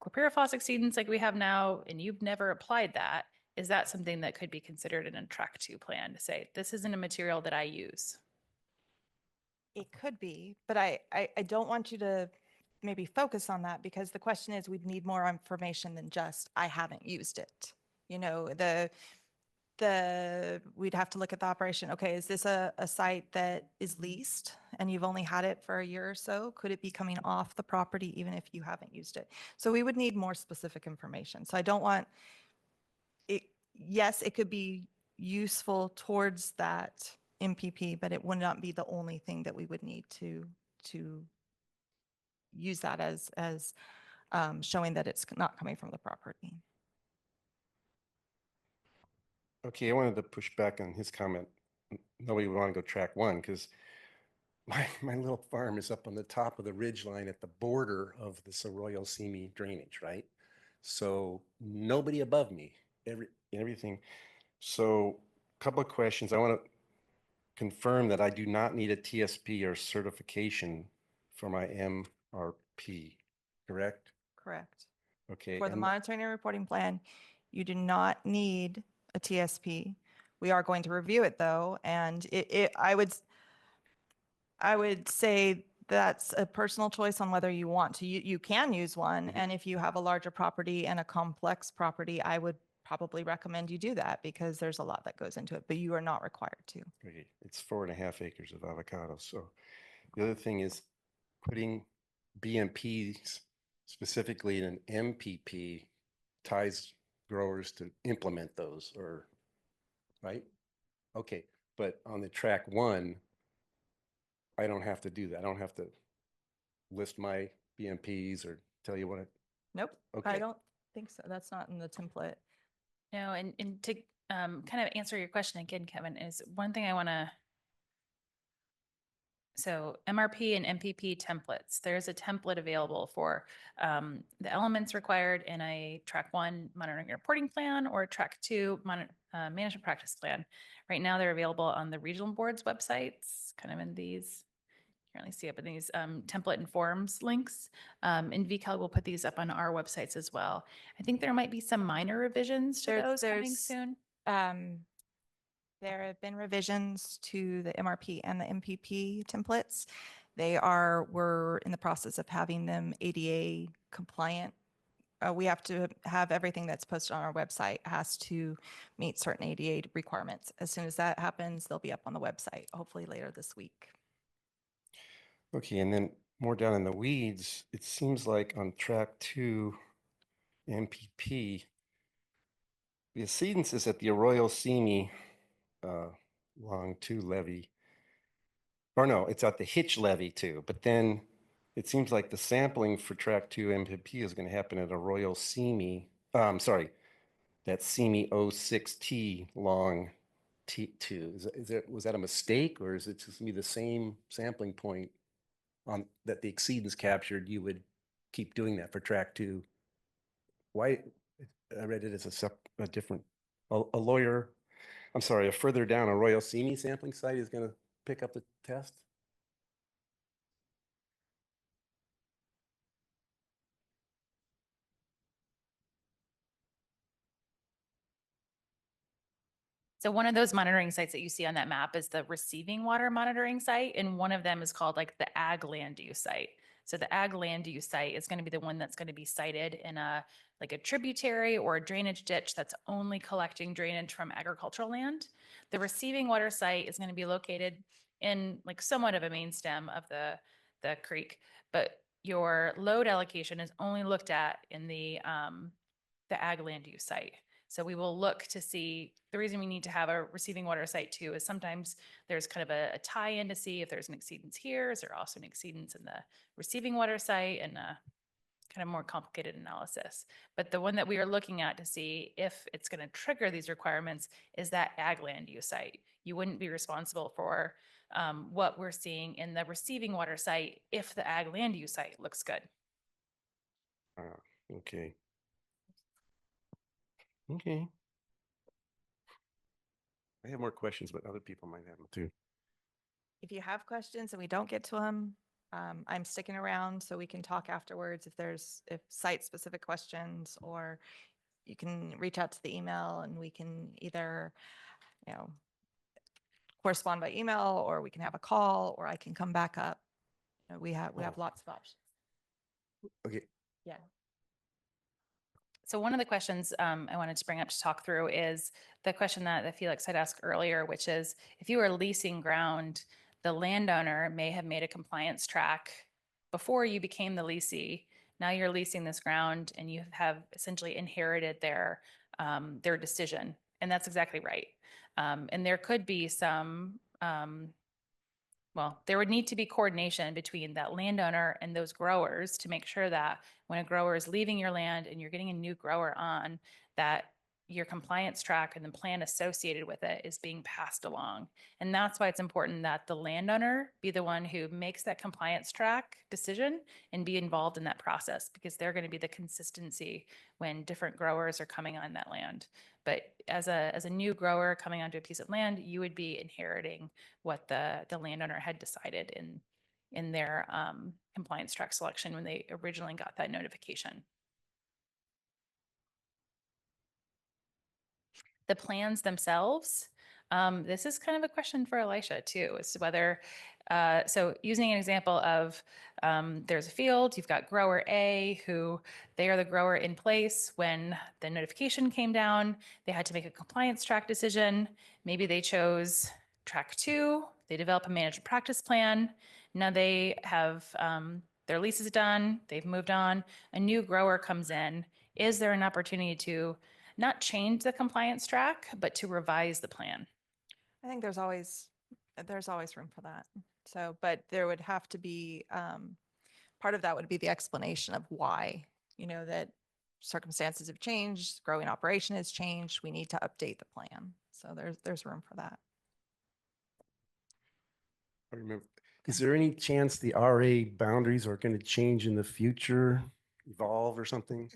chlorpyrifos exceedance like we have now, and you've never applied that, is that something that could be considered in a track 2 plan to say, this isn't a material that I use?
It could be, but I don't want you to maybe focus on that because the question is we'd need more information than just I haven't used it. You know, we'd have to look at the operation. Okay, is this a site that is leased and you've only had it for a year or so? Could it be coming off the property even if you haven't used it? So we would need more specific information. So I don't want it, yes, it could be useful towards that MPP, but it would not be the only thing that we would need to use that as showing that it's not coming from the property.
Okay, I wanted to push back on his comment. Nobody would want to go track 1 because my little farm is up on the top of the ridge line at the border of this Arroyo Simi drainage, right? So nobody above me, everything. So a couple of questions. I want to confirm that I do not need a TSP or certification for my MRP, correct?
Correct.
Okay.
For the
and
monitoring and reporting plan, you do not need a TSP. We are going to review it though, and I would say that's a personal choice on whether you want to. You can use one, and if you have a larger property and a complex property, I would probably recommend you do that because there's a lot that goes into it, but you are not required to.
Okay, it's 4.5 acres of avocado. So the other thing is putting BMPs specifically in an MPP ties growers to implement those or, right? Okay, but on the track 1, I don't have to do that. I don't have to list my BMPs or tell you what it.
Nope, I
Okay.
don't think so. That's not in the template.
No, and to kind of answer your question again, Kevin, is one thing I want to. So MRP and MPP templates, there's a template available for the elements required in a track 1 monitoring and reporting plan or track 2 management practice plan. Right now, they're available on the regional boards websites, kind of in these, you can only see it, but these template and forms links. And VCAL will put these up on our websites as well. I think there might be some minor revisions to those coming soon.
There have been revisions to the MRP and the MPP templates. We're in the process of having them ADA compliant. We have to have everything that's posted on our website has to meet certain ADA requirements. As soon as that happens, they'll be up on the website, hopefully later this week.
Okay, and then more down in the weeds, it seems like on track 2 MPP, the accedance is at the Arroyo Simi long 2 levee. Or no, it's at the Hitch levee too, but then it seems like the sampling for track 2 MPP is going to happen at Arroyo Simi. Sorry, that Simi 06T long T2. Was that a mistake or is it just going to be the same sampling point on that the exceedance captured? You would keep doing that for track 2. why, I read it as a different, a lawyer, I'm sorry, a further down, a Royal Simi sampling site is going to pick up the test?
So one of those monitoring sites that you see on that map is the receiving water monitoring site, and one of them is called like the ag land use site. So the ag land use site is going to be the one that's going to be sited in a like a tributary or a drainage ditch that's only collecting drainage from agricultural land. The receiving water site is going to be located in like somewhat of a main stem of the creek, but your load allocation is only looked at in the ag land use site. So we will look to see, the reason we need to have a receiving water site too is sometimes there's kind of a tie-in to see if there's an exceedance here. Is there also an exceedance in the receiving water site, and a kind of more complicated analysis. But the one that we are looking at to see if it's going to trigger these requirements is that ag land use site. You wouldn't be responsible for what we're seeing in the receiving water site if the ag land use site looks good.
Okay. Okay. I have more questions, but other people might have them too.
If you have questions and we don't get to them, I'm sticking around so we can talk afterwards if site-specific questions, or you can reach out to the email and we can either, correspond by email, or we can have a call, or I can come back up. We have lots of options.
Okay.
Yeah.
So one of the questions I wanted to bring up to talk through is the question that Felix had asked earlier, which is if you are leasing ground, the landowner may have made a compliance track before you became the leasee. Now you're leasing this ground and you have essentially inherited their decision. And that's exactly right. And there could be some there would need to be coordination between that landowner and those growers to make sure that when a grower is leaving your land and you're getting a new grower on, that your compliance track and the plan associated with it is being passed along. And that's why it's important that the landowner be the one who makes that compliance track decision and be involved in that process, because they're going to be the consistency when different growers are coming on that land. But as a new grower coming onto a piece of land, you would be inheriting what the landowner had decided in their compliance track selection when they originally got that notification. The plans themselves, this is kind of a question for Elisha too, as to whether, so using an example of there's a field, you've got grower A who they are the grower in place when the notification came down, they had to make a compliance track decision. Maybe they chose track 2, they develop a management practice plan. Now they have their lease is done, they've moved on, a new grower comes in. Is there an opportunity to not change the compliance track, but to revise the plan?
I think there's always room for that. So, but there would have to be, part of that would be the explanation of why, that circumstances have changed, growing operation has changed, we need to update the plan. So there's room for that.
I remember. Is there any chance the RA boundaries are going to change in the future, evolve or something?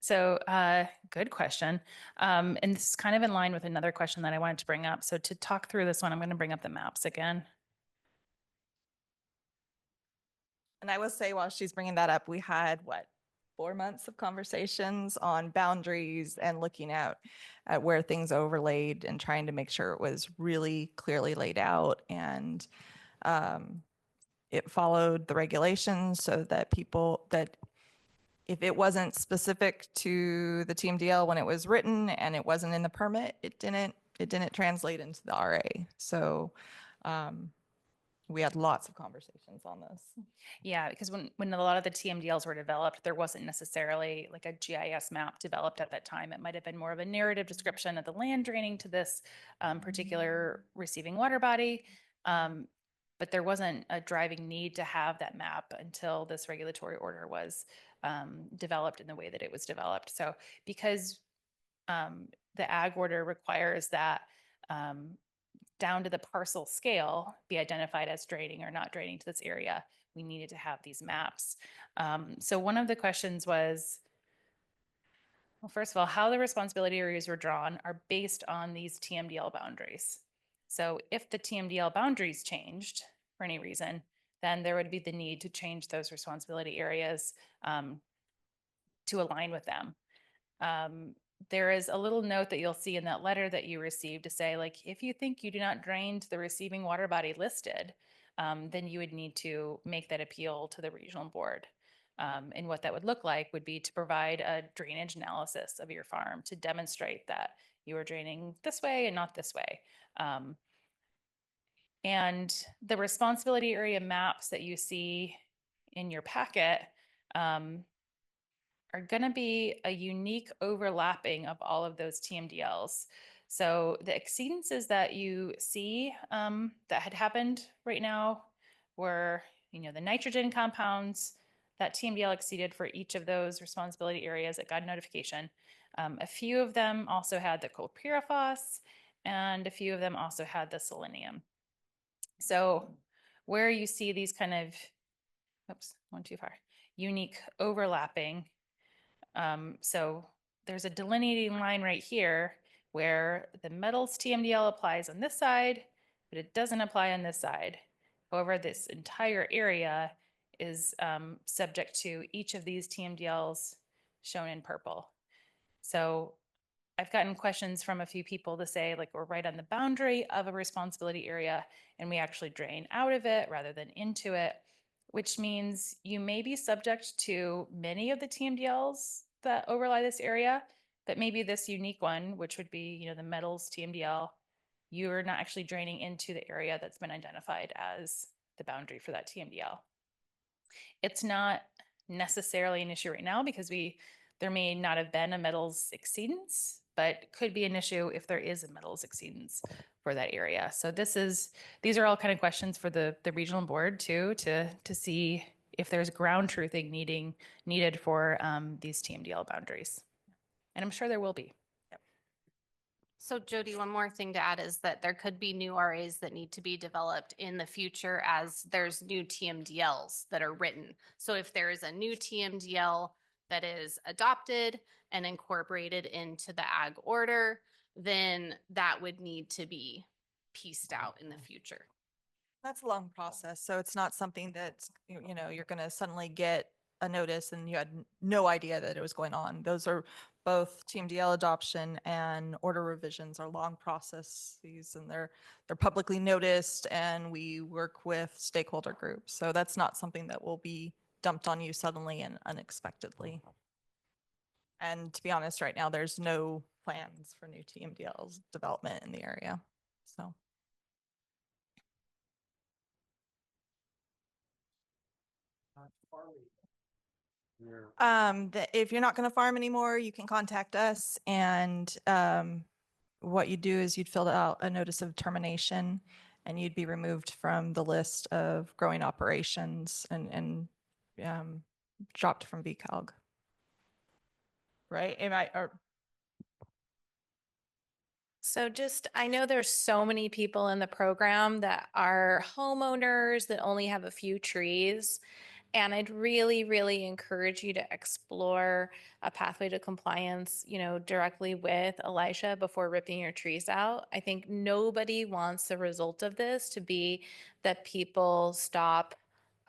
So good question. And this is kind of in line with another question that I wanted to bring up. So to talk through this one, I'm going to bring up the maps again.
And I will say, while she's bringing that up, we had 4 months of conversations on boundaries and looking at where things overlaid and trying to make sure it was really clearly laid out, and it followed the regulations so that if it wasn't specific to the TMDL when it was written and it wasn't in the permit, it didn't translate into the RA. So we had lots of conversations on this.
Yeah, because when a lot of the TMDLs were developed, there wasn't necessarily like a GIS map developed at that time. It might have been more of a narrative description of the land draining to this particular receiving water body. But there wasn't a driving need to have that map until this regulatory order was developed in the way that it was developed. So because the ag order requires that down to the parcel scale be identified as draining or not draining to this area, we needed to have these maps. So one of the questions was, well, first of all, how the responsibility areas were drawn are based on these TMDL boundaries. So if the TMDL boundaries changed for any reason, then there would be the need to change those responsibility areas to align with them. There is a little note that you'll see in that letter that you received to say, like, if you think you do not drain to the receiving water body listed, then you would need to make that appeal to the regional board. And what that would look like would be to provide a drainage analysis of your farm to demonstrate that you are draining this way and not this way. And the responsibility area maps that you see in your packet are going to be a unique overlapping of all of those TMDLs. So the exceedances that you see that had happened right now were, the nitrogen compounds that TMDL exceeded for each of those responsibility areas that got notification. A few of them also had the chlorpyrifos, and a few of them also had the selenium. So where you see these kind of, oops, one too far, unique overlapping. So there's a delineating line right here where the metals TMDL applies on this side, but it doesn't apply on this side. However, this entire area is subject to each of these TMDLs shown in purple. So I've gotten questions from a few people to say, like, we're right on the boundary of a responsibility area and we actually drain out of it rather than into it, which means you may be subject to many of the TMDLs that overlie this area, but maybe this unique one, which would be, the metals TMDL, you're not actually draining into the area that's been identified as the boundary for that TMDL. It's not necessarily an issue right now because there may not have been a metals exceedance, but could be an issue if there is a metals exceedance for that area. So these are all kind of questions for the regional board too, to see if there's ground truthing needed for these TMDL boundaries. And I'm sure there will be.
So Jody, one more thing to add is that there could be new RAs that need to be developed in the future as there's new TMDLs that are written. So if there is a new TMDL that is adopted and incorporated into the ag order, then that would need to be pieced out in the future.
That's a long process. So it's not something that, you're going to suddenly get a notice and you had no idea that it was going on. Those are both TMDL adoption and order revisions are long processes, and they're publicly noticed, and we work with stakeholder groups. So that's not something that will be dumped on you suddenly and unexpectedly. And to be honest, right now, there's no plans for new TMDLs development in the area. So. If you're not going to farm anymore, you can contact us, and what you do is you'd fill out a notice of termination and you'd be removed from the list of growing operations and dropped from VCALG. Right?
So I know there's so many people in the program that are homeowners that only have a few trees. And I'd really, really encourage you to explore a pathway to compliance, directly with Elisha before ripping your trees out. I think nobody wants the result of this to be that people stop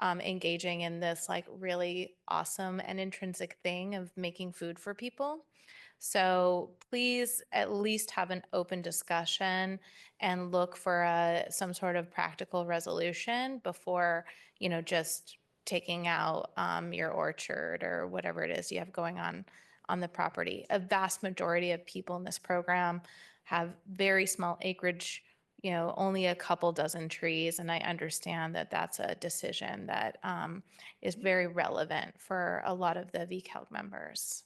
engaging in this like really awesome and intrinsic thing of making food for people. So please at least have an open discussion and look for some sort of practical resolution before, just taking out your orchard or whatever it is you have going on the property. A vast majority of people in this program have very small acreage, only a couple dozen trees. And I understand that that's a decision that is very relevant for a lot of the VCALC members.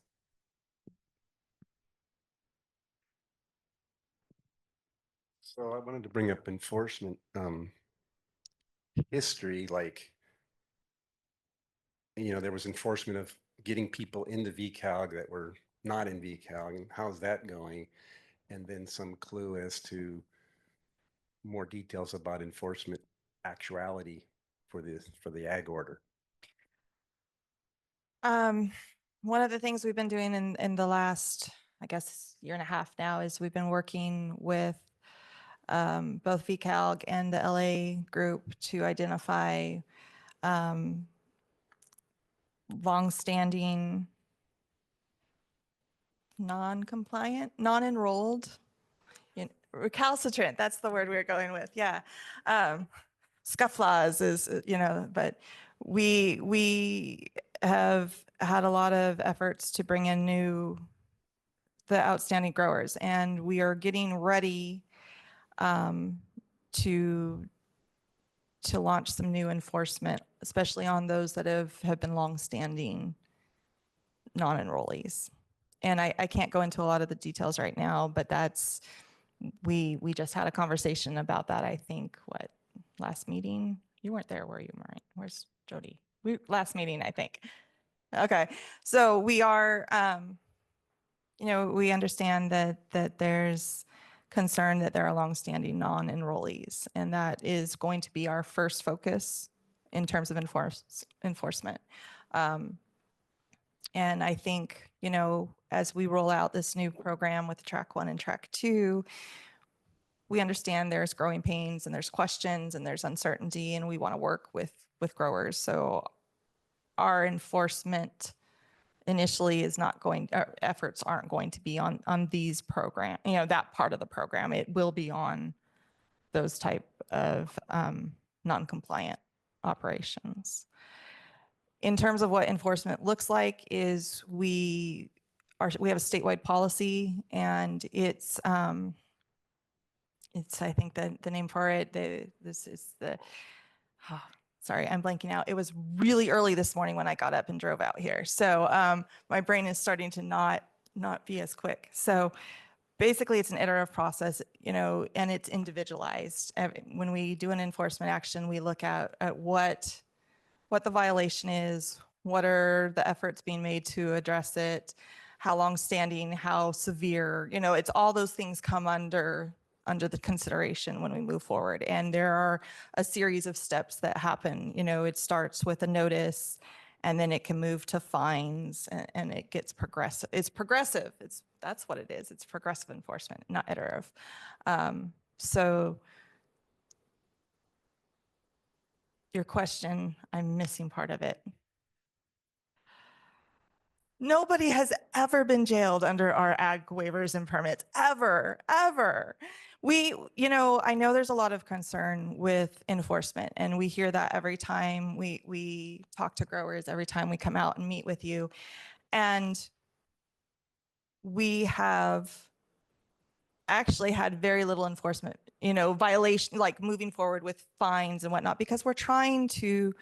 So I wanted to bring up enforcement history, like, there was enforcement of getting people into VCALG that were not in VCALG, and how's that going? And then some clue as to more details about enforcement actuality for the ag order?
One of the things we've been doing in the last, I guess, year and a half now is we've been working with both VCALG and the LA group to identify longstanding, non-compliant, non-enrolled, recalcitrant, that's the word we were going with, yeah. Scufflaws is, but we have had a lot of efforts to bring in the outstanding growers, and we are getting ready to launch some new enforcement, especially on those that have been longstanding non-enrollees. And I can't go into a lot of the details right now, but we just had a conversation about that, I think, last meeting? You weren't there, were you, Maureen? Where's Jody? Last meeting, I think. Okay, so we are, we understand that there's concern that there are longstanding non-enrollees, and that is going to be our first focus in terms of enforcement. And I think, as we roll out this new program with track 1 and track 2, we understand there's growing pains and there's questions and there's uncertainty, and we want to work with growers. So our enforcement initially is not going, our efforts aren't going to be on these program, that part of the program. It will be on those type of non-compliant operations. In terms of what enforcement looks like, is we have a statewide policy, and it's I think the name for it, this is the, sorry, I'm blanking out. It was really early this morning when I got up and drove out here. So my brain is starting to not be as quick. So basically it's an iterative process, and it's individualized. When we do an enforcement action, we look at what the violation is, what are the efforts being made to address it, how long-standing, how severe, it's all those things come under the consideration when we move forward. And there are a series of steps that happen. It starts with a notice, and then it can move to fines, and it gets progressive. It's progressive. That's what it is. It's progressive enforcement, not iterative. So your question, I'm missing part of it. Nobody has ever been jailed under our ag waivers and permits, ever. I know there's a lot of concern with enforcement, and we hear that every time we talk to growers, every time we come out and meet with you. And we have actually had very little enforcement, violation, like moving forward with fines and whatnot, because we're trying to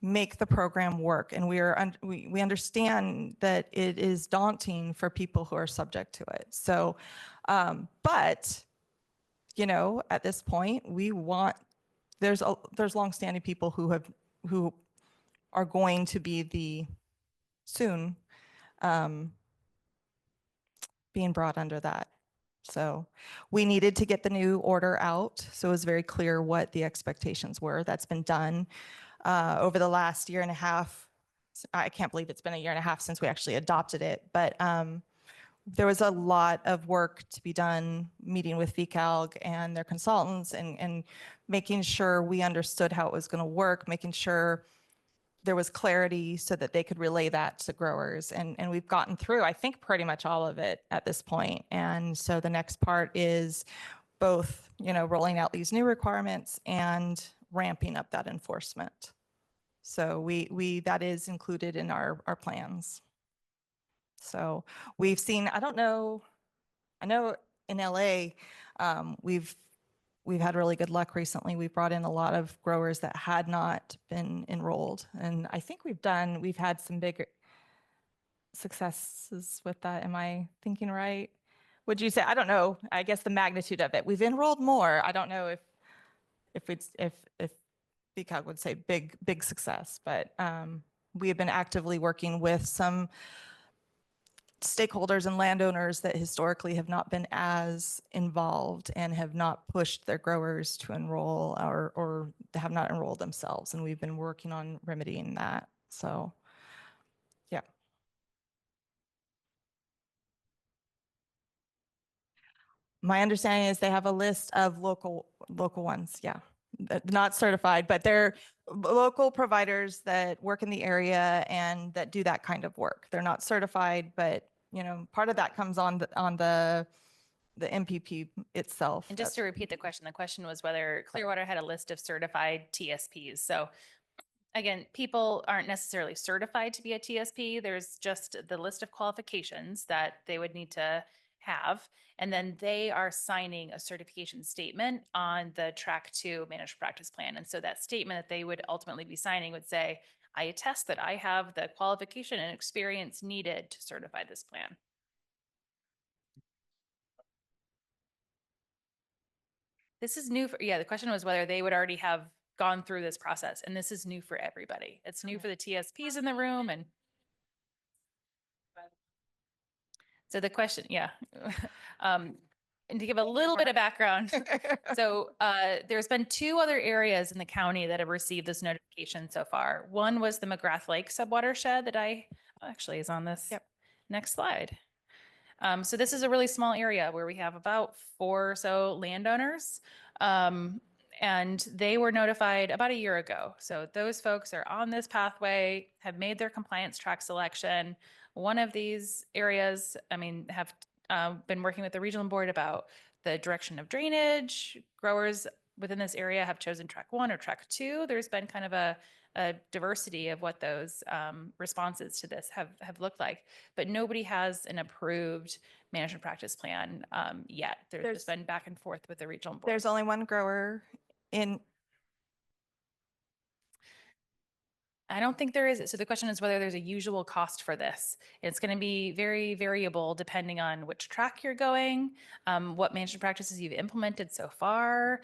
make the program work, and we understand that it is daunting for people who are subject to it. So, but at this point, there's longstanding people who are going to be soon being brought under that. So we needed to get the new order out, so it was very clear what the expectations were. That's been done. Over the last year and a half. I can't believe it's been a year and a half since we actually adopted it, but there was a lot of work to be done, meeting with VCALG and their consultants, and making sure we understood how it was going to work, making sure there was clarity so that they could relay that to growers. And we've gotten through, I think, pretty much all of it at this point. And so the next part is both, rolling out these new requirements and ramping up that enforcement. So that is included in our plans. So we've seen, I know in LA, we've had really good luck recently. We've brought in a lot of growers that had not been enrolled. And I think we've had some big successes with that. Am I thinking right? Would you say, I don't know, I guess the magnitude of it. We've enrolled more. I don't know if VCAG would say big success, but we have been actively working with some stakeholders and landowners that historically have not been as involved and have not pushed their growers to enroll or have not enrolled themselves. And we've been working on remedying that. So, yeah. My understanding is they have a list of local ones, yeah. Not certified, but they're local providers that work in the area and that do that kind of work. They're not certified, but part of that comes on the MPP itself.
And just to repeat the question was whether Clearwater had a list of certified TSPs. So again, people aren't necessarily certified to be a TSP. There's just the list of qualifications that they would need to have. And then they are signing a certification statement on the Track 2 managed practice plan. And so that statement that they would ultimately be signing would say, I attest that I have the qualification and experience needed to certify this plan. This is new for, the question was whether they would already have gone through this process, and this is new for everybody. It's new for the TSPs in the room, and so the question, and to give a little bit of background, so there's been 2 other areas in the county that have received this notification so far. One was the McGrath Lake subwatershed that actually is on this next slide. So this is a really small area where we have about 4 or so landowners. And they were notified about a year ago. So those folks are on this pathway, have made their compliance track selection. One of these areas, have been working with the regional board about the direction of drainage. Growers within this area have chosen track 1 or track 2. There's been kind of a diversity of what those responses to this have looked like, but nobody has an approved management practice plan yet. There's just been back and forth with the regional board.
There's only one grower in.
I don't think there is. So the question is whether there's a usual cost for this. It's going to be very variable depending on which track you're going, what management practices you've implemented so far,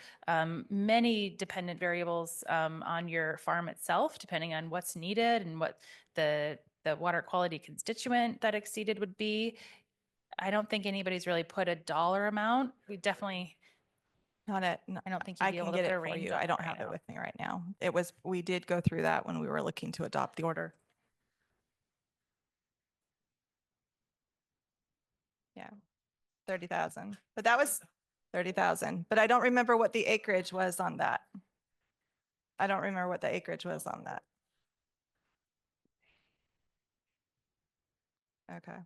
many dependent variables on your farm itself, depending on what's needed and what the water quality constituent that exceeded would be. I don't think anybody's really put a dollar amount. We definitely. I don't think you'd be able to put a range.
I don't have it with me right now. We did go through that when we were looking to adopt the order. Yeah, 30,000, but that was 30,000, but I don't remember what the acreage was on that. Okay.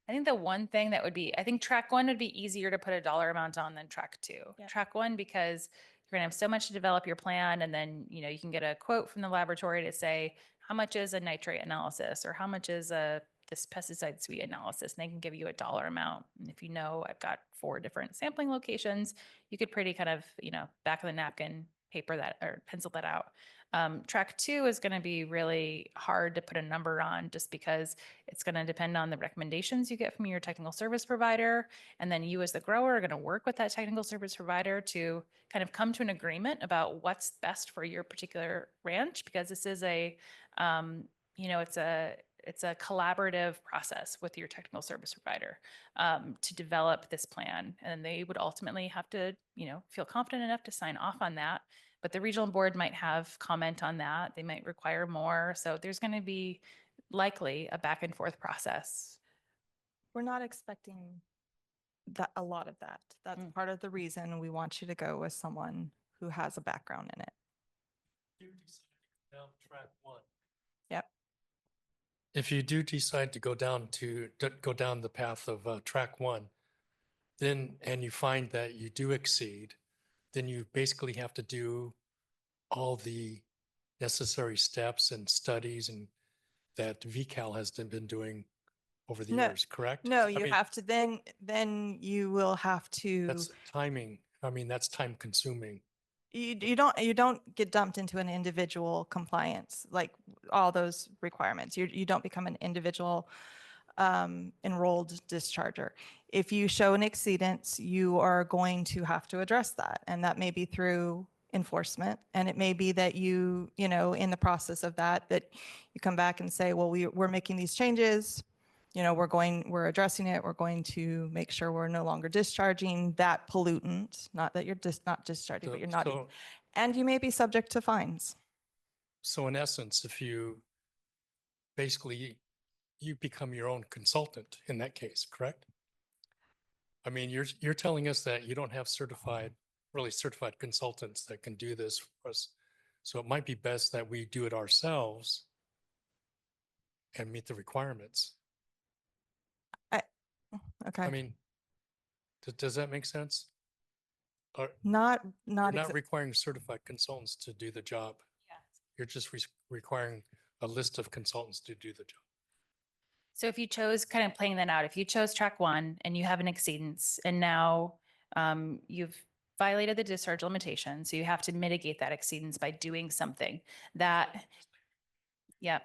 I think the one thing that would be, I think track 1 would be easier to put a dollar amount on than track 2.
Yeah.
Track 1, because you're gonna have so much to develop your plan, and then, you can get a quote from the laboratory to say, how much is a nitrate analysis, or how much is this pesticide suite analysis, and they can give you a dollar amount. And if I've got 4 different sampling locations, you could pretty kind of, back of the napkin paper that or pencil that out. Track 2 is going to be really hard to put a number on, just because it's going to depend on the recommendations you get from your technical service provider. And then you as the grower are going to work with that technical service provider to kind of come to an agreement about what's best for your particular ranch, because this is it's a collaborative process with your technical service provider to develop this plan. And they would ultimately have to, feel confident enough to sign off on that. But the regional board might have comment on that. They might require more. So there's going to be likely a back and forth process.
We're not expecting a lot of that. That's part of the reason we want you to go with someone who has a background in it.
You decide to go down track 1.
Yep.
If you do decide to go down the path of track 1, and you find that you do exceed, then you basically have to do all the necessary steps and studies and that VCAL has been doing over the years, correct?
No, you have to, then you will have to.
That's timing. That's time consuming.
You don't get dumped into an individual compliance, like all those requirements. You don't become an individual enrolled discharger. If you show an exceedance, you are going to have to address that. And that may be through enforcement. And it may be that in the process of that you come back and say, well, we're making these changes. you know, we're addressing it. We're going to make sure we're no longer discharging that pollutant, not that you're just not discharging, but you're not. And you may be subject to fines.
So in essence, if you basically, you become your own consultant in that case, correct? I mean, you're telling us that you don't have really certified consultants that can do this for us. So it might be best that we do it ourselves and meet the requirements.
Okay.
I mean, does that make sense? Or
Not
you're not requiring certified consultants to do the job.
Yeah.
You're just requiring a list of consultants to do the job.
So if you chose, kind of playing that out, if you chose track one and you have an exceedance and now you've violated the discharge limitation, so you have to mitigate that exceedance by doing something that, yeah.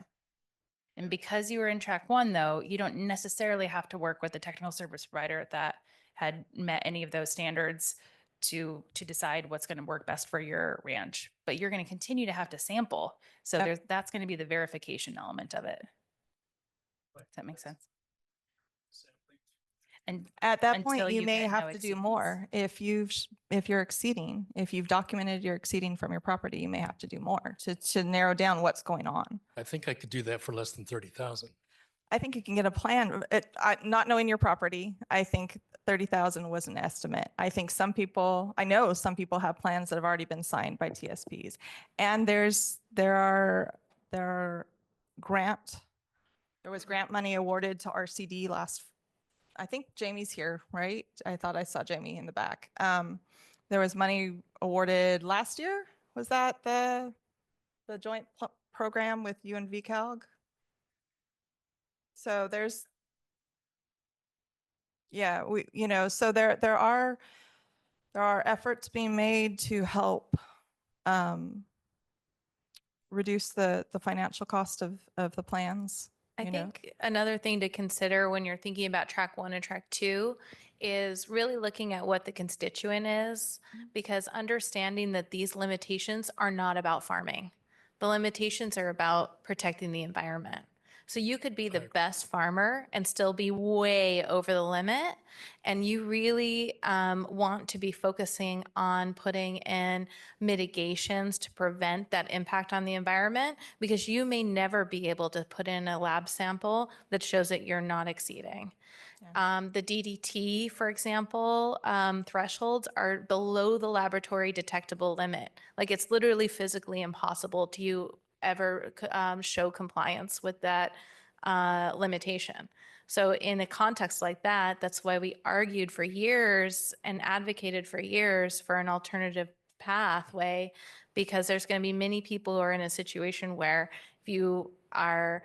And because you were in track one, though, you don't necessarily have to work with the technical service provider that had met any of those standards to decide what's going to work best for your ranch. But you're going to continue to have to sample. So that's going to be the verification element of it. Does that make sense? And
at that
until
point, you
you
may
get
have
no
to do
exceedance.
more. If you're exceeding, if you've documented you're exceeding from your property, you may have to do more to narrow down what's going on.
I think I could do that for less than 30,000.
I think you can get a plan. Not knowing your property, I think 30,000 was an estimate. I think I know some people have plans that have already been signed by TSPs. And there are there was grant money awarded to RCD I think Jamie's here, right? I thought I saw Jamie in the back. There was money awarded last year. Was that the joint program with you and VCALG? So so there are efforts being made to help reduce the financial cost of the plans.
I think another thing to consider when you're thinking about track one and track two is really looking at what the constituent is, because understanding that these limitations are not about farming. The limitations are about protecting the environment. So you could be the best farmer and still be way over the limit. And you really want to be focusing on putting in mitigations to prevent that impact on the environment, because you may never be able to put in a lab sample that shows that you're not exceeding. The DDT, for example, thresholds are below the laboratory detectable limit. Like it's literally physically impossible to ever show compliance with that limitation. So in a context like that, that's why we argued for years and advocated for years for an alternative pathway, because there's going to be many people who are in a situation where if you are,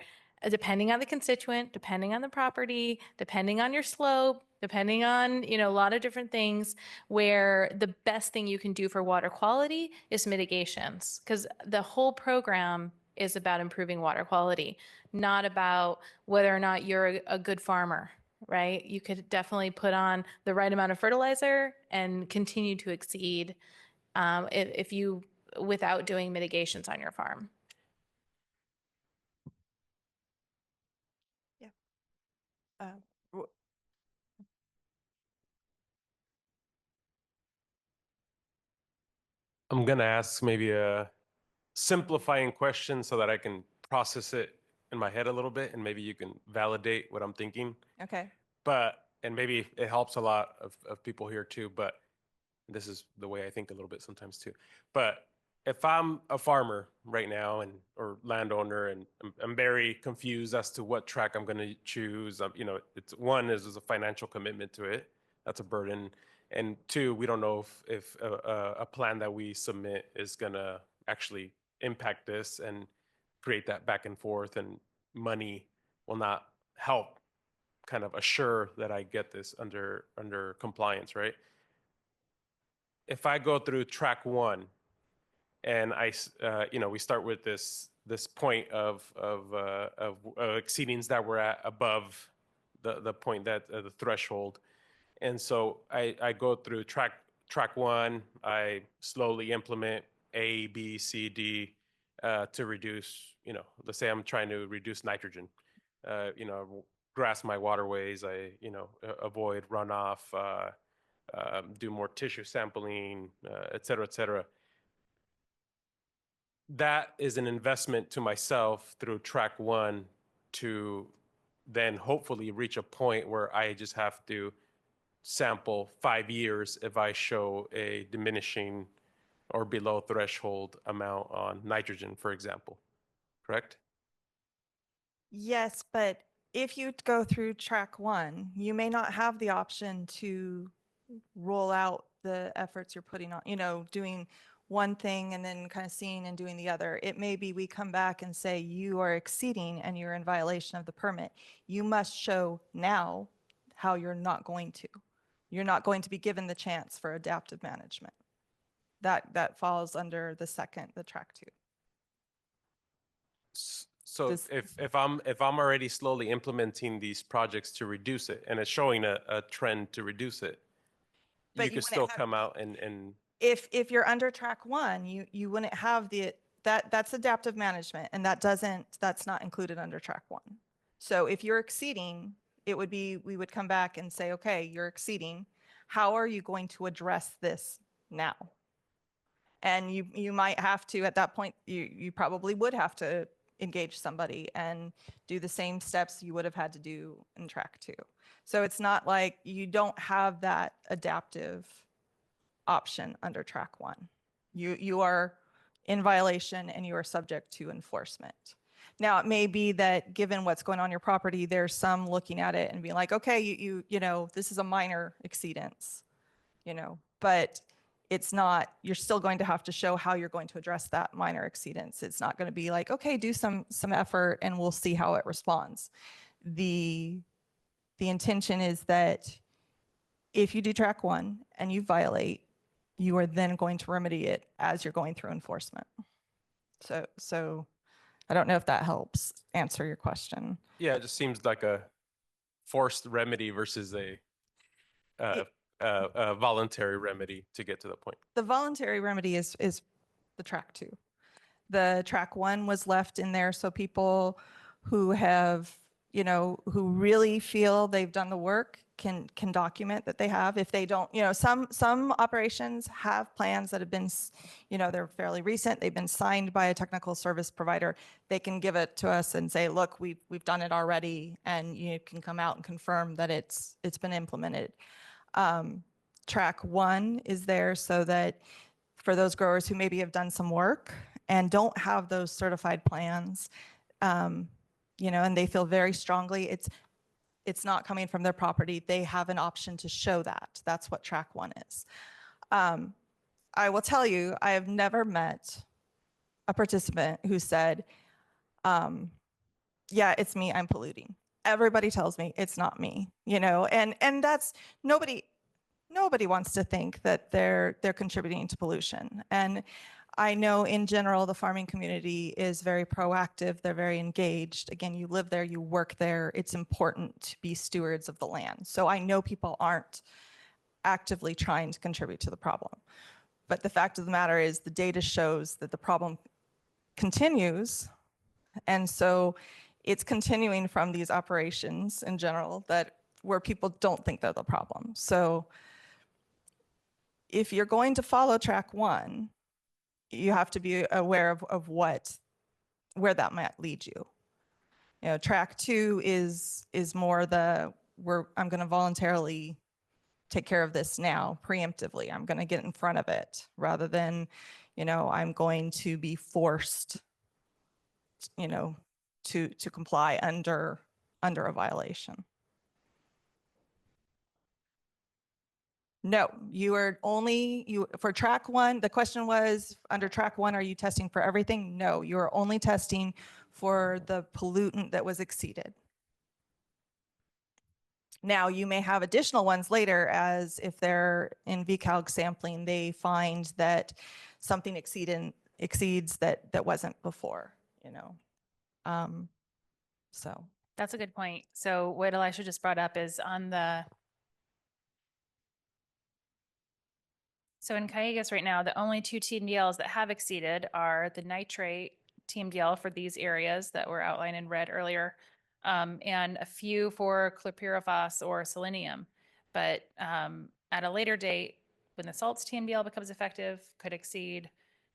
depending on the constituent, depending on the property, depending on your slope, depending on, a lot of different things, where the best thing you can do for water quality is mitigations, because the whole program is about improving water quality, not about whether or not you're a good farmer, right? You could definitely put on the right amount of fertilizer and continue to exceed if you, without doing mitigations on your farm.
Yeah.
I'm going to ask maybe a simplifying question so that I can process it in my head a little bit and maybe you can validate what I'm thinking.
Okay.
And maybe it helps a lot of people here too, but this is the way I think a little bit sometimes too. But if I'm a farmer right now or landowner and I'm very confused as to what track I'm going to choose, it's one is a financial commitment to it. That's a burden. And two, we don't know if a plan that we submit is going to actually impact this and create that back and forth, and money will not help kind of assure that I get this under compliance, right? If I go through track one and we start with this point of exceedings that we're at above the point that the threshold. And so I go through track one, I slowly implement A, B, C, D to reduce, let's say I'm trying to reduce nitrogen. grass my waterways, avoid runoff, do more tissue sampling, et cetera, et cetera. That is an investment to myself through track one to then hopefully reach a point where I just have to sample 5 years if I show a diminishing or below threshold amount on nitrogen, for example, correct?
Yes, but if you go through track one, you may not have the option to roll out the efforts you're putting on, doing one thing and then kind of seeing and doing the other. It may be we come back and say you are exceeding and you're in violation of the permit. You must show now how you're not going to. You're not going to be given the chance for adaptive management. That falls under the track two.
So
Does-
if I'm already slowly implementing these projects to reduce it and it's showing a trend to reduce it,
But
you
you
could
wouldn't
still
have-
come out and
If you're under track one, you wouldn't have that's adaptive management, and that's not included under track one. So if you're exceeding, we would come back and say, okay, you're exceeding. How are you going to address this now? And you might have to, at that point, you probably would have to engage somebody and do the same steps you would have had to do in track two. So it's not like you don't have that adaptive option under track one. You are in violation and you are subject to enforcement. Now, it may be that given what's going on your property, there's some looking at it and being like, okay, you this is a minor exceedance, but it's not, you're still going to have to show how you're going to address that minor exceedance. It's not going to be like, okay, do some effort and we'll see how it responds. The intention is that if you do track one and you violate, you are then going to remedy it as you're going through enforcement. So I don't know if that helps answer your question.
yeah, it just seems like a forced remedy versus a voluntary remedy to get to the point.
The voluntary remedy is the track two. The track one was left in there so people who have, who really feel they've done the work can document that they have. If they don't, some operations have plans that have been, they're fairly recent. They've been signed by a technical service provider. They can give it to us and say, look, we've done it already, and you can come out and confirm that it's been implemented. Track one is there so that for those growers who maybe have done some work and don't have those certified plans, and they feel very strongly it's not coming from their property, they have an option to show that. That's what track one is. I will tell you, I have never met a participant who said, yeah, it's me, I'm polluting. Everybody tells me it's not me, and that's nobody wants to think that they're contributing to pollution. And I know in general, the farming community is very proactive. They're very engaged. Again, you live there, you work there. It's important to be stewards of the land. So I know people aren't actively trying to contribute to the problem. But the fact of the matter is the data shows that the problem continues. And so it's continuing from these operations in general where people don't think they're the problem. So if you're going to follow track one, you have to be aware of where that might lead you. Track two is more I'm going to voluntarily take care of this now, preemptively. I'm going to get in front of it rather than, I'm going to be forced, to comply under a violation. No, you are only, for track one, the question was, under track one, are you testing for everything? No, you are only testing for the pollutant that was exceeded. Now, you may have additional ones later, as if they're in VCALG sampling, they find that something exceeds that wasn't before, so.
That's a good point. So what Elisha just brought up is so in Cayugas right now, the only two TMDLs that have exceeded are the nitrate TMDL for these areas that were outlined in red earlier, and a few for chlorpyrifos or selenium. But at a later date, when the salts TMDL becomes effective, could exceed,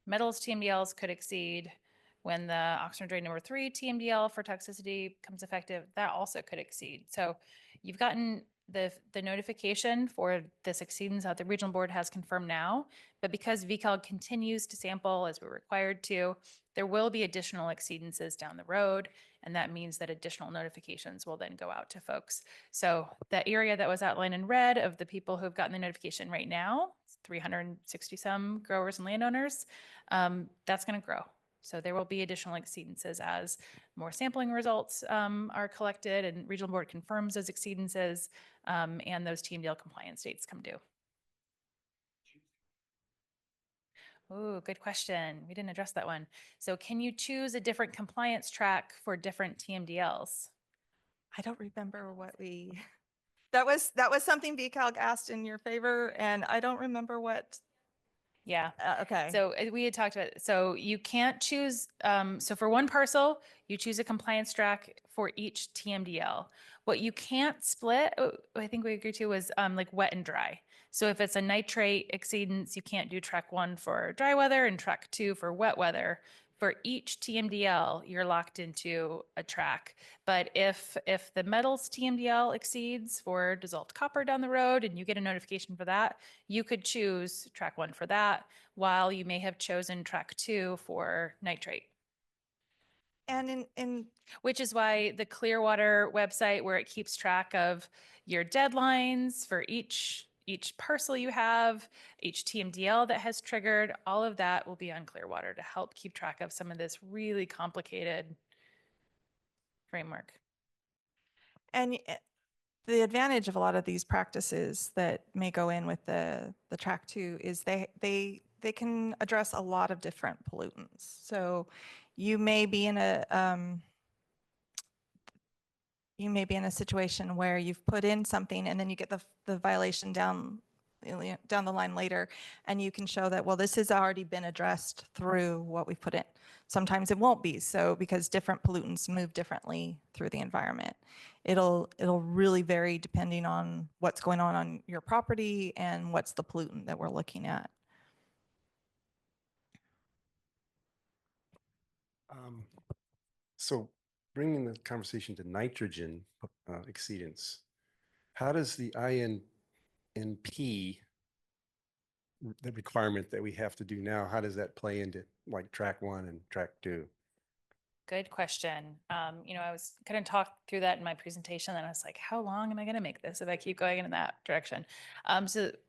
metals TMDLs could exceed, when the oxygen drain number 3 TMDL for toxicity becomes effective, that also could exceed. So you've gotten the notification for this exceedance that the regional board has confirmed now, but because VCAL continues to sample as we're required to, there will be additional exceedances down the road, and that means that additional notifications will then go out to folks. So the area that was outlined in red of the people who have gotten the notification right now, 360 some growers and landowners, that's going to grow. So there will be additional exceedances as more sampling results are collected and regional board confirms those exceedances and those TMDL compliance dates come due. Oh, good question. We didn't address that one. So can you choose a different compliance track for different TMDLs?
I don't remember what we, that was something VCALC asked in your favor, and I don't remember what.
Yeah.
Okay.
So we had talked about, so you can't choose, so for one parcel, you choose a compliance track for each TMDL. What you can't split, I think we agreed to, was like wet and dry. So if it's a nitrate exceedance, you can't do track 1 for dry weather and track 2 for wet weather. For each TMDL, you're locked into a track. But if the metals TMDL exceeds for dissolved copper down the road and you get a notification for that, you could choose track 1 for that, while you may have chosen track 2 for nitrate.
And
which is why the Clearwater website, where it keeps track of your deadlines for each parcel you have, each TMDL that has triggered, all of that will be on Clearwater to help keep track of some of this really complicated framework.
And the advantage of a lot of these practices that may go in with the track 2 is they can address a lot of different pollutants. So you may be in a situation where you've put in something and then you get the violation down the line later, and you can show that, well, this has already been addressed through what we've put in. Sometimes it won't be so, because different pollutants move differently through the environment. It'll really vary depending on what's going on your property and what's the pollutant that we're looking at.
So bringing the conversation to nitrogen exceedance, how does the INP, the requirement that we have to do now, how does that play into like track 1 and track 2?
Good question. You know, I was going to talk through that in my presentation, and I was like, how long am I going to make this if I keep going in that direction?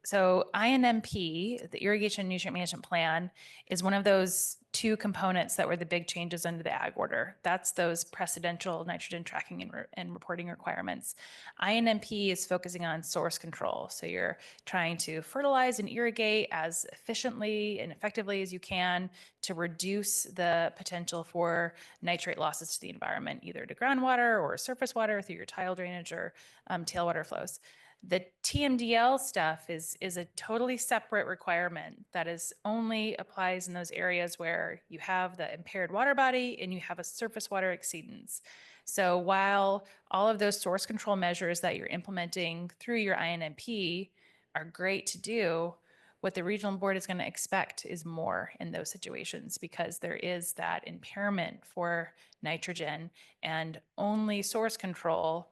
So INMP, the Irrigation Nutrient Management Plan, is one of those 2 components that were the big changes under the ag order. That's those precedential nitrogen tracking and reporting requirements. INMP is focusing on source control. So you're trying to fertilize and irrigate as efficiently and effectively as you can to reduce the potential for nitrate losses to the environment, either to groundwater or surface water through your tile drainage or tailwater flows. The TMDL stuff is a totally separate requirement that is only applies in those areas where you have the impaired water body and you have a surface water exceedance. So while all of those source control measures that you're implementing through your INMP are great to do, what the regional board is going to expect is more in those situations, because there is that impairment for nitrogen, and only source control.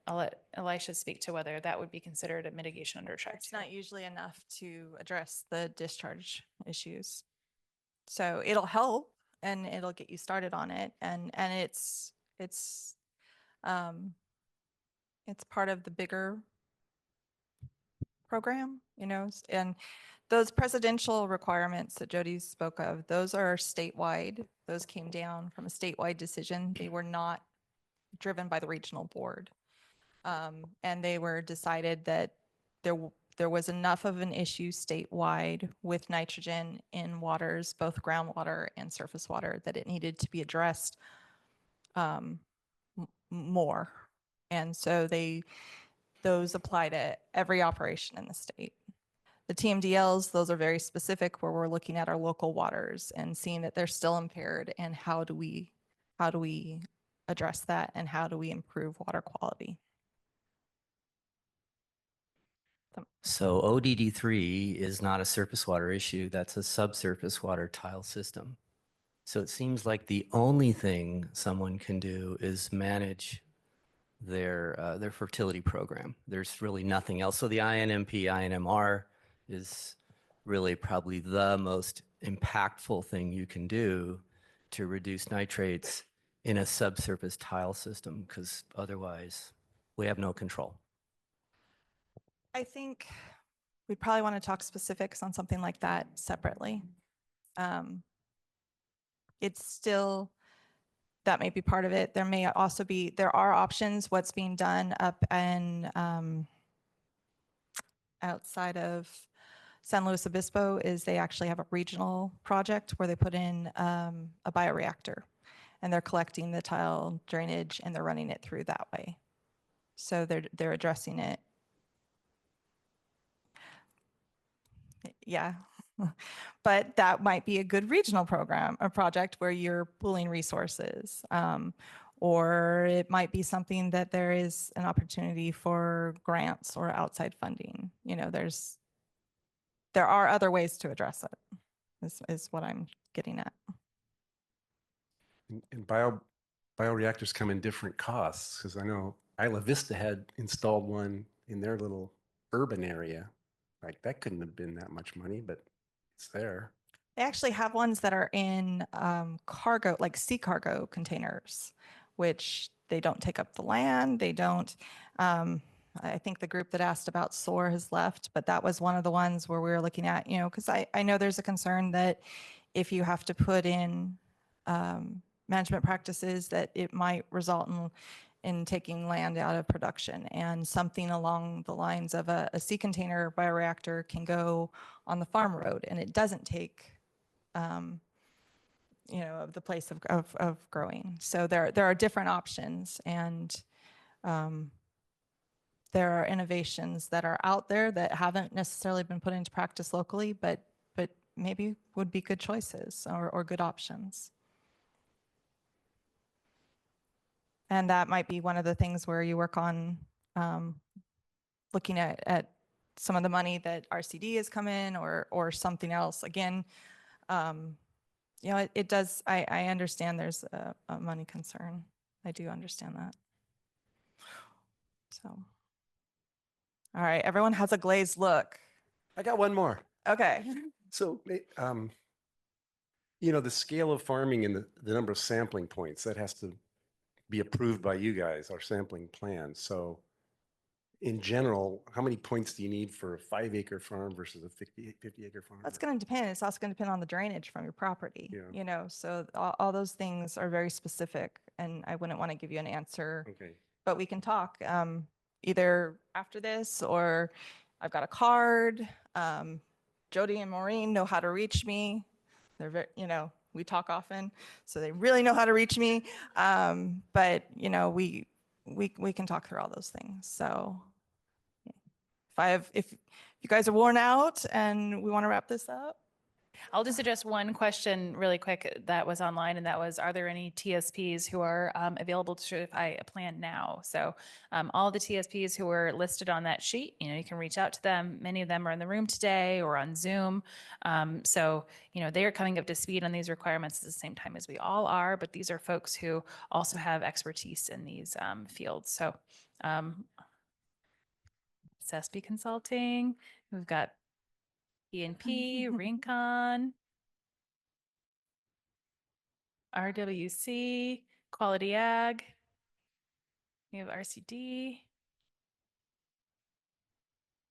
I'll let Elisha speak to whether that would be considered a mitigation under track 2.
It's not usually enough to address the discharge issues. So it'll help and it'll get you started on it. And it's part of the bigger program, you know, and those presidential requirements that Jody spoke of, those are statewide. Those came down from a statewide decision. They were not driven by the regional board. And they were decided that there was enough of an issue statewide with nitrogen in waters, both groundwater and surface water, that it needed to be addressed more. And so those apply to every operation in the state. The TMDLs, those are very specific, where we're looking at our local waters and seeing that they're still impaired, and how do we address that and how do we improve water quality?
So ODD3 is not a surface water issue. That's a subsurface water tile system. So it seems like the only thing someone can do is manage their fertility program. There's really nothing else. So the INMP, INMR is really probably the most impactful thing you can do to reduce nitrates in a subsurface tile system, because otherwise we have no control.
I think we'd probably want to talk specifics on something like that separately. It's still, that may be part of it. There may also be, there are options. What's being done up in outside of San Luis Obispo is they actually have a regional project where they put in a bioreactor and they're collecting the tile drainage and they're running it through that way. So they're addressing it. Yeah. But that might be a good regional program or project where you're pooling resources. Or it might be something that there is an opportunity for grants or outside funding. You know, there are other ways to address it, is what I'm getting at.
And bioreactors come in different costs, because I know Isla Vista had installed one in their little urban area. Like that couldn't have been that much money, but it's there.
They actually have ones that are in cargo, like sea cargo containers, which they don't take up the land. They don't, I think the group that asked about SOAR has left, but that was one of the ones where we were looking at, you know, because I know there's a concern that if you have to put in management practices, that it might result in taking land out of production, and something along the lines of a sea container bioreactor can go on the farm road and it doesn't take you know, of the place of growing. So there are different options, and there are innovations that are out there that haven't necessarily been put into practice locally, but maybe would be good choices or good options. And that might be one of the things where you work on looking at some of the money that RCD has come in or something else. Again, you know, it does, I understand there's a money concern. I do understand that. So, all right, everyone has a glazed look.
I got one more.
Okay.
So, you know, the scale of farming and the number of sampling points, that has to be approved by you guys, our sampling plan. So in general, how many points do you need for a 5-acre farm versus a 50-acre farm?
That's going to depend. It's also going to depend on the drainage from your property,
Yeah.
you know, so all those things are very specific, and I wouldn't want to give you an answer,
Okay.
but we can talk either after this, or I've got a card. Jody and Maureen know how to reach me. They're very, you know, we talk often, so they really know how to reach me. But you know, we can talk through all those things. So if you guys are worn out and we want to wrap this up.
I'll just address one question really quick that was online, and that was, are there any TSPs who are available to certify a plan now? So all the TSPs who were listed on that sheet, you know, you can reach out to them. Many of them are in the room today or on Zoom. So, you know, they are coming up to speed on these requirements at the same time as we all are, but these are folks who also have expertise in these fields. So CESP Consulting, we've got E&P, Rincon, RWC, Quality Ag. We have RCD.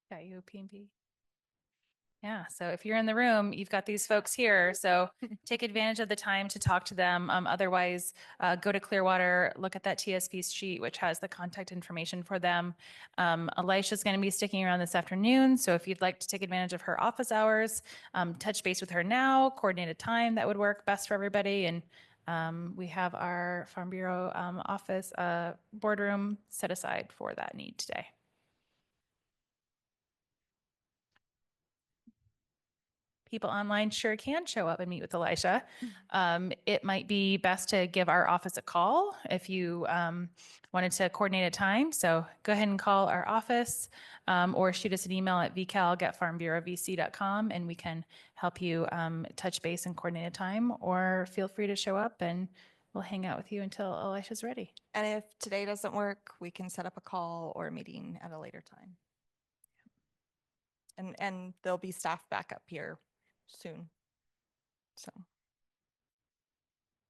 Got UPMP. Yeah, so if you're in the room, you've got these folks here. So take advantage of the time to talk to them. Otherwise, go to Clearwater, look at that TSP sheet, which has the contact information for them. Elisha's going to be sticking around this afternoon. So if you'd like to take advantage of her office hours, touch base with her now, coordinate a time that would work best for everybody. And we have our Farm Bureau office boardroom set aside for that need today. people online sure can show up and meet with Elisha. It might be best to give our office a call if you wanted to coordinate a time. So go ahead and call our office or shoot us an email at vcal@farmbureauvc.com and we can help you touch base and coordinate a time, or feel free to show up and we'll hang out with you until Elisha's ready.
And if today doesn't work, we can set up a call or a meeting at a later time. And there'll be staff back up here soon. So.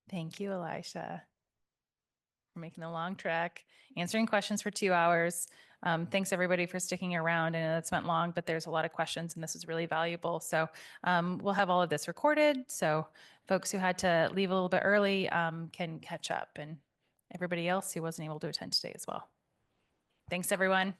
Thank you, Elisha, for making the long trek, answering questions for 2 hours. Thanks everybody for sticking around. I know that's meant long, but there's a lot of questions and this is really valuable. So we'll have all of this recorded. So folks who had to leave a little bit early can catch up, and everybody else who wasn't able to attend today as well. Thanks, everyone.